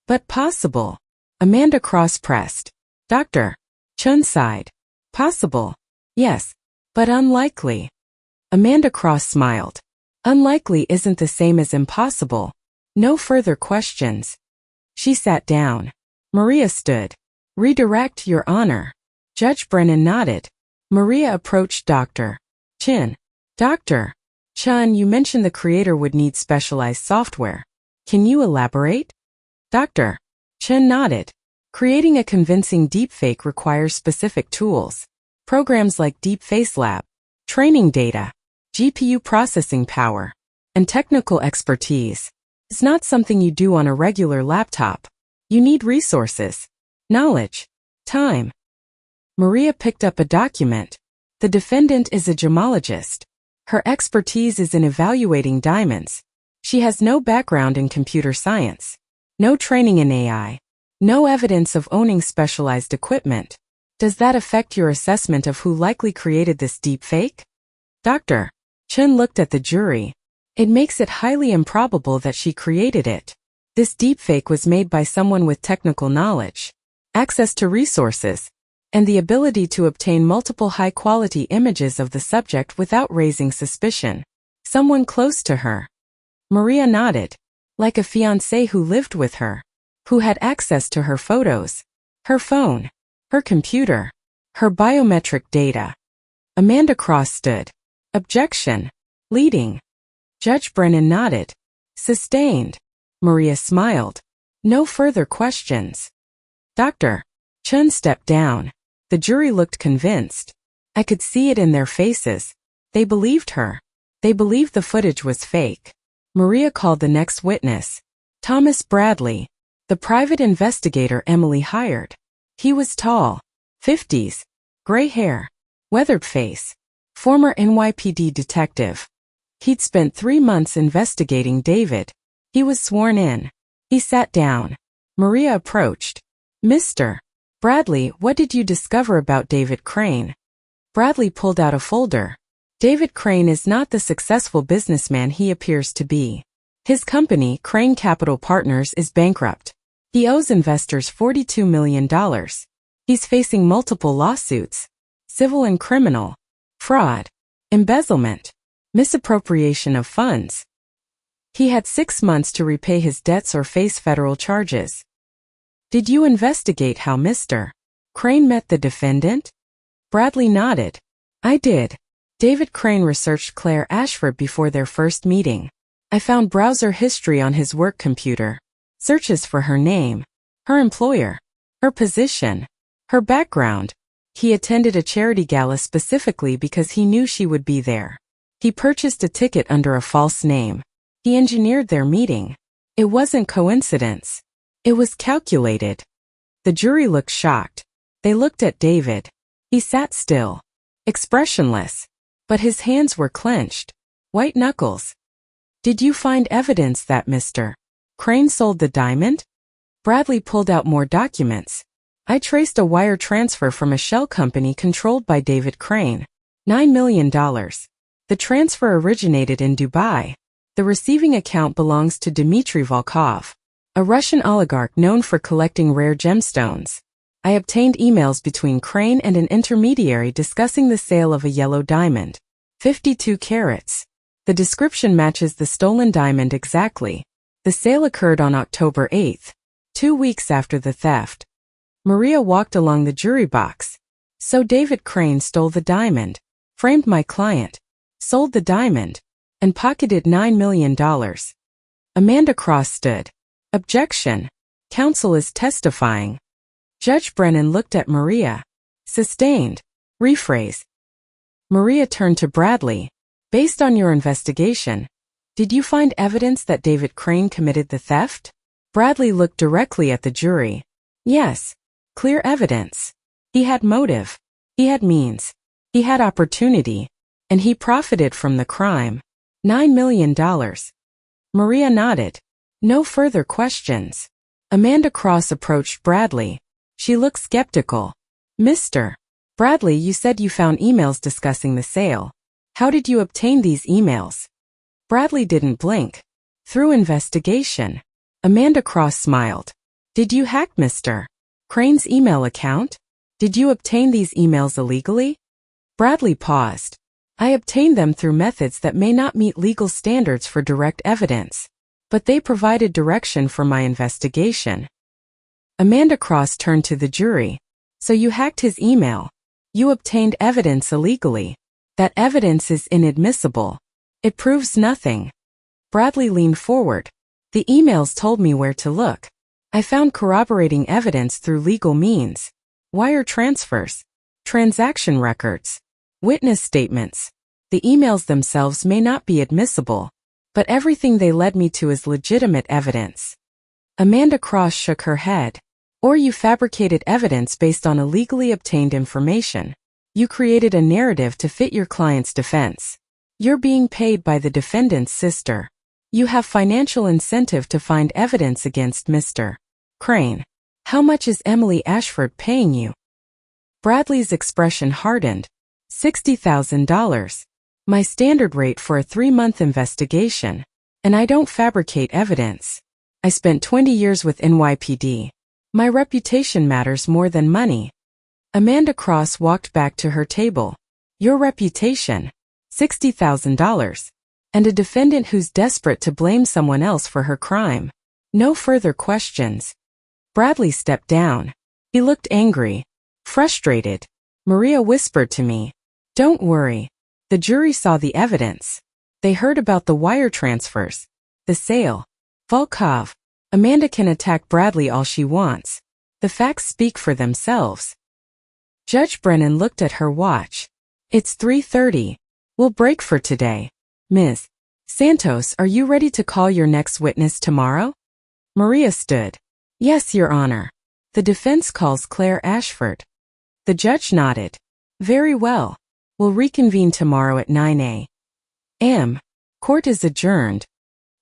But possible. Amanda cross-pressed. Dr. Chun sighed. Possible. Yes, but unlikely. Amanda Cross smiled. Unlikely isn't the same as impossible. No further questions. She sat down. Maria stood. Redirect, Your Honor. Judge Brennan nodded. Maria approached Dr. Chin. Dr. Chun, you mentioned the creator would need specialized software. Can you elaborate? Dr. Chin nodded. Creating a convincing deepfake requires specific tools. Programs like Deep Face Lab, training data, GPU processing power, and technical expertise. It's not something you do on a regular laptop. You need resources, knowledge, time. Maria picked up a document. The defendant is a gemologist. Her expertise is in evaluating diamonds. She has no background in computer science, no training in AI, no evidence of owning specialized equipment. Does that affect your assessment of who likely created this deepfake? Dr. Chun looked at the jury. It makes it highly improbable that she created it. This deepfake was made by someone with technical knowledge, access to resources, and the ability to obtain multiple high-quality images of the subject without raising suspicion. Someone close to her. Maria nodded. Like a fiancé who lived with her, who had access to her photos, her phone, her computer, her biometric data. Amanda Cross stood. Objection. Leading. Judge Brennan nodded. Sustained. Maria smiled. No further questions. Dr. Chun stepped down. The jury looked convinced. I could see it in their faces. They believed her. They believed the footage was fake. Maria called the next witness. Thomas Bradley, the private investigator Emily hired. He was tall, 50s, gray hair, weathered face, former NYPD detective. He'd spent 3 months investigating David. He was sworn in. He sat down. Maria approached. Mr. Bradley, what did you discover about David Crane? Bradley pulled out a folder. David Crane is not the successful businessman he appears to be. His company, Crane Capital Partners, is bankrupt. He owes investors $42 million. He's facing multiple lawsuits, civil and criminal, fraud, embezzlement, misappropriation of funds. He had 6 months to repay his debts or face federal charges. Did you investigate how Mr. Crane met the defendant? Bradley nodded. I did. David Crane researched Claire Ashford before their first meeting. I found browser history on his work computer, searches for her name, her employer, her position, her background. He attended a charity gala specifically because he knew she would be there. He purchased a ticket under a false name. He engineered their meeting. It wasn't coincidence. It was calculated. The jury looked shocked. They looked at David. He sat still, expressionless, but his hands were clenched, white knuckles. Did you find evidence that Mr. Crane sold the diamond? Bradley pulled out more documents. I traced a wire transfer from a shell company controlled by David Crane. $9 million. The transfer originated in Dubai. The receiving account belongs to Dmitry Volkov, a Russian oligarch known for collecting rare gemstones. I obtained emails between Crane and an intermediary discussing the sale of a yellow diamond, 52 carats. The description matches the stolen diamond exactly. The sale occurred on October 8th, 2 weeks after the theft. Maria walked along the jury box. So David Crane stole the diamond, framed my client, sold the diamond, and pocketed $9 million. Amanda Cross stood. Objection. Counsel is testifying. Judge Brennan looked at Maria. Sustained. Rephrase. Maria turned to Bradley. Based on your investigation, did you find evidence that David Crane committed the theft? Bradley looked directly at the jury. Yes. Clear evidence. He had motive. He had means. He had opportunity. And he profited from the crime. $9 million. Maria nodded. No further questions. Amanda Cross approached Bradley. She looked skeptical. Mr. Bradley, you said you found emails discussing the sale. How did you obtain these emails? Bradley didn't blink. Through investigation. Amanda Cross smiled. Did you hack Mr. Crane's email account? Did you obtain these emails illegally? Bradley paused. I obtained them through methods that may not meet legal standards for direct evidence, but they provided direction for my investigation. Amanda Cross turned to the jury. So you hacked his email. You obtained evidence illegally. That evidence is inadmissible. It proves nothing. Bradley leaned forward. The emails told me where to look. I found corroborating evidence through legal means. Wire transfers. Transaction records. Witness statements. The emails themselves may not be admissible, but everything they led me to is legitimate evidence. Amanda Cross shook her head. Or you fabricated evidence based on illegally obtained information. You created a narrative to fit your client's defense. You're being paid by the defendant's sister. You have financial incentive to find evidence against Mr. Crane. How much is Emily Ashford paying you? Bradley's expression hardened. $60,000. My standard rate for a 3-month investigation. And I don't fabricate evidence. I spent 20 years with NYPD. My reputation matters more than money. Amanda Cross walked back to her table. Your reputation. $60,000. And a defendant who's desperate to blame someone else for her crime. No further questions. Bradley stepped down. He looked angry. Frustrated. Maria whispered to me. Don't worry. The jury saw the evidence. They heard about the wire transfers. The sale. Volkov. Amanda can attack Bradley all she wants. The facts speak for themselves. Judge Brennan looked at her watch. It's 3:30. We'll break for today. Ms. Santos, are you ready to call your next witness tomorrow? Maria stood. Yes, Your Honor. The defense calls Claire Ashford. The judge nodded. Very well. We'll reconvene tomorrow at 9 a.m. Court is adjourned.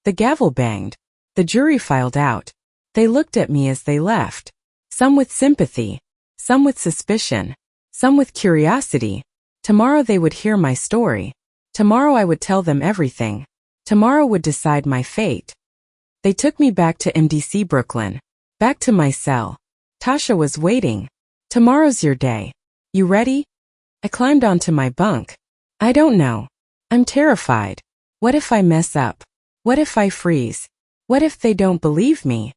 The gavel banged. The jury filed out. They looked at me as they left. Some with sympathy. Some with suspicion. Some with curiosity. Tomorrow they would hear my story. Tomorrow I would tell them everything. Tomorrow would decide my fate. They took me back to MDC Brooklyn. Back to my cell. Tasha was waiting. Tomorrow's your day. You ready? I climbed onto my bunk. I don't know. I'm terrified. What if I mess up? What if I freeze? What if they don't believe me?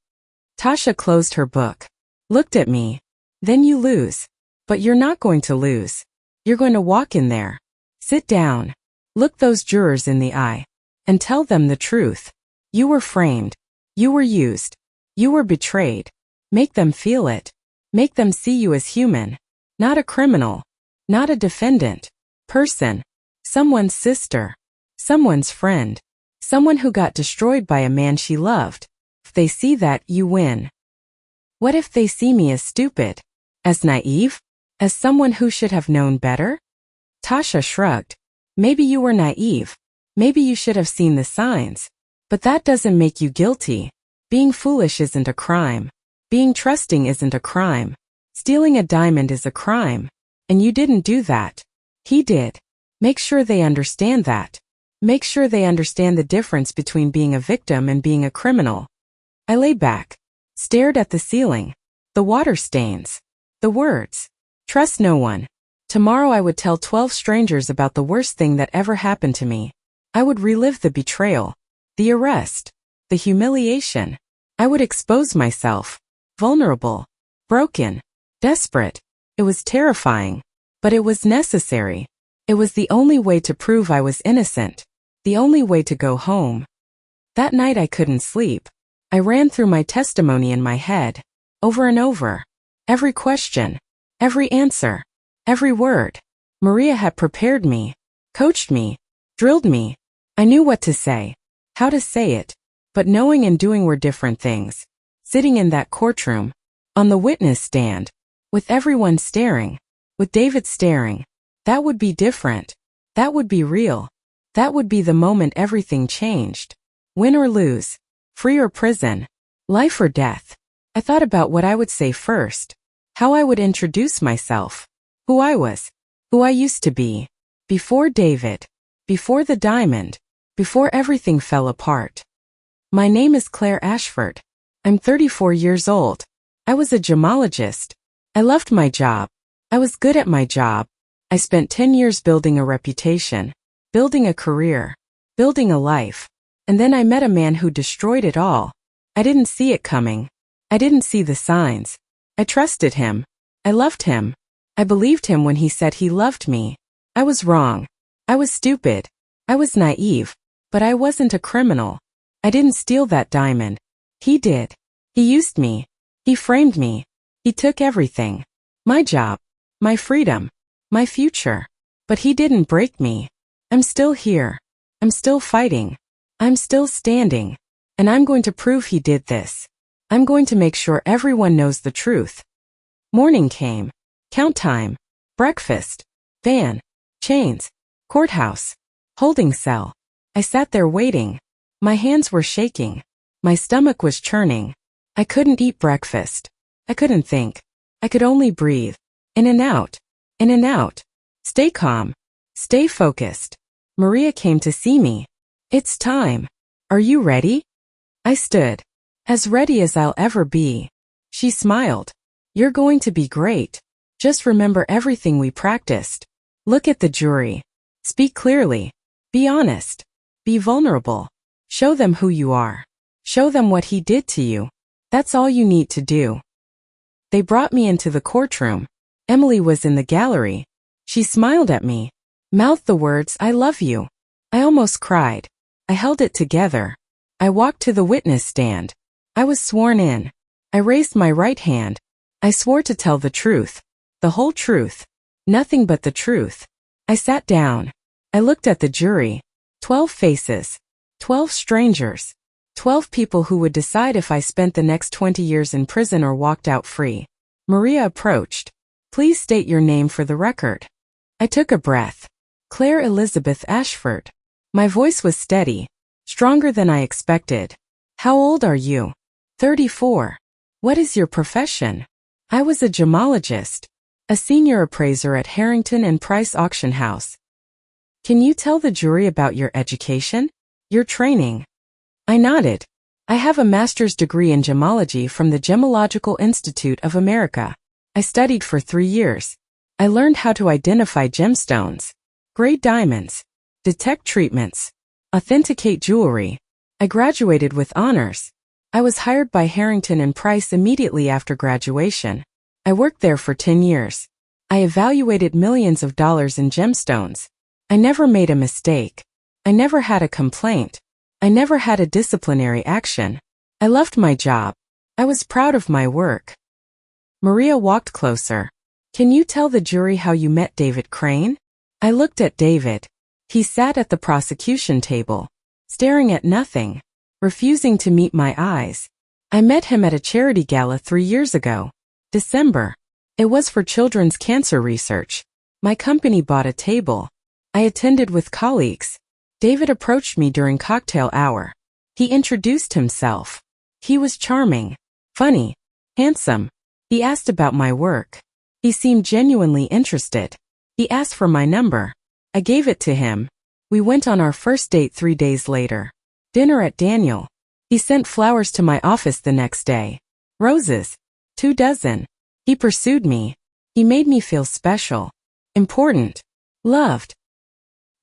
Tasha closed her book. Looked at me. Then you lose. But you're not going to lose. You're going to walk in there. Sit down. Look those jurors in the eye. And tell them the truth. You were framed. You were used. You were betrayed. Make them feel it. Make them see you as human. Not a criminal. Not a defendant. Person. Someone's sister. Someone's friend. Someone who got destroyed by a man she loved. If they see that, you win. What if they see me as stupid? As naive? As someone who should have known better? Tasha shrugged. Maybe you were naive. Maybe you should have seen the signs. But that doesn't make you guilty. Being foolish isn't a crime. Being trusting isn't a crime. Stealing a diamond is a crime. And you didn't do that. He did. Make sure they understand that. Make sure they understand the difference between being a victim and being a criminal. I lay back. Stared at the ceiling. The water stains. The words. Trust no one. Tomorrow I would tell 12 strangers about the worst thing that ever happened to me. I would relive the betrayal. The arrest. The humiliation. I would expose myself. Vulnerable. Broken. Desperate. It was terrifying. But it was necessary. It was the only way to prove I was innocent. The only way to go home. That night I couldn't sleep. I ran through my testimony in my head. Over and over. Every question. Every answer. Every word. Maria had prepared me. Coached me. Drilled me. I knew what to say. How to say it. But knowing and doing were different things. Sitting in that courtroom. On the witness stand. With everyone staring. With David staring. That would be different. That would be real. That would be the moment everything changed. Win or lose. Free or prison. Life or death. I thought about what I would say first. How I would introduce myself. Who I was. Who I used to be. Before David. Before the diamond. Before everything fell apart. My name is Claire Ashford. I'm 34 years old. I was a gemologist. I loved my job. I was good at my job. I spent 10 years building a reputation, building a career, building a life. And then I met a man who destroyed it all. I didn't see it coming. I didn't see the signs. I trusted him. I loved him. I believed him when he said he loved me. I was wrong. I was stupid. I was naive. But I wasn't a criminal. I didn't steal that diamond. He did. He used me. He framed me. He took everything. My job. My freedom. My future. But he didn't break me. I'm still here. I'm still fighting. I'm still standing. And I'm going to prove he did this. I'm going to make sure everyone knows the truth. Morning came. Count time. Breakfast. Van. Chains. Courthouse. Holding cell. I sat there waiting. My hands were shaking. My stomach was churning. I couldn't eat breakfast. I couldn't think. I could only breathe. In and out. In and out. Stay calm. Stay focused. Maria came to see me. It's time. Are you ready? I stood. As ready as I'll ever be. She smiled. You're going to be great. Just remember everything we practiced. Look at the jury. Speak clearly. Be honest. Be vulnerable. Show them who you are. Show them what he did to you. That's all you need to do. They brought me into the courtroom. Emily was in the gallery. She smiled at me. Mouthed the words, I love you. I almost cried. I held it together. I walked to the witness stand. I was sworn in. I raised my right hand. I swore to tell the truth. The whole truth. Nothing but the truth. I sat down. I looked at the jury. 12 faces. 12 strangers. 12 people who would decide if I spent the next 20 years in prison or walked out free. Maria approached. Please state your name for the record. I took a breath. Claire Elizabeth Ashford. My voice was steady. Stronger than I expected. How old are you? 34. What is your profession? I was a gemologist. A senior appraiser at Harrington and Price Auction House. Can you tell the jury about your education? Your training? I nodded. I have a master's degree in gemology from the Gemological Institute of America. I studied for 3 years. I learned how to identify gemstones, grade diamonds, detect treatments, authenticate jewelry. I graduated with honors. I was hired by Harrington and Price immediately after graduation. I worked there for 10 years. I evaluated millions of dollars in gemstones. I never made a mistake. I never had a complaint. I never had a disciplinary action. I loved my job. I was proud of my work. Maria walked closer. Can you tell the jury how you met David Crane? I looked at David. He sat at the prosecution table, staring at nothing, refusing to meet my eyes. I met him at a charity gala 3 years ago. December. It was for children's cancer research. My company bought a table. I attended with colleagues. David approached me during cocktail hour. He introduced himself. He was charming, funny, handsome. He asked about my work. He seemed genuinely interested. He asked for my number. I gave it to him. We went on our first date 3 days later. Dinner at Daniel. He sent flowers to my office the next day. Roses. 2 dozen. He pursued me. He made me feel special, important, loved.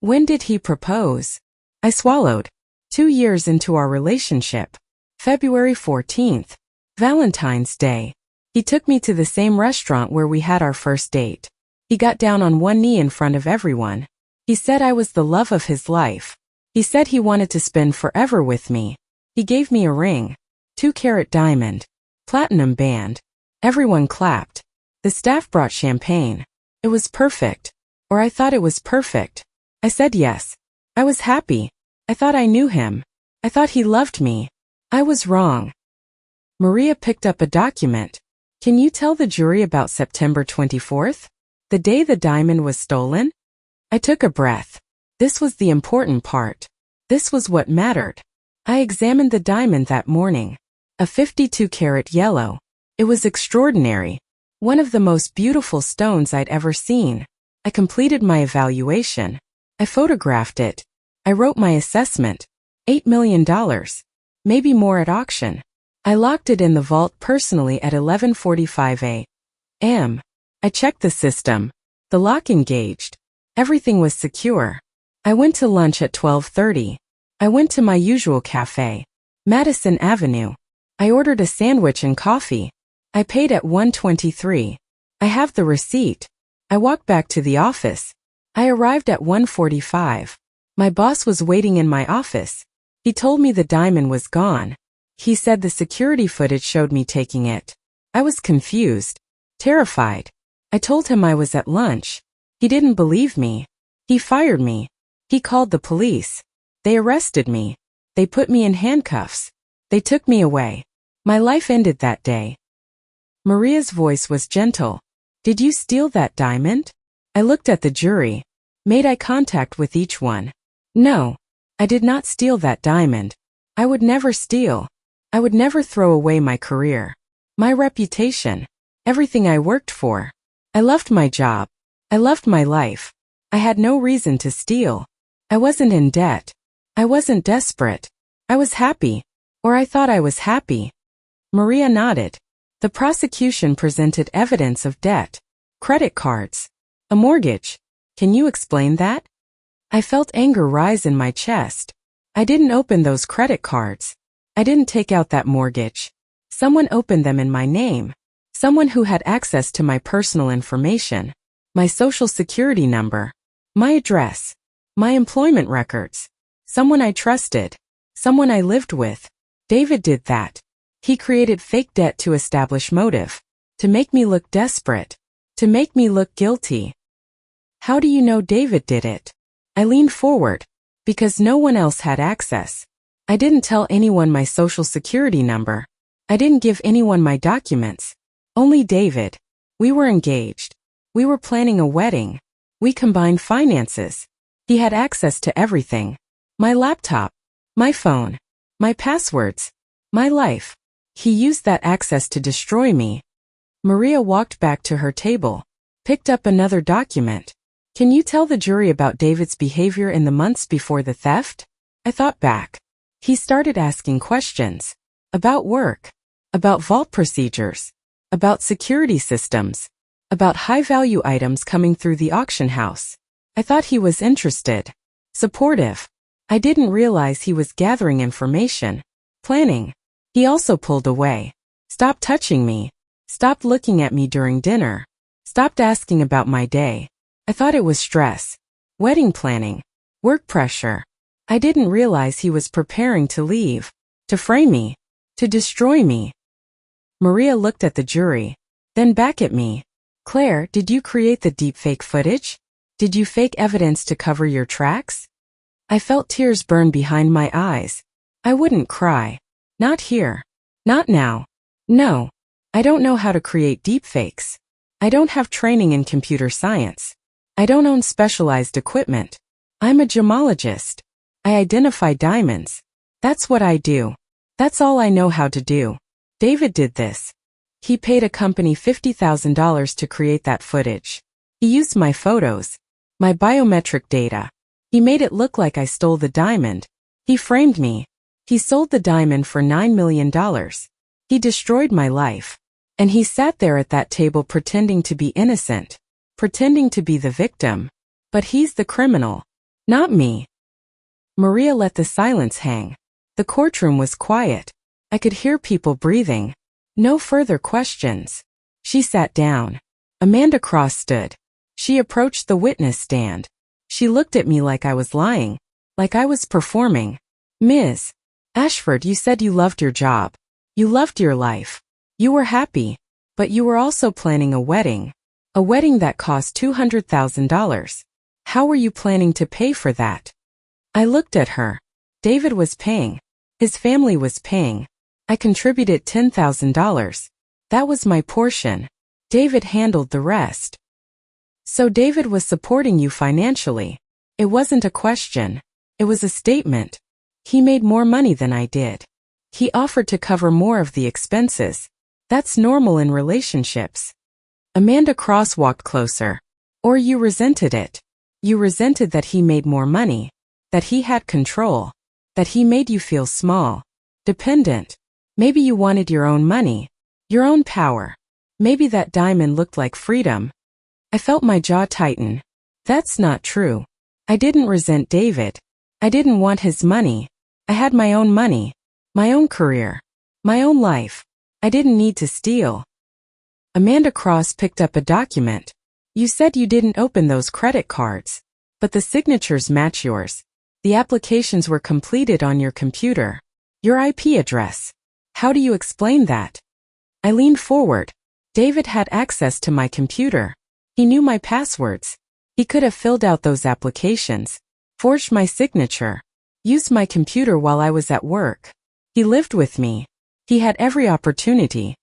When did he propose? I swallowed. 2 years into our relationship. February 14th. Valentine's Day. He took me to the same restaurant where we had our first date. He got down on one knee in front of everyone. He said I was the love of his life. He said he wanted to spend forever with me. He gave me a ring. 2-carat diamond. Platinum band. Everyone clapped. The staff brought champagne. It was perfect. Or I thought it was perfect. I said yes. I was happy. I thought I knew him. I thought he loved me. I was wrong. Maria picked up a document. Can you tell the jury about September 24th? The day the diamond was stolen? I took a breath. This was the important part. This was what mattered. I examined the diamond that morning. A 52-carat yellow. It was extraordinary. One of the most beautiful stones I'd ever seen. I completed my evaluation. I photographed it. I wrote my assessment. $8 million. Maybe more at auction. I locked it in the vault personally at 11:45 a.m. I checked the system. The lock engaged. Everything was secure. I went to lunch at 12:30. I went to my usual cafe, Madison Avenue. I ordered a sandwich and coffee. I paid at 1:23. I have the receipt. I walked back to the office. I arrived at 1:45. My boss was waiting in my office. He told me the diamond was gone. He said the security footage showed me taking it. I was confused, terrified. I told him I was at lunch. He didn't believe me. He fired me. He called the police. They arrested me. They put me in handcuffs. They took me away. My life ended that day. Maria's voice was gentle. Did you steal that diamond? I looked at the jury, made eye contact with each one. No, I did not steal that diamond. I would never steal. I would never throw away my career, my reputation, everything I worked for. I loved my job. I loved my life. I had no reason to steal. I wasn't in debt. I wasn't desperate. I was happy. Or I thought I was happy. Maria nodded. The prosecution presented evidence of debt, credit cards, a mortgage. Can you explain that? I felt anger rise in my chest. I didn't open those credit cards. I didn't take out that mortgage. Someone opened them in my name. Someone who had access to my personal information, my social security number, my address, my employment records. Someone I trusted. Someone I lived with. David did that. He created fake debt to establish motive, to make me look desperate, to make me look guilty. How do you know David did it? I leaned forward, because no one else had access. I didn't tell anyone my social security number. I didn't give anyone my documents. Only David. We were engaged. We were planning a wedding. We combined finances. He had access to everything. My laptop, my phone, my passwords, my life. He used that access to destroy me. Maria walked back to her table, picked up another document. Can you tell the jury about David's behavior in the months before the theft? I thought back. He started asking questions. About work. About vault procedures. About security systems. About high-value items coming through the auction house. I thought he was interested. Supportive. I didn't realize he was gathering information. Planning. He also pulled away. Stopped touching me. Stopped looking at me during dinner. Stopped asking about my day. I thought it was stress. Wedding planning. Work pressure. I didn't realize he was preparing to leave. To frame me. To destroy me. Maria looked at the jury. Then back at me. Claire, did you create the deepfake footage? Did you fake evidence to cover your tracks? I felt tears burn behind my eyes. I wouldn't cry. Not here. Not now. No. I don't know how to create deepfakes. I don't have training in computer science. I don't own specialized equipment. I'm a gemologist. I identify diamonds. That's what I do. That's all I know how to do. David did this. He paid a company $50,000 to create that footage. He used my photos, my biometric data. He made it look like I stole the diamond. He framed me. He sold the diamond for $9 million. He destroyed my life. And he sat there at that table pretending to be innocent, pretending to be the victim. But he's the criminal, not me. Maria let the silence hang. The courtroom was quiet. I could hear people breathing. No further questions. She sat down. Amanda Cross stood. She approached the witness stand. She looked at me like I was lying, like I was performing. Ms. Ashford, you said you loved your job. You loved your life. You were happy. But you were also planning a wedding that cost $200,000. How were you planning to pay for that? I looked at her. David was paying. His family was paying. I contributed $10,000. That was my portion. David handled the rest. So David was supporting you financially. It wasn't a question. It was a statement. He made more money than I did. He offered to cover more of the expenses. That's normal in relationships. Amanda Cross walked closer. Or you resented it. You resented that he made more money, that he had control, that he made you feel small, dependent. Maybe you wanted your own money, your own power. Maybe that diamond looked like freedom. I felt my jaw tighten. That's not true. I didn't resent David. I didn't want his money. I had my own money, my own career, my own life. I didn't need to steal. Amanda Cross picked up a document. You said you didn't open those credit cards, but the signatures match yours. The applications were completed on your computer. Your IP address. How do you explain that? I leaned forward. David had access to my computer. He knew my passwords. He could have filled out those applications, forged my signature, used my computer while I was at work. He lived with me. He had every opportunity.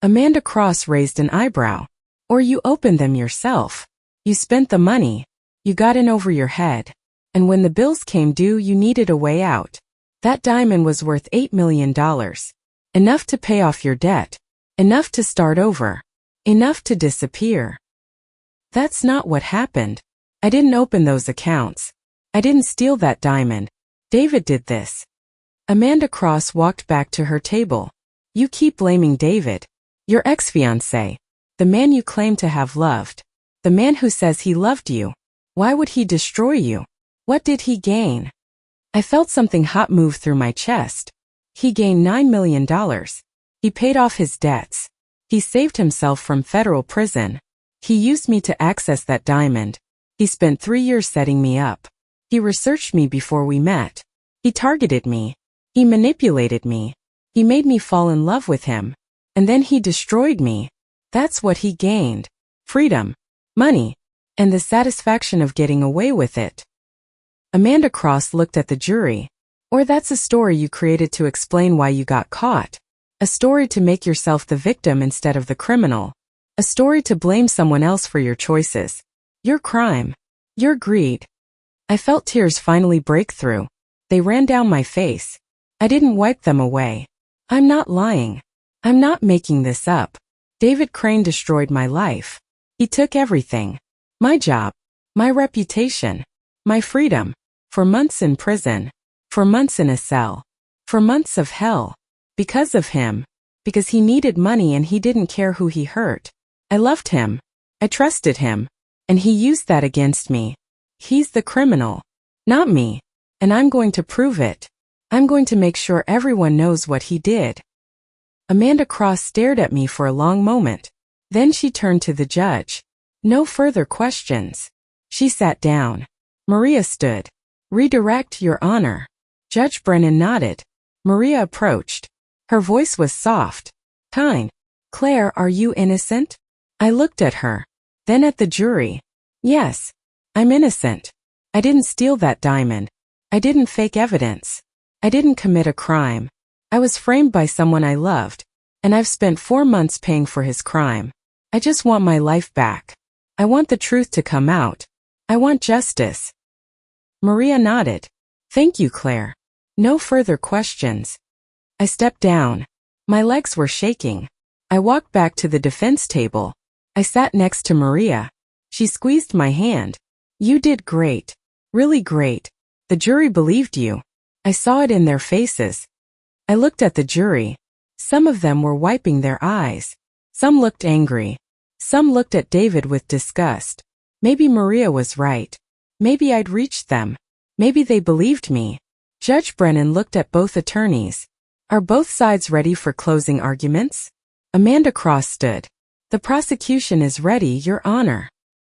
Amanda Cross raised an eyebrow. Or you opened them yourself. You spent the money. You got in over your head. And when the bills came due, you needed a way out. That diamond was worth $8 million. Enough to pay off your debt. Enough to start over. Enough to disappear. That's not what happened. I didn't open those accounts. I didn't steal that diamond. David did this. Amanda Cross walked back to her table. You keep blaming David. Your ex-fiancé. The man you claim to have loved. The man who says he loved you. Why would he destroy you? What did he gain? I felt something hot move through my chest. He gained $9 million. He paid off his debts. He saved himself from federal prison. He used me to access that diamond. He spent 3 years setting me up. He researched me before we met. He targeted me. He manipulated me. He made me fall in love with him. And then he destroyed me. That's what he gained. Freedom, money, and the satisfaction of getting away with it. Amanda Cross looked at the jury. Or that's a story you created to explain why you got caught. A story to make yourself the victim instead of the criminal. A story to blame someone else for your choices. Your crime. Your greed. I felt tears finally break through. They ran down my face. I didn't wipe them away. I'm not lying. I'm not making this up. David Crane destroyed my life. He took everything. My job. My reputation. My freedom. For months in prison. For months in a cell. For months of hell. Because of him. Because he needed money and he didn't care who he hurt. I loved him. I trusted him. And he used that against me. He's the criminal. Not me. And I'm going to prove it. I'm going to make sure everyone knows what he did. Amanda Cross stared at me for a long moment. Then she turned to the judge. No further questions. She sat down. Maria stood. Redirect, Your Honor. Judge Brennan nodded. Maria approached. Her voice was soft. Kind. Claire, are you innocent? I looked at her. Then at the jury. Yes. I'm innocent. I didn't steal that diamond. I didn't fake evidence. I didn't commit a crime. I was framed by someone I loved, and I've spent 4 months paying for his crime. I just want my life back. I want the truth to come out. I want justice. Maria nodded. Thank you, Claire. No further questions. I stepped down. My legs were shaking. I walked back to the defense table. I sat next to Maria. She squeezed my hand. You did great. Really great. The jury believed you. I saw it in their faces. I looked at the jury. Some of them were wiping their eyes. Some looked angry. Some looked at David with disgust. Maybe Maria was right. Maybe I'd reached them. Maybe they believed me. Judge Brennan looked at both attorneys. Are both sides ready for closing arguments? Amanda Cross stood. The prosecution is ready, Your Honor.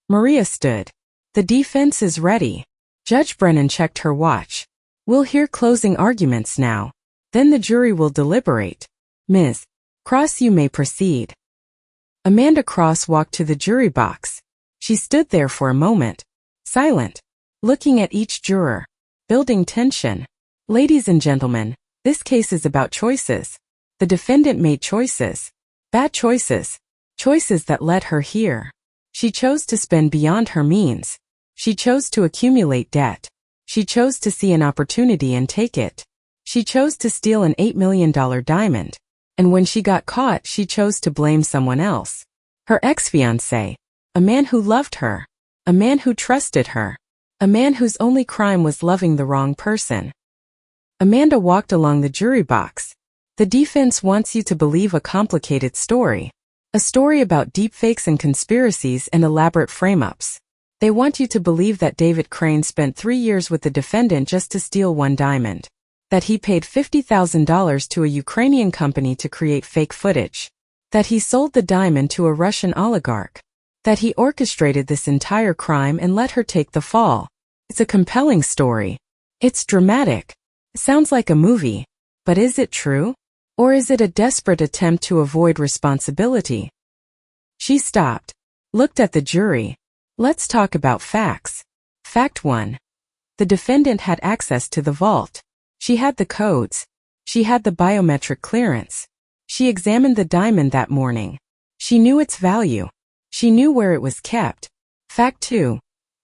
Maria stood. The defense is ready. Judge Brennan checked her watch. We'll hear closing arguments now. Then the jury will deliberate. Ms. Cross, you may proceed. Amanda Cross walked to the jury box. She stood there for a moment, silent, looking at each juror, building tension. Ladies and gentlemen, this case is about choices. The defendant made choices. Bad choices. Choices that led her here. She chose to spend beyond her means. She chose to accumulate debt. She chose to see an opportunity and take it. She chose to steal an $8 million diamond. And when she got caught, she chose to blame someone else. Her ex-fiancé. A man who loved her. A man who trusted her. A man whose only crime was loving the wrong person. Amanda walked along the jury box. The defense wants you to believe a complicated story. A story about deepfakes and conspiracies and elaborate frame-ups. They want you to believe that David Crane spent 3 years with the defendant just to steal one diamond. That he paid $50,000 to a Ukrainian company to create fake footage. That he sold the diamond to a Russian oligarch. That he orchestrated this entire crime and let her take the fall. It's a compelling story. It's dramatic. It sounds like a movie. But is it true? Or is it a desperate attempt to avoid responsibility? She stopped. Looked at the jury. Let's talk about facts. Fact 1. The defendant had access to the vault. She had the codes. She had the biometric clearance. She examined the diamond that morning. She knew its value. She knew where it was kept. Fact 2.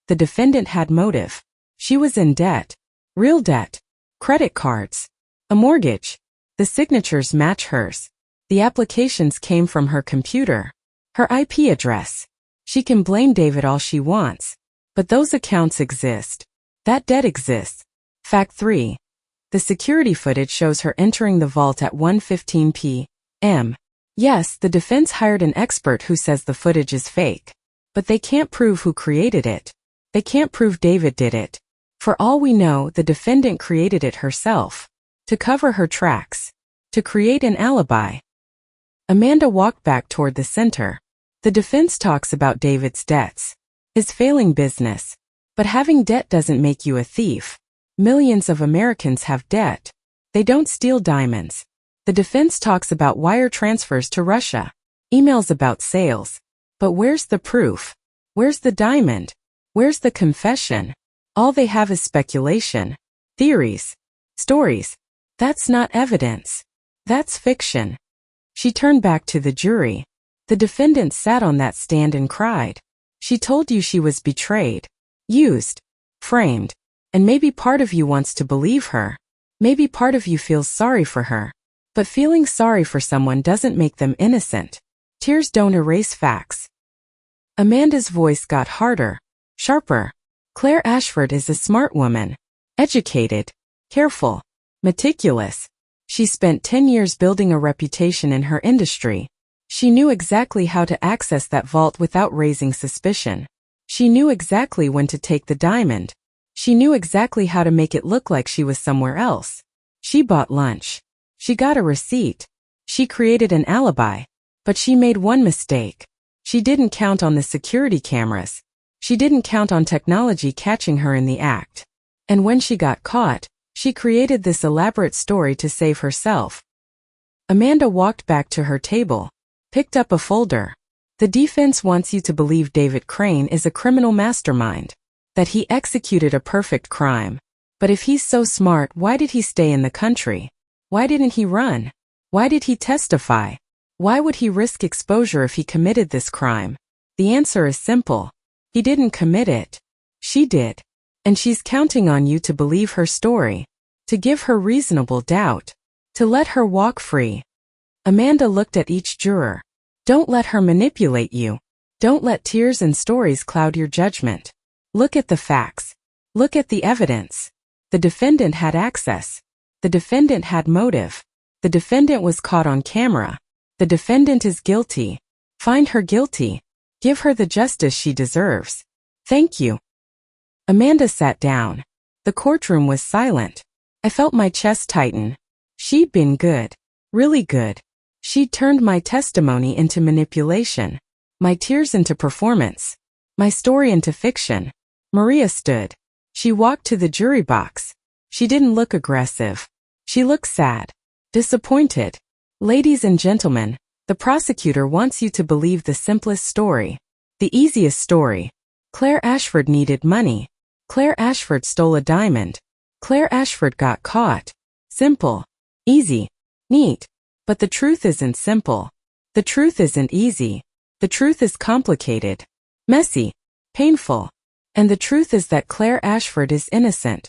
The defendant had motive. She was in debt. Real debt. Credit cards. A mortgage. The signatures match hers. The applications came from her computer. Her IP address. She can blame David all she wants. But those accounts exist. That debt exists. Fact 3. The security footage shows her entering the vault at 1:15 p.m. Yes, the defense hired an expert who says the footage is fake. But they can't prove who created it. They can't prove David did it. For all we know, the defendant created it herself. To cover her tracks. To create an alibi. Amanda walked back toward the center. The defense talks about David's debts. His failing business. But having debt doesn't make you a thief. Millions of Americans have debt. They don't steal diamonds. The defense talks about wire transfers to Russia. Emails about sales. But where's the proof? Where's the diamond? Where's the confession? All they have is speculation. Theories. Stories. That's not evidence. That's fiction. She turned back to the jury. The defendant sat on that stand and cried. She told you she was betrayed. Used. Framed. And maybe part of you wants to believe her. Maybe part of you feels sorry for her. But feeling sorry for someone doesn't make them innocent. Tears don't erase facts. Amanda's voice got harder. Sharper. Claire Ashford is a smart woman. Educated. Careful. Meticulous. She spent 10 years building a reputation in her industry. She knew exactly how to access that vault without raising suspicion. She knew exactly when to take the diamond. She knew exactly how to make it look like she was somewhere else. She bought lunch. She got a receipt. She created an alibi. But she made one mistake. She didn't count on the security cameras. She didn't count on technology catching her in the act. And when she got caught, she created this elaborate story to save herself. Amanda walked back to her table. Picked up a folder. The defense wants you to believe David Crane is a criminal mastermind. That he executed a perfect crime. But if he's so smart, why did he stay in the country? Why didn't he run? Why did he testify? Why would he risk exposure if he committed this crime? The answer is simple. He didn't commit it. She did. And she's counting on you to believe her story. To give her reasonable doubt. To let her walk free. Amanda looked at each juror. Don't let her manipulate you. Don't let tears and stories cloud your judgment. Look at the facts. Look at the evidence. The defendant had access. The defendant had motive. The defendant was caught on camera. The defendant is guilty. Find her guilty. Give her the justice she deserves. Thank you. Amanda sat down. The courtroom was silent. I felt my chest tighten. She'd been good. Really good. She'd turned my testimony into manipulation. My tears into performance. My story into fiction. Maria stood. She walked to the jury box. She didn't look aggressive. She looked sad. Disappointed. Ladies and gentlemen, the prosecutor wants you to believe the simplest story. The easiest story. Claire Ashford needed money. Claire Ashford stole a diamond. Claire Ashford got caught. Simple. Easy. Neat. But the truth isn't simple. The truth isn't easy. The truth is complicated. Messy. Painful. And the truth is that Claire Ashford is innocent.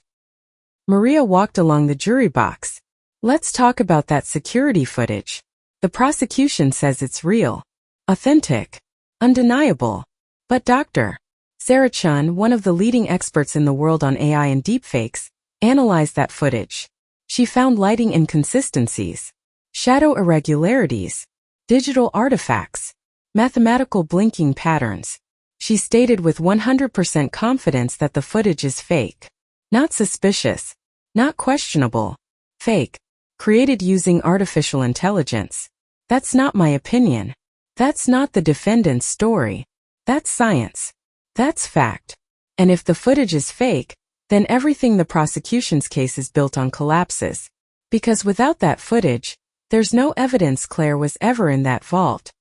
Maria walked along the jury box. Let's talk about that security footage. The prosecution says it's real, authentic, undeniable. But Dr. Sarah Chun, one of the leading experts in the world on AI and deepfakes, analyzed that footage. She found lighting inconsistencies, shadow irregularities, digital artifacts, mathematical blinking patterns. She stated with 100% confidence that the footage is fake. Not suspicious, not questionable, fake, created using artificial intelligence. That's not my opinion. That's not the defendant's story. That's science. That's fact. And if the footage is fake, then everything the prosecution's case is built on collapses. Because without that footage, there's no evidence Claire was ever in that vault.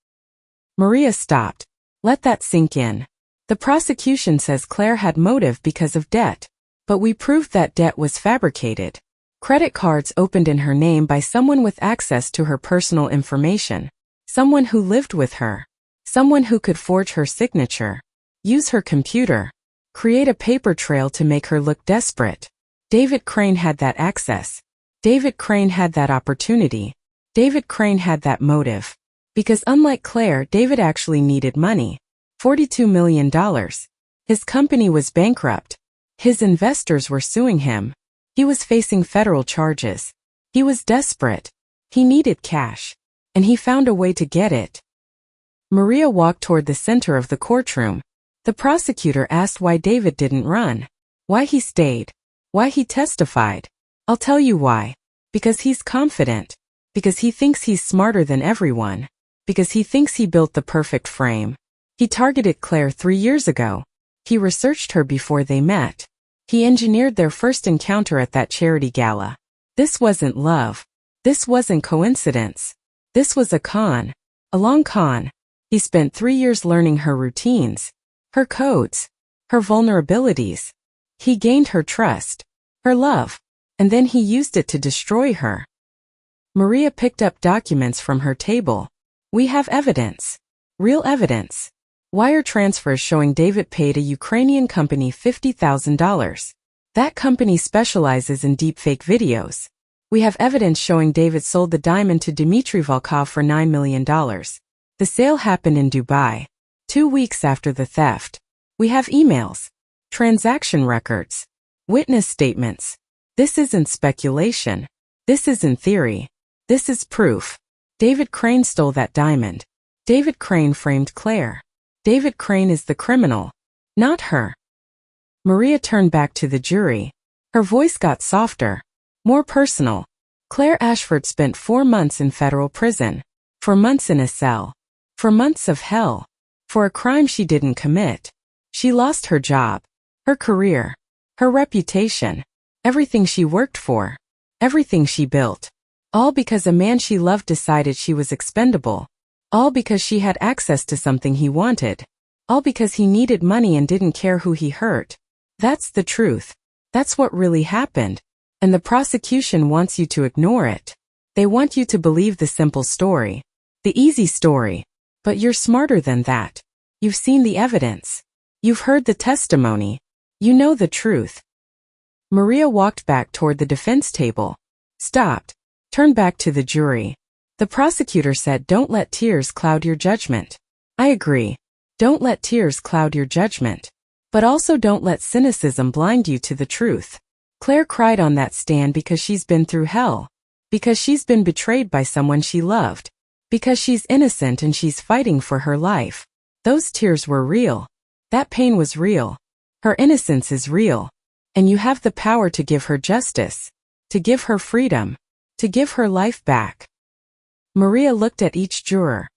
Maria stopped. Let that sink in. The prosecution says Claire had motive because of debt. But we proved that debt was fabricated. Credit cards opened in her name by someone with access to her personal information. Someone who lived with her. Someone who could forge her signature. Use her computer. Create a paper trail to make her look desperate. David Crane had that access. David Crane had that opportunity. David Crane had that motive. Because unlike Claire, David actually needed money. $42 million. His company was bankrupt. His investors were suing him. He was facing federal charges. He was desperate. He needed cash. And he found a way to get it. Maria walked toward the center of the courtroom. The prosecutor asked why David didn't run. Why he stayed. Why he testified. I'll tell you why. Because he's confident. Because he thinks he's smarter than everyone. Because he thinks he built the perfect frame. He targeted Claire 3 years ago. He researched her before they met. He engineered their first encounter at that charity gala. This wasn't love. This wasn't coincidence. This was a con. A long con. He spent 3 years learning her routines, her codes, her vulnerabilities. He gained her trust, her love, and then he used it to destroy her. Maria picked up documents from her table. We have evidence. Real evidence. Wire transfers showing David paid a Ukrainian company $50,000. That company specializes in deepfake videos. We have evidence showing David sold the diamond to Dmitry Volkov for $9 million. The sale happened in Dubai. 2 weeks after the theft. We have emails, transaction records, witness statements. This isn't speculation. This isn't theory. This is proof. David Crane stole that diamond. David Crane framed Claire. David Crane is the criminal, not her. Maria turned back to the jury. Her voice got softer, more personal. Claire Ashford spent 4 months in federal prison. 4 months in a cell. 4 months of hell. For a crime she didn't commit. She lost her job, her career, her reputation, everything she worked for, everything she built. All because a man she loved decided she was expendable. All because she had access to something he wanted. All because he needed money and didn't care who he hurt. That's the truth. That's what really happened. And the prosecution wants you to ignore it. They want you to believe the simple story. The easy story. But you're smarter than that. You've seen the evidence. You've heard the testimony. You know the truth. Maria walked back toward the defense table. Stopped. Turned back to the jury. The prosecutor said, "Don't let tears cloud your judgment." I agree. Don't let tears cloud your judgment. But also don't let cynicism blind you to the truth. Claire cried on that stand because she's been through hell. Because she's been betrayed by someone she loved. Because she's innocent and she's fighting for her life. Those tears were real. That pain was real. Her innocence is real. And you have the power to give her justice. To give her freedom. To give her life back. Maria looked at each juror.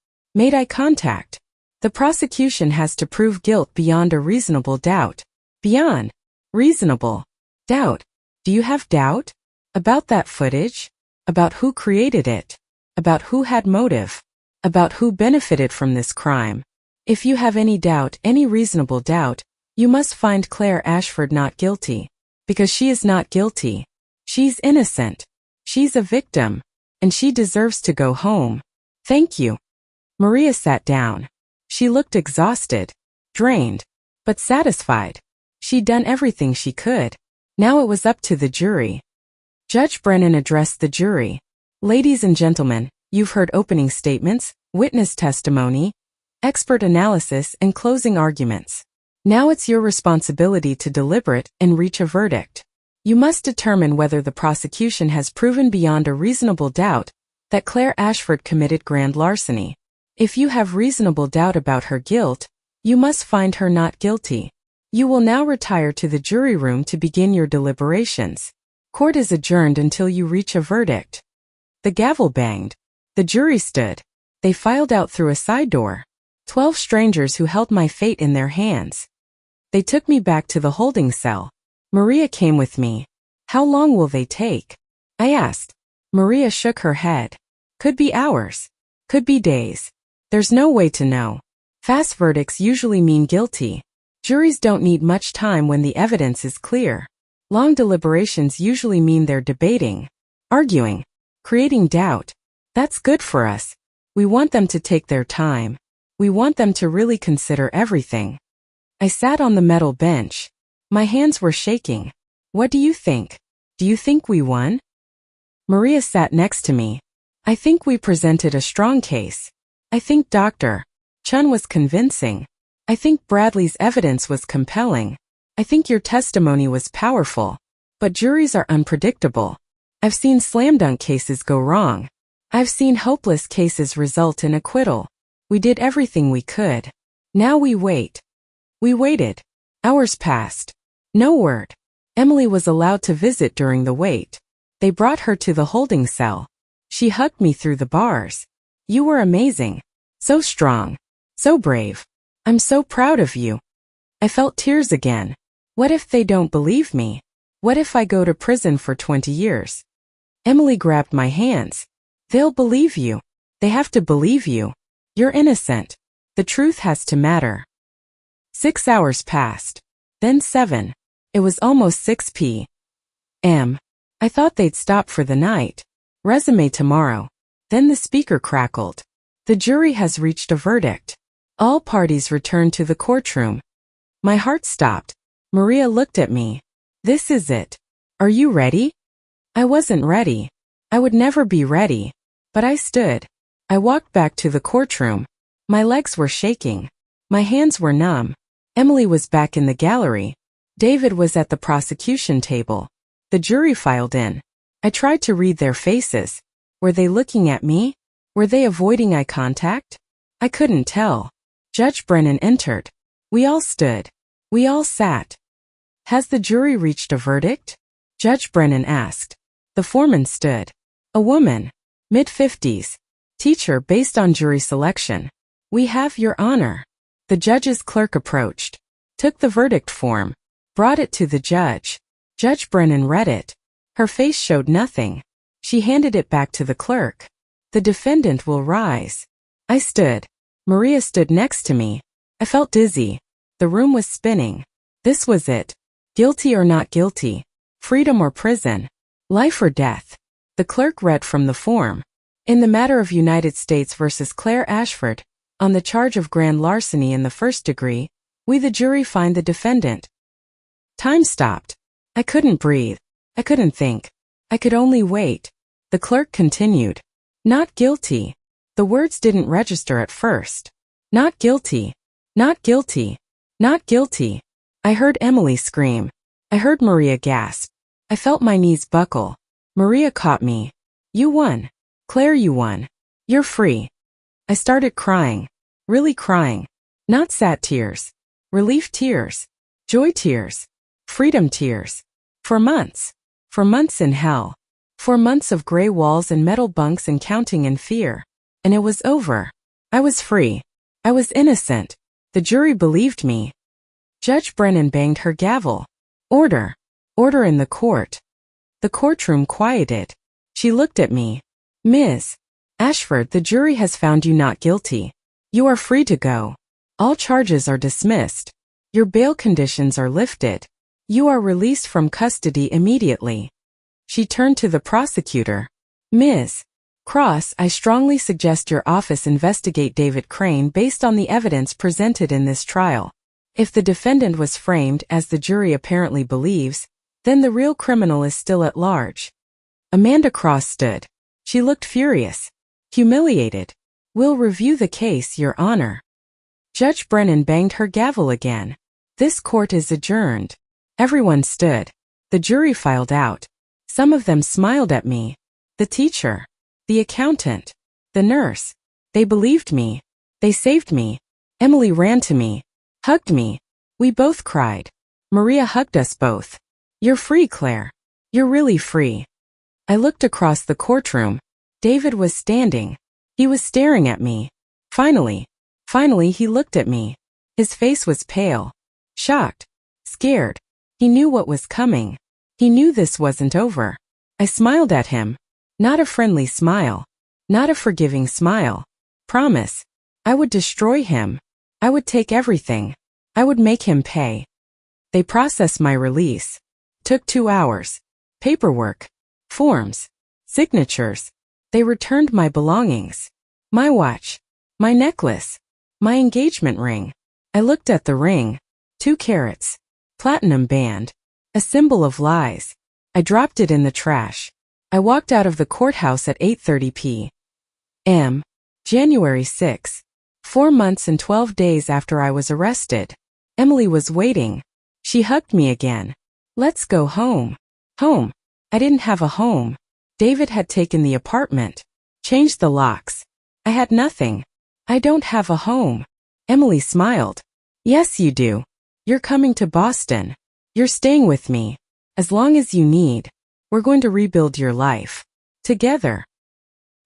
Made eye contact. The prosecution has to prove guilt beyond a reasonable doubt. Beyond reasonable doubt. Do you have doubt? About that footage? About who created it? About who had motive? About who benefited from this crime? If you have any doubt, any reasonable doubt, you must find Claire Ashford not guilty. Because she is not guilty. She's innocent. She's a victim. And she deserves to go home. Thank you. Maria sat down. She looked exhausted, drained, but satisfied. She'd done everything she could. Now it was up to the jury. Judge Brennan addressed the jury. Ladies and gentlemen, you've heard opening statements, witness testimony, expert analysis, and closing arguments. Now it's your responsibility to deliberate and reach a verdict. You must determine whether the prosecution has proven beyond a reasonable doubt that Claire Ashford committed grand larceny. If you have reasonable doubt about her guilt, you must find her not guilty. You will now retire to the jury room to begin your deliberations. Court is adjourned until you reach a verdict. The gavel banged. The jury stood. They filed out through a side door. 12 strangers who held my fate in their hands. They took me back to the holding cell. Maria came with me. How long will they take? I asked. Maria shook her head. Could be hours. Could be days. There's no way to know. Fast verdicts usually mean guilty. Juries don't need much time when the evidence is clear. Long deliberations usually mean they're debating, arguing, creating doubt. That's good for us. We want them to take their time. We want them to really consider everything. I sat on the metal bench. My hands were shaking. What do you think? Do you think we won? Maria sat next to me. I think we presented a strong case. I think Dr. Chun was convincing. I think Bradley's evidence was compelling. I think your testimony was powerful. But juries are unpredictable. I've seen slam dunk cases go wrong. I've seen hopeless cases result in acquittal. We did everything we could. Now we wait. We waited. Hours passed. No word. Emily was allowed to visit during the wait. They brought her to the holding cell. She hugged me through the bars. You were amazing. So strong. So brave. I'm so proud of you. I felt tears again. What if they don't believe me? What if I go to prison for 20 years? Emily grabbed my hands. They'll believe you. They have to believe you. You're innocent. The truth has to matter. 6 hours passed. Then 7. It was almost 6 p.m. I thought they'd stop for the night. Resume tomorrow. Then the speaker crackled. The jury has reached a verdict. All parties returned to the courtroom. My heart stopped. Maria looked at me. This is it. Are you ready? I wasn't ready. I would never be ready. But I stood. I walked back to the courtroom. My legs were shaking. My hands were numb. Emily was back in the gallery. David was at the prosecution table. The jury filed in. I tried to read their faces. Were they looking at me? Were they avoiding eye contact? I couldn't tell. Judge Brennan entered. We all stood. We all sat. Has the jury reached a verdict? Judge Brennan asked. The foreman stood. A woman. Mid-50s. Teacher based on jury selection. We have, Your Honor. The judge's clerk approached. Took the verdict form. Brought it to the judge. Judge Brennan read it. Her face showed nothing. She handed it back to the clerk. The defendant will rise. I stood. Maria stood next to me. I felt dizzy. The room was spinning. This was it. Guilty or not guilty. Freedom or prison. Life or death. The clerk read from the form. In the matter of United States versus Claire Ashford, on the charge of grand larceny in the first degree, we the jury find the defendant. Time stopped. I couldn't breathe. I couldn't think. I could only wait. The clerk continued. Not guilty. The words didn't register at first. Not guilty. Not guilty. Not guilty. I heard Emily scream. I heard Maria gasp. I felt my knees buckle. Maria caught me. You won. Claire, you won. You're free. I started crying. Really crying. Not sad tears. Relief tears. Joy tears. Freedom tears. For months. For months in hell. For months of gray walls and metal bunks and counting in fear. And it was over. I was free. I was innocent. The jury believed me. Judge Brennan banged her gavel. Order. Order in the court. The courtroom quieted. She looked at me. Ms. Ashford, the jury has found you not guilty. You are free to go. All charges are dismissed. Your bail conditions are lifted. You are released from custody immediately. She turned to the prosecutor. Ms. Cross, I strongly suggest your office investigate David Crane based on the evidence presented in this trial. If the defendant was framed, as the jury apparently believes, then the real criminal is still at large. Amanda Cross stood. She looked furious, humiliated. "We'll review the case, Your Honor." Judge Brennan banged her gavel again. "This court is adjourned." Everyone stood. The jury filed out. Some of them smiled at me. The teacher, the accountant, the nurse. They believed me. They saved me. Emily ran to me, hugged me. We both cried. Maria hugged us both. "You're free, Claire. You're really free." I looked across the courtroom. David was standing. He was staring at me. Finally he looked at me. His face was pale, shocked, scared. He knew what was coming. He knew this wasn't over. I smiled at him. Not a friendly smile. Not a forgiving smile. Promise. I would destroy him. I would take everything. I would make him pay. They processed my release. Took 2 hours. Paperwork. Forms. Signatures. They returned my belongings. My watch. My necklace. My engagement ring. I looked at the ring. 2 carats. Platinum band. A symbol of lies. I dropped it in the trash. I walked out of the courthouse at 8:30 p.m. January 6. 4 months and 12 days after I was arrested. Emily was waiting. She hugged me again. "Let's go home." Home. I didn't have a home. David had taken the apartment. Changed the locks. I had nothing. "I don't have a home." Emily smiled. "Yes, you do. You're coming to Boston. You're staying with me. As long as you need. We're going to rebuild your life. Together."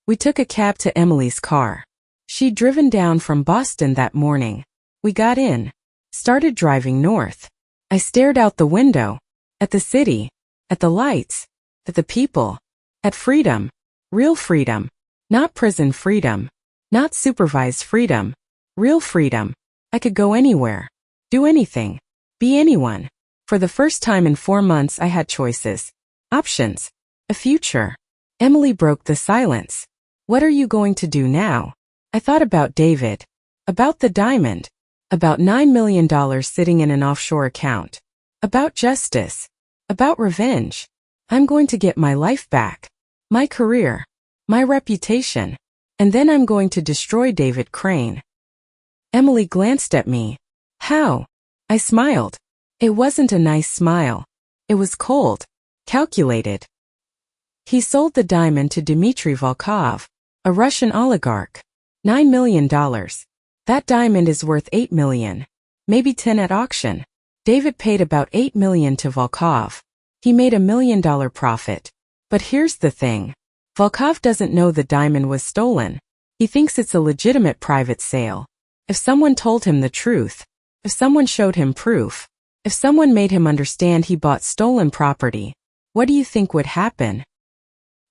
We took a cab to Emily's car. She'd driven down from Boston that morning. We got in. Started driving north. I stared out the window. At the city. At the lights. At the people. At freedom. Real freedom. Not prison freedom. Not supervised freedom. Real freedom. I could go anywhere. Do anything. Be anyone. For the first time in 4 months I had choices. Options. A future. Emily broke the silence. "What are you going to do now?" I thought about David. About the diamond. About $9 million sitting in an offshore account. About justice. About revenge. I'm going to get my life back. My career. My reputation. And then I'm going to destroy David Crane. Emily glanced at me. "How?" I smiled. It wasn't a nice smile. It was cold. Calculated. He sold the diamond to Dmitry Volkov, a Russian oligarch. $9 million. That diamond is worth $8 million. Maybe 10 at auction. David paid about $8 million to Volkov. He made $1 million profit. But here's the thing. Volkov doesn't know the diamond was stolen. He thinks it's a legitimate private sale. If someone told him the truth, if someone showed him proof, if someone made him understand he bought stolen property, what do you think would happen?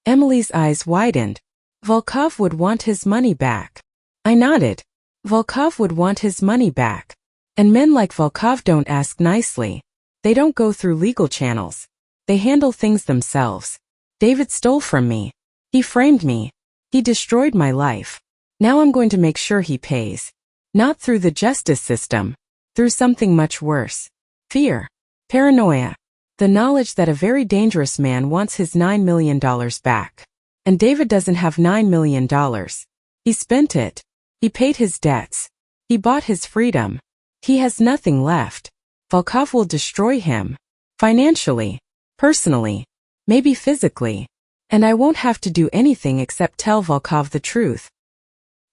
Emily's eyes widened. Volkov would want his money back. I nodded. Volkov would want his money back. And men like Volkov don't ask nicely. They don't go through legal channels. They handle things themselves. David stole from me. He framed me. He destroyed my life. Now I'm going to make sure he pays. Not through the justice system. Through something much worse. Fear. Paranoia. The knowledge that a very dangerous man wants his $9 million back. And David doesn't have $9 million. He spent it. He paid his debts. He bought his freedom. He has nothing left. Volkov will destroy him. Financially. Personally. Maybe physically. And I won't have to do anything except tell Volkov the truth.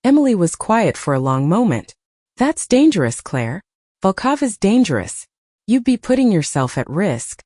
Emily was quiet for a long moment. That's dangerous, Claire. Volkov is dangerous. You'd be putting yourself at risk.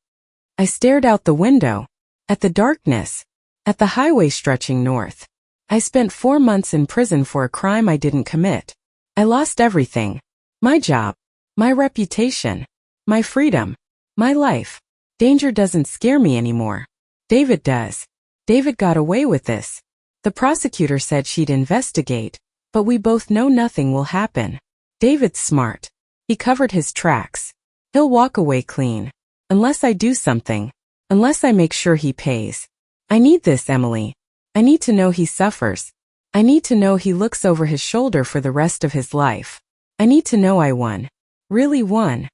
I stared out the window. At the darkness. At the highway stretching north. I spent 4 months in prison for a crime I didn't commit. I lost everything. My job. My reputation. My freedom. My life. Danger doesn't scare me anymore. David does. David got away with this. The prosecutor said she'd investigate, but we both know nothing will happen. David's smart. He covered his tracks. He'll walk away clean. Unless I do something. Unless I make sure he pays. I need this, Emily. I need to know he suffers. I need to know he looks over his shoulder for the rest of his life. I need to know I won. Really won.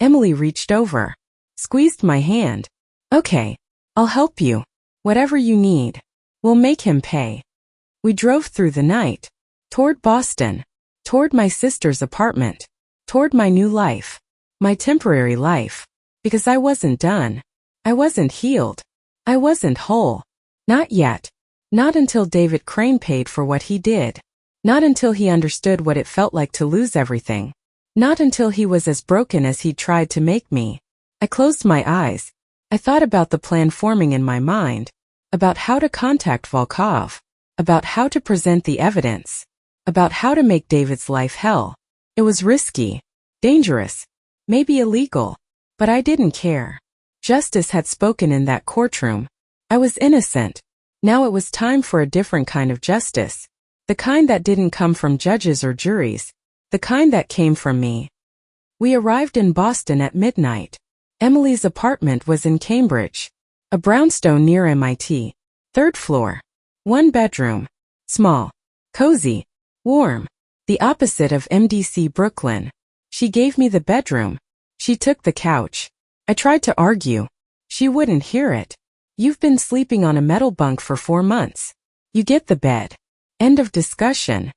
Emily reached over, squeezed my hand. Okay, I'll help you. Whatever you need. We'll make him pay. We drove through the night. Toward Boston. Toward my sister's apartment. Toward my new life. My temporary life. Because I wasn't done. I wasn't healed. I wasn't whole. Not yet. Not until David Crane paid for what he did. Not until he understood what it felt like to lose everything. Not until he was as broken as he tried to make me. I closed my eyes. I thought about the plan forming in my mind. About how to contact Volkov. About how to present the evidence. About how to make David's life hell. It was risky. Dangerous. Maybe illegal. But I didn't care. Justice had spoken in that courtroom. I was innocent. Now it was time for a different kind of justice. The kind that didn't come from judges or juries. The kind that came from me. We arrived in Boston at midnight. Emily's apartment was in Cambridge. A brownstone near MIT. 3rd floor. 1 bedroom. Small. Cozy. Warm. The opposite of MDC Brooklyn. She gave me the bedroom. She took the couch. I tried to argue. She wouldn't hear it. You've been sleeping on a metal bunk for 4 months. You get the bed. End of discussion.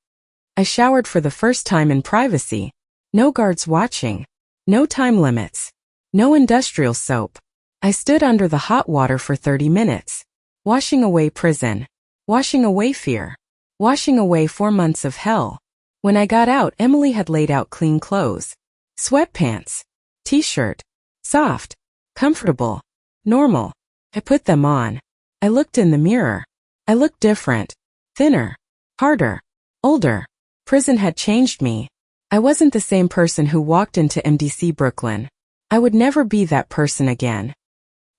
I showered for the first time in privacy. No guards watching. No time limits. No industrial soap. I stood under the hot water for 30 minutes. Washing away prison. Washing away fear. Washing away 4 months of hell. When I got out, Emily had laid out clean clothes. Sweatpants. T-shirt. Soft. Comfortable. Normal. I put them on. I looked in the mirror. I looked different. Thinner. Harder. Older. Prison had changed me. I wasn't the same person who walked into MDC Brooklyn. I would never be that person again.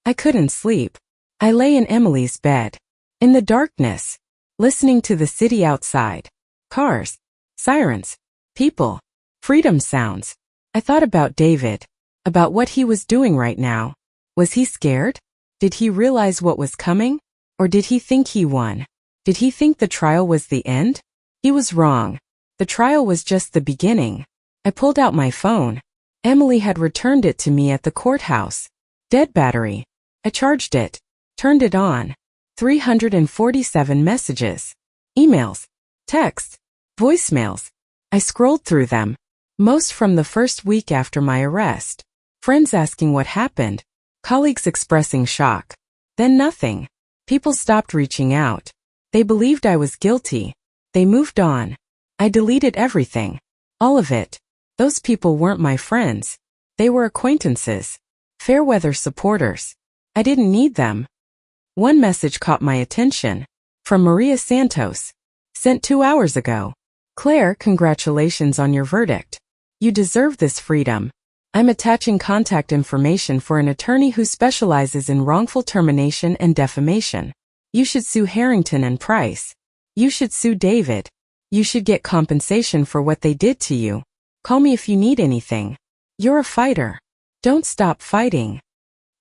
I couldn't sleep. I lay in Emily's bed. In the darkness. Listening to the city outside. Cars. Sirens. People. Freedom sounds. I thought about David. About what he was doing right now. Was he scared? Did he realize what was coming? Or did he think he won? Did he think the trial was the end? He was wrong. The trial was just the beginning. I pulled out my phone. Emily had returned it to me at the courthouse. Dead battery. I charged it. Turned it on. 347 messages. Emails. Texts. Voicemails. I scrolled through them. Most from the first week after my arrest. Friends asking what happened. Colleagues expressing shock. Then nothing. People stopped reaching out. They believed I was guilty. They moved on. I deleted everything. All of it. Those people weren't my friends. They were acquaintances. Fairweather supporters. I didn't need them. One message caught my attention. From Maria Santos. Sent 2 hours ago. Claire, congratulations on your verdict. You deserve this freedom. I'm attaching contact information for an attorney who specializes in wrongful termination and defamation. You should sue Harrington and Price. You should sue David. You should get compensation for what they did to you. Call me if you need anything. You're a fighter. Don't stop fighting.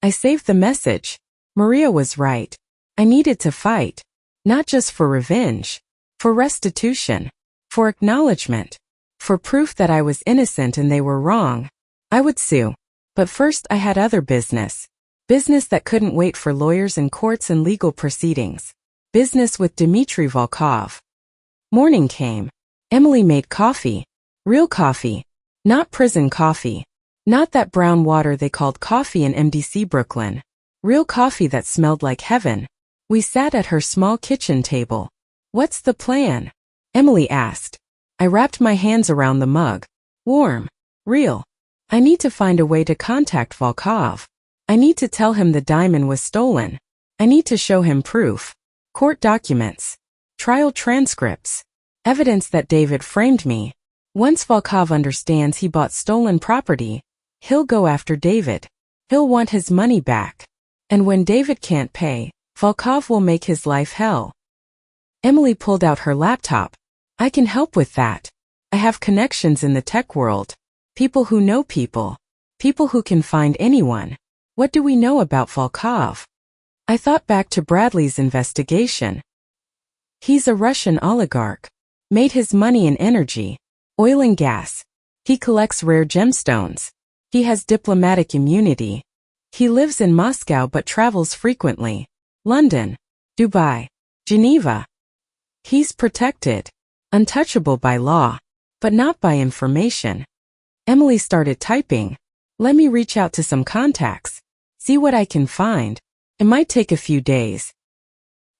I saved the message. Maria was right. I needed to fight. Not just for revenge. For restitution. For acknowledgement. For proof that I was innocent and they were wrong. I would sue. But first I had other business. Business that couldn't wait for lawyers and courts and legal proceedings. Business with Dmitry Volkov. Morning came. Emily made coffee. Real coffee. Not prison coffee. Not that brown water they called coffee in MDC Brooklyn. Real coffee that smelled like heaven. We sat at her small kitchen table. What's the plan? Emily asked. I wrapped my hands around the mug. Warm. Real. I need to find a way to contact Volkov. I need to tell him the diamond was stolen. I need to show him proof. Court documents. Trial transcripts. Evidence that David framed me. Once Volkov understands he bought stolen property, he'll go after David. He'll want his money back. And when David can't pay, Volkov will make his life hell. Emily pulled out her laptop. I can help with that. I have connections in the tech world. People who know people. People who can find anyone. What do we know about Volkov? I thought back to Bradley's investigation. He's a Russian oligarch. Made his money in energy. Oil and gas. He collects rare gemstones. He has diplomatic immunity. He lives in Moscow but travels frequently. London, Dubai, Geneva. He's protected, untouchable by law, but not by information. Emily started typing. Let me reach out to some contacts. See what I can find. It might take a few days.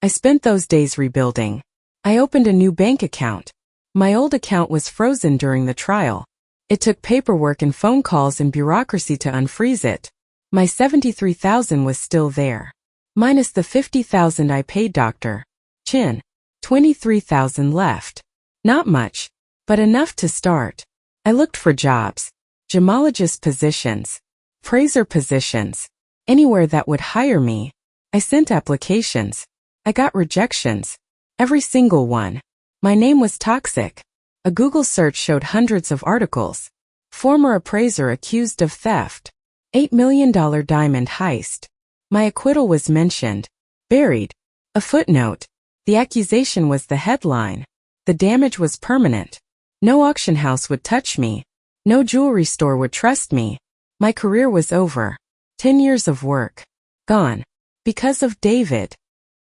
I spent those days rebuilding. I opened a new bank account. My old account was frozen during the trial. It took paperwork and phone calls and bureaucracy to unfreeze it. My $73,000 was still there. Minus the $50,000 I paid Dr. Chin. $23,000 left. Not much, but enough to start. I looked for jobs. Gemologist positions. Appraiser positions. Anywhere that would hire me. I sent applications. I got rejections. Every single one. My name was toxic. A Google search showed hundreds of articles. Former appraiser accused of theft. $8 million diamond heist. My acquittal was mentioned. Buried. A footnote. The accusation was the headline. The damage was permanent. No auction house would touch me. No jewelry store would trust me. My career was over. 10 years of work. Gone. Because of David.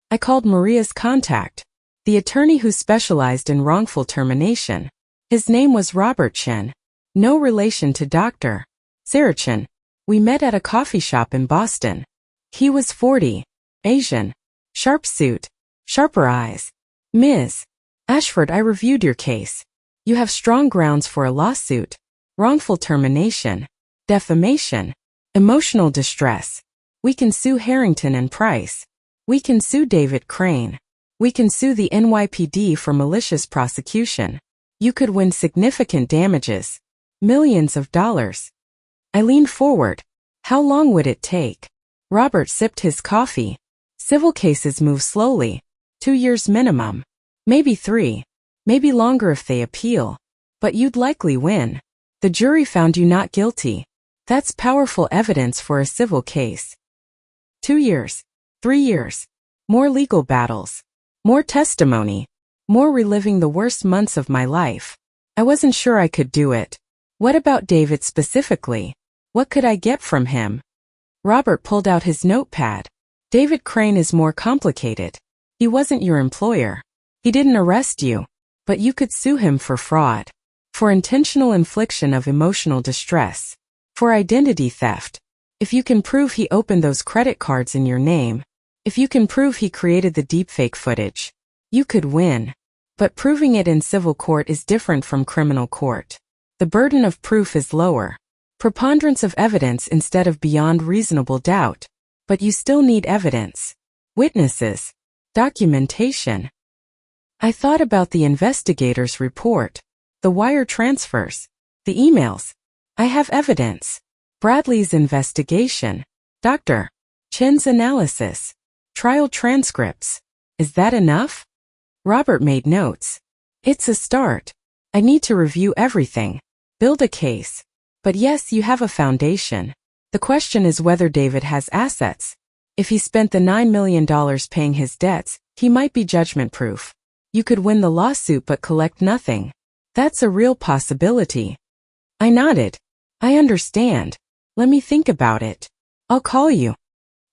I called Maria's contact. The attorney who specialized in wrongful termination. His name was Robert Chen. No relation to Dr. Sarah Chen. We met at a coffee shop in Boston. He was 40. Asian. Sharp suit. Sharper eyes. Ms. Ashford, I reviewed your case. You have strong grounds for a lawsuit. Wrongful termination. Defamation. Emotional distress. We can sue Harrington and Price. We can sue David Crane. We can sue the NYPD for malicious prosecution. You could win significant damages. Millions of dollars. I leaned forward. How long would it take? Robert sipped his coffee. Civil cases move slowly. 2 years minimum. Maybe 3. Maybe longer if they appeal. But you'd likely win. The jury found you not guilty. That's powerful evidence for a civil case. 2 years. 3 years. More legal battles. More testimony. More reliving the worst months of my life. I wasn't sure I could do it. What about David specifically? What could I get from him? Robert pulled out his notepad. David Crane is more complicated. He wasn't your employer. He didn't arrest you. But you could sue him for fraud. For intentional infliction of emotional distress. For identity theft. If you can prove he opened those credit cards in your name. If you can prove he created the deepfake footage. You could win. But proving it in civil court is different from criminal court. The burden of proof is lower. Preponderance of evidence instead of beyond reasonable doubt. But you still need evidence. Witnesses. Documentation. I thought about the investigator's report. The wire transfers. The emails. I have evidence. Bradley's investigation. Dr. Chen's analysis. Trial transcripts. Is that enough? Robert made notes. It's a start. I need to review everything. Build a case. But yes, you have a foundation. The question is whether David has assets. If he spent the $9 million paying his debts, he might be judgment-proof. You could win the lawsuit but collect nothing. That's a real possibility. I nodded. I understand. Let me think about it. I'll call you.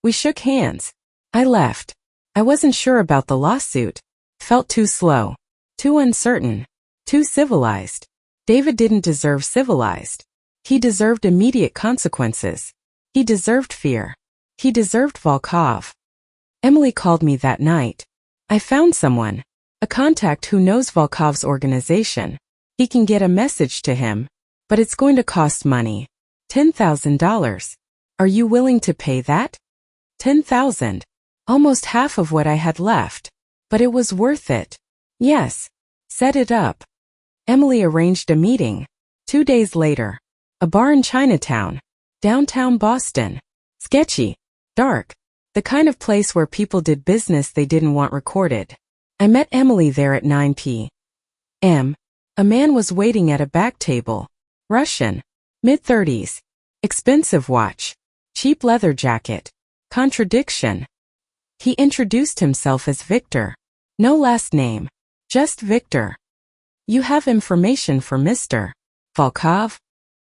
We shook hands. I left. I wasn't sure about the lawsuit. Felt too slow. Too uncertain. Too civilized. David didn't deserve civilized. He deserved immediate consequences. He deserved fear. He deserved Volkov. Emily called me that night. I found someone. A contact who knows Volkov's organization. He can get a message to him. But it's going to cost money. $10,000. Are you willing to pay that? $10,000. Almost half of what I had left. But it was worth it. Yes. Set it up. Emily arranged a meeting. 2 days later. A bar in Chinatown. Downtown Boston. Sketchy. Dark. The kind of place where people did business they didn't want recorded. I met Emily there at 9 p.m. A man was waiting at a back table. Russian. Mid-30s. Expensive watch. Cheap leather jacket. Contradiction. He introduced himself as Victor. No last name. Just Victor. You have information for Mr. Volkov?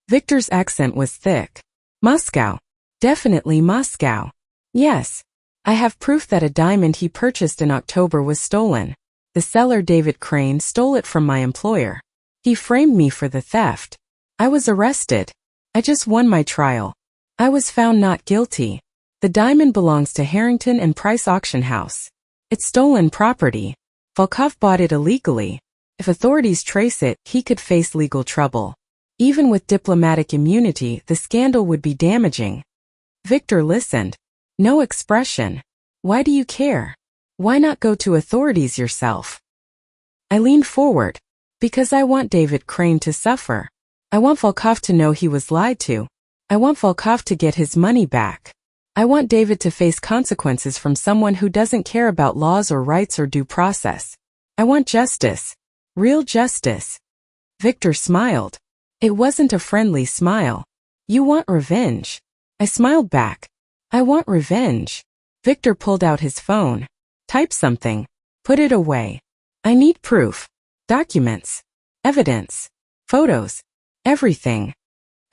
Victor's accent was thick. Moscow. Definitely Moscow. Yes. I have proof that a diamond he purchased in October was stolen. The seller, David Crane, stole it from my employer. He framed me for the theft. I was arrested. I just won my trial. I was found not guilty. The diamond belongs to Harrington and Price Auction House. It's stolen property. Volkov bought it illegally. If authorities trace it, he could face legal trouble. Even with diplomatic immunity, the scandal would be damaging. Victor listened. No expression. Why do you care? Why not go to authorities yourself? I leaned forward. Because I want David Crane to suffer. I want Volkov to know he was lied to. I want Volkov to get his money back. I want David to face consequences from someone who doesn't care about laws or rights or due process. I want justice. Real justice. Victor smiled. It wasn't a friendly smile. You want revenge. I smiled back. I want revenge. Victor pulled out his phone. Type something. Put it away. I need proof. Documents. Evidence. Photos. Everything.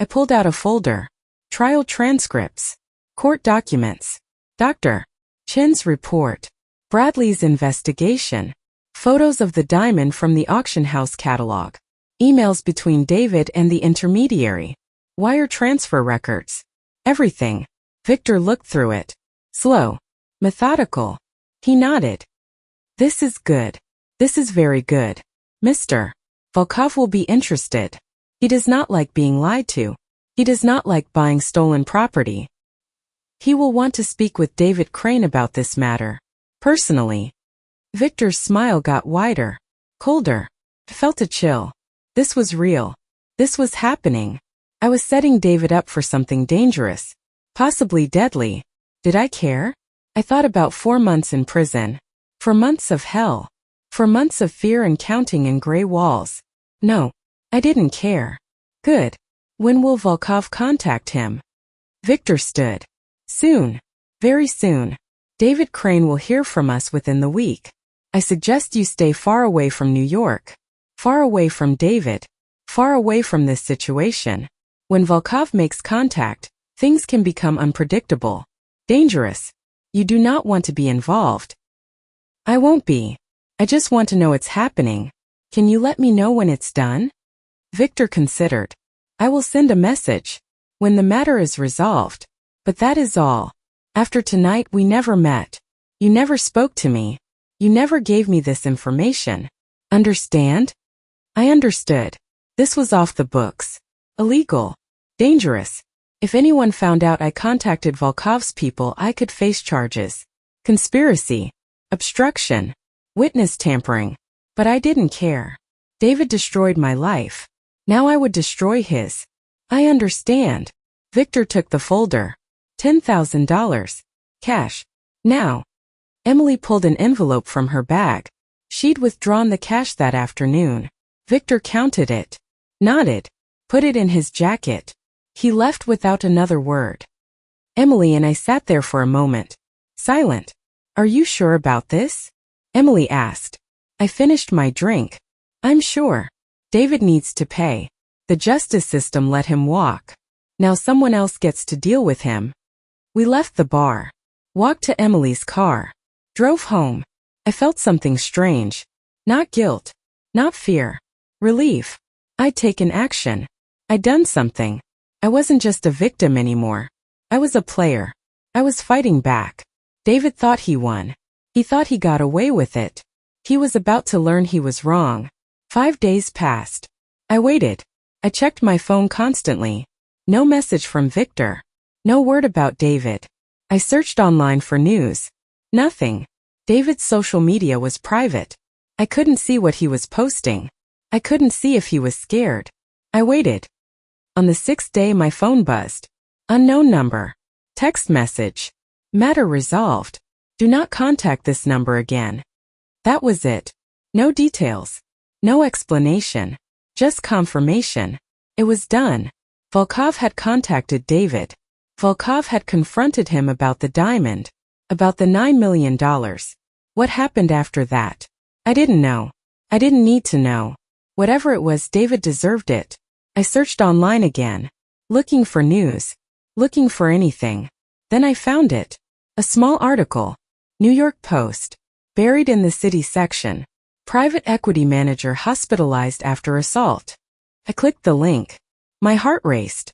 I pulled out a folder. Trial transcripts. Court documents. Dr. Chin's report. Bradley's investigation. Photos of the diamond from the auction house catalog. Emails between David and the intermediary. Wire transfer records. Everything. Victor looked through it. Slow. Methodical. He nodded. This is good. This is very good. Mr. Volkov will be interested. He does not like being lied to. He does not like buying stolen property. He will want to speak with David Crane about this matter. Personally. Victor's smile got wider. Colder. I felt a chill. This was real. This was happening. I was setting David up for something dangerous. Possibly deadly. Did I care? I thought about 4 months in prison. 4 months of hell. 4 months of fear and counting in gray walls. No. I didn't care. Good. When will Volkov contact him? Victor stood. Soon. Very soon. David Crane will hear from us within the week. I suggest you stay far away from New York. Far away from David. Far away from this situation. When Volkov makes contact, things can become unpredictable. Dangerous. You do not want to be involved. I won't be. I just want to know it's happening. Can you let me know when it's done? Victor considered. I will send a message. When the matter is resolved. But that is all. After tonight we never met. You never spoke to me. You never gave me this information. Understand? I understood. This was off the books. Illegal. Dangerous. If anyone found out I contacted Volkov's people, I could face charges. Conspiracy. Obstruction. Witness tampering. But I didn't care. David destroyed my life. Now I would destroy his. I understand. Victor took the folder. $10,000. Cash. Now. Emily pulled an envelope from her bag. She'd withdrawn the cash that afternoon. Victor counted it. Nodded. Put it in his jacket. He left without another word. Emily and I sat there for a moment. Silent. Are you sure about this? Emily asked. I finished my drink. I'm sure. David needs to pay. The justice system let him walk. Now someone else gets to deal with him. We left the bar. Walked to Emily's car. Drove home. I felt something strange. Not guilt. Not fear. Relief. I'd taken action. I'd done something. I wasn't just a victim anymore. I was a player. I was fighting back. David thought he won. He thought he got away with it. He was about to learn he was wrong. 5 days passed. I waited. I checked my phone constantly. No message from Victor. No word about David. I searched online for news. Nothing. David's social media was private. I couldn't see what he was posting. I couldn't see if he was scared. I waited. On the 6th day my phone buzzed. Unknown number. Text message. Matter resolved. Do not contact this number again. That was it. No details. No explanation. Just confirmation. It was done. Volkov had contacted David. Volkov had confronted him about the diamond. About the $9 million. What happened after that? I didn't know. I didn't need to know. Whatever it was, David deserved it. I searched online again, looking for news, looking for anything. Then I found it. A small article. New York Post. Buried in the city section. Private equity manager hospitalized after assault. I clicked the link. My heart raced.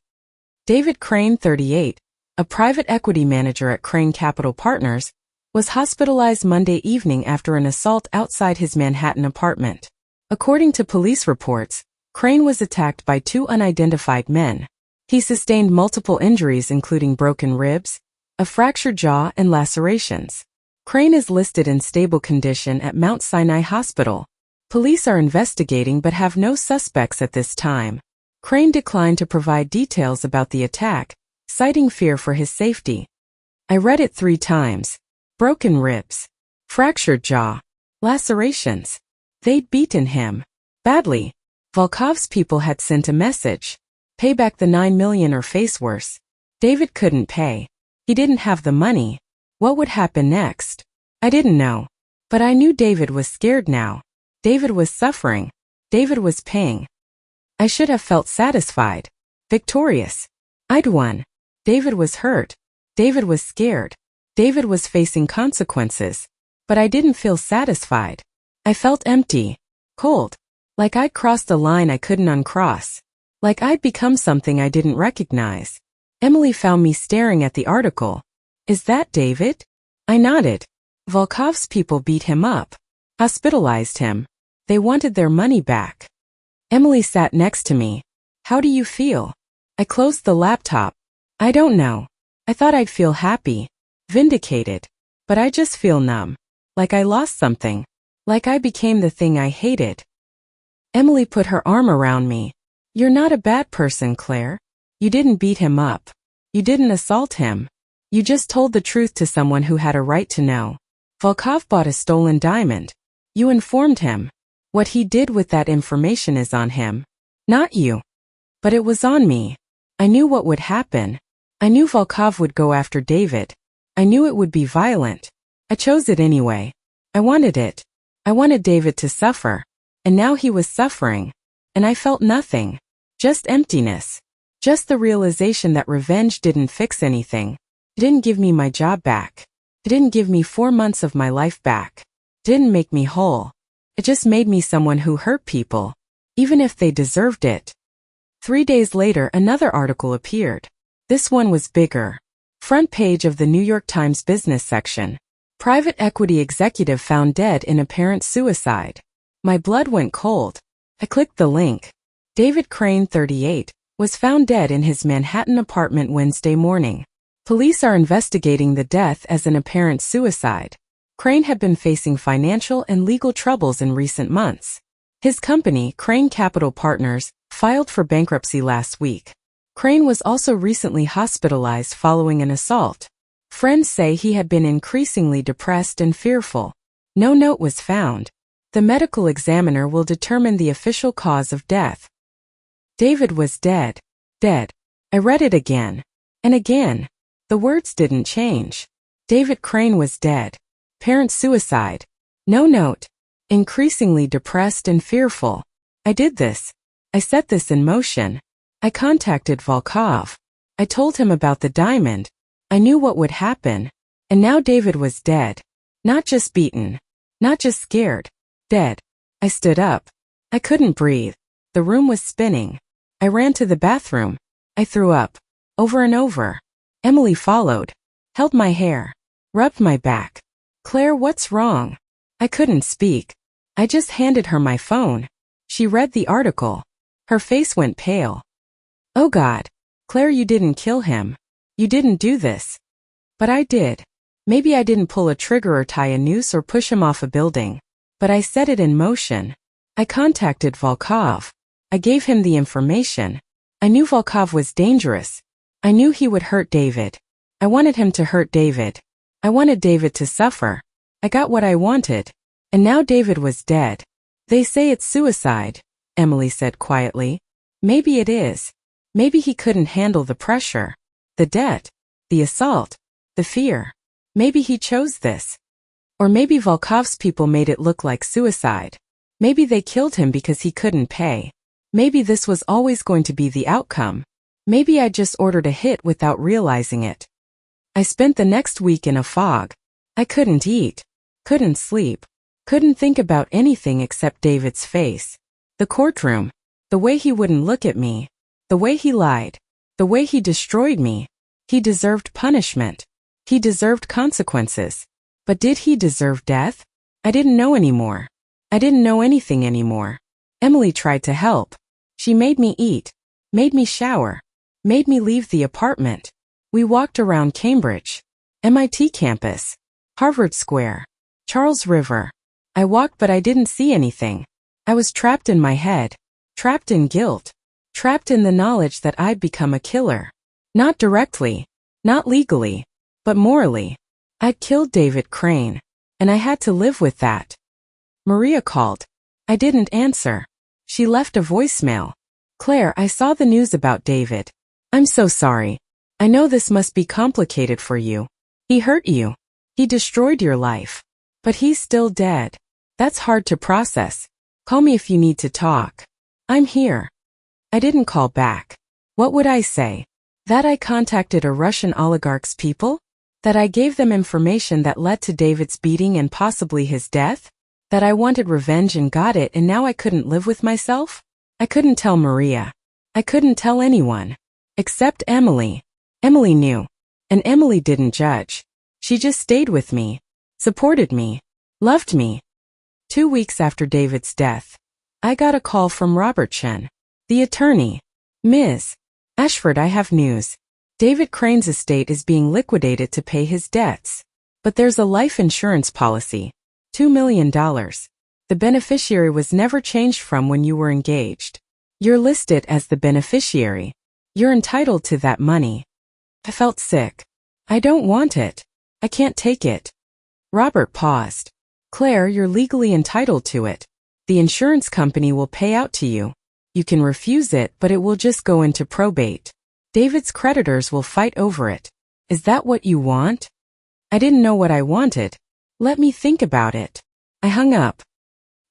David Crane, 38, a private equity manager at Crane Capital Partners, was hospitalized Monday evening after an assault outside his Manhattan apartment. According to police reports, Crane was attacked by two unidentified men. He sustained multiple injuries including broken ribs, a fractured jaw, and lacerations. Crane is listed in stable condition at Mount Sinai Hospital. Police are investigating but have no suspects at this time. Crane declined to provide details about the attack, citing fear for his safety. I read it 3 times. Broken ribs. Fractured jaw. Lacerations. They'd beaten him. Badly. Volkov's people had sent a message. Pay back the $9 million or face worse. David couldn't pay. He didn't have the money. What would happen next? I didn't know. But I knew David was scared now. David was suffering. David was paying. I should have felt satisfied. Victorious. I'd won. David was hurt. David was scared. David was facing consequences. But I didn't feel satisfied. I felt empty. Cold. Like I'd crossed a line I couldn't uncross. Like I'd become something I didn't recognize. Emily found me staring at the article. Is that David? I nodded. Volkov's people beat him up. Hospitalized him. They wanted their money back. Emily sat next to me. How do you feel? I closed the laptop. I don't know. I thought I'd feel happy. Vindicated. But I just feel numb. Like I lost something. Like I became the thing I hated. Emily put her arm around me. You're not a bad person, Claire. You didn't beat him up. You didn't assault him. You just told the truth to someone who had a right to know. Volkov bought a stolen diamond. You informed him. What he did with that information is on him. Not you. But it was on me. I knew what would happen. I knew Volkov would go after David. I knew it would be violent. I chose it anyway. I wanted it. I wanted David to suffer. And now he was suffering. And I felt nothing. Just emptiness. Just the realization that revenge didn't fix anything. It didn't give me my job back. It didn't give me 4 months of my life back. It didn't make me whole. It just made me someone who hurt people. Even if they deserved it. 3 days later, another article appeared. This one was bigger. Front page of the New York Times business section. Private equity executive found dead in apparent suicide. My blood went cold. I clicked the link. David Crane, 38, was found dead in his Manhattan apartment Wednesday morning. Police are investigating the death as an apparent suicide. Crane had been facing financial and legal troubles in recent months. His company, Crane Capital Partners, filed for bankruptcy last week. Crane was also recently hospitalized following an assault. Friends say he had been increasingly depressed and fearful. No note was found. The medical examiner will determine the official cause of death. David was dead. Dead. I read it again. And again. The words didn't change. David Crane was dead. Parent suicide. No note. Increasingly depressed and fearful. I did this. I set this in motion. I contacted Volkov. I told him about the diamond. I knew what would happen. And now David was dead. Not just beaten. Not just scared. Dead. I stood up. I couldn't breathe. The room was spinning. I ran to the bathroom. I threw up. Over and over. Emily followed. Held my hair. Rubbed my back. Claire, what's wrong? I couldn't speak. I just handed her my phone. She read the article. Her face went pale. Oh God. Claire, you didn't kill him. You didn't do this. But I did. Maybe I didn't pull a trigger or tie a noose or push him off a building. But I set it in motion. I contacted Volkov. I gave him the information. I knew Volkov was dangerous. I knew he would hurt David. I wanted him to hurt David. I wanted David to suffer. I got what I wanted. And now David was dead. They say it's suicide, Emily said quietly. Maybe it is. Maybe he couldn't handle the pressure. The debt. The assault. The fear. Maybe he chose this. Or maybe Volkov's people made it look like suicide. Maybe they killed him because he couldn't pay. Maybe this was always going to be the outcome. Maybe I just ordered a hit without realizing it. I spent the next week in a fog. I couldn't eat, couldn't sleep, couldn't think about anything except David's face. The courtroom, the way he wouldn't look at me, the way he lied, the way he destroyed me. He deserved punishment. He deserved consequences. But did he deserve death? I didn't know anymore. I didn't know anything anymore. Emily tried to help. She made me eat, made me shower, made me leave the apartment. We walked around Cambridge, MIT campus, Harvard Square, Charles River. I walked but I didn't see anything. I was trapped in my head, trapped in guilt, trapped in the knowledge that I'd become a killer. Not directly, not legally, but morally. I'd killed David Crane, and I had to live with that. Maria called. I didn't answer. She left a voicemail. Claire, I saw the news about David. I'm so sorry. I know this must be complicated for you. He hurt you. He destroyed your life. But he's still dead. That's hard to process. Call me if you need to talk. I'm here. I didn't call back. What would I say? That I contacted a Russian oligarch's people? That I gave them information that led to David's beating and possibly his death? That I wanted revenge and got it and now I couldn't live with myself? I couldn't tell Maria. I couldn't tell anyone. Except Emily. Emily knew. And Emily didn't judge. She just stayed with me. Supported me. Loved me. 2 weeks after David's death, I got a call from Robert Chen, the attorney. Ms. Ashford, I have news. David Crane's estate is being liquidated to pay his debts. But there's a life insurance policy. $2 million. The beneficiary was never changed from when you were engaged. You're listed as the beneficiary. You're entitled to that money. I felt sick. I don't want it. I can't take it. Robert paused. Claire, you're legally entitled to it. The insurance company will pay out to you. You can refuse it, but it will just go into probate. David's creditors will fight over it. Is that what you want? I didn't know what I wanted. Let me think about it. I hung up.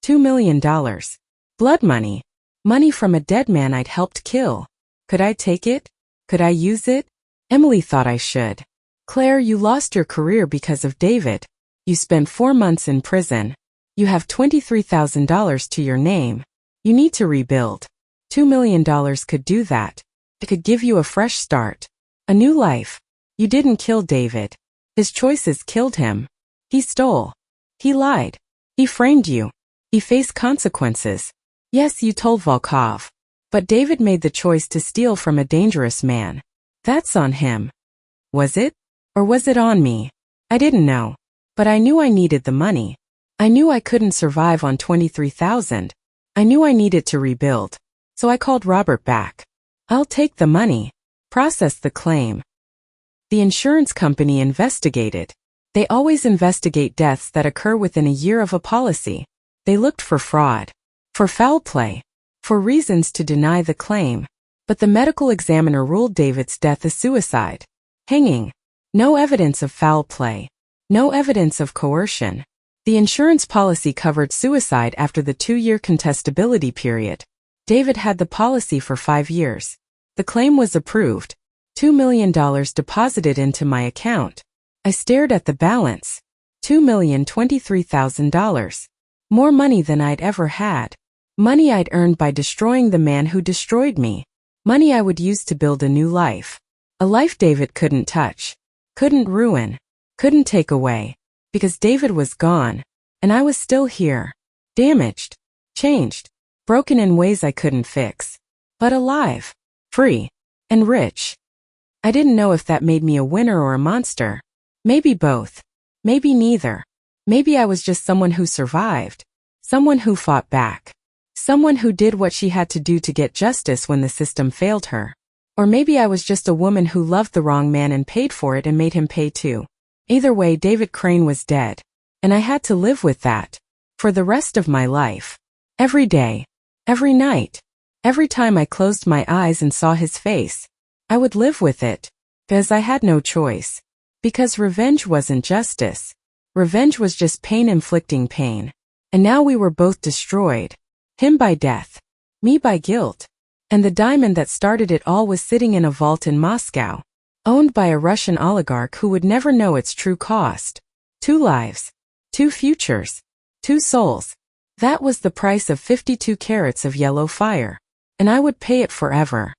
$2 million. Blood money. Money from a dead man I'd helped kill. Could I take it? Could I use it? Emily thought I should. Claire, you lost your career because of David. You spent 4 months in prison. You have $23,000 to your name. You need to rebuild. $2 million could do that. It could give you a fresh start. A new life. You didn't kill David. His choices killed him. He stole. He lied. He framed you. He faced consequences. Yes, you told Volkov. But David made the choice to steal from a dangerous man. That's on him. Was it? Or was it on me? I didn't know. But I knew I needed the money. I knew I couldn't survive on $23,000. I knew I needed to rebuild. So I called Robert back. I'll take the money. Process the claim. The insurance company investigated. They always investigate deaths that occur within a year of a policy. They looked for fraud, for foul play, for reasons to deny the claim. But the medical examiner ruled David's death a suicide. Hanging. No evidence of foul play. No evidence of coercion. The insurance policy covered suicide after the 2-year contestability period. David had the policy for 5 years. The claim was approved. $2 million deposited into my account. I stared at the balance. $2,023,000. More money than I'd ever had. Money I'd earned by destroying the man who destroyed me. Money I would use to build a new life. A life David couldn't touch. Couldn't ruin. Couldn't take away. Because David was gone. And I was still here. Damaged. Changed. Broken in ways I couldn't fix. But alive. Free. And rich. I didn't know if that made me a winner or a monster. Maybe both. Maybe neither. Maybe I was just someone who survived. Someone who fought back. Someone who did what she had to do to get justice when the system failed her. Or maybe I was just a woman who loved the wrong man and paid for it and made him pay too. Either way, David Crane was dead. And I had to live with that. For the rest of my life. Every day. Every night. Every time I closed my eyes and saw his face. I would live with it. Because I had no choice. Because revenge wasn't justice. Revenge was just pain inflicting pain. And now we were both destroyed. Him by death. Me by guilt. And the diamond that started it all was sitting in a vault in Moscow, owned by a Russian oligarch who would never know its true cost. 2 lives. 2 futures. 2 souls. That was the price of 52 carats of yellow fire. And I would pay it forever.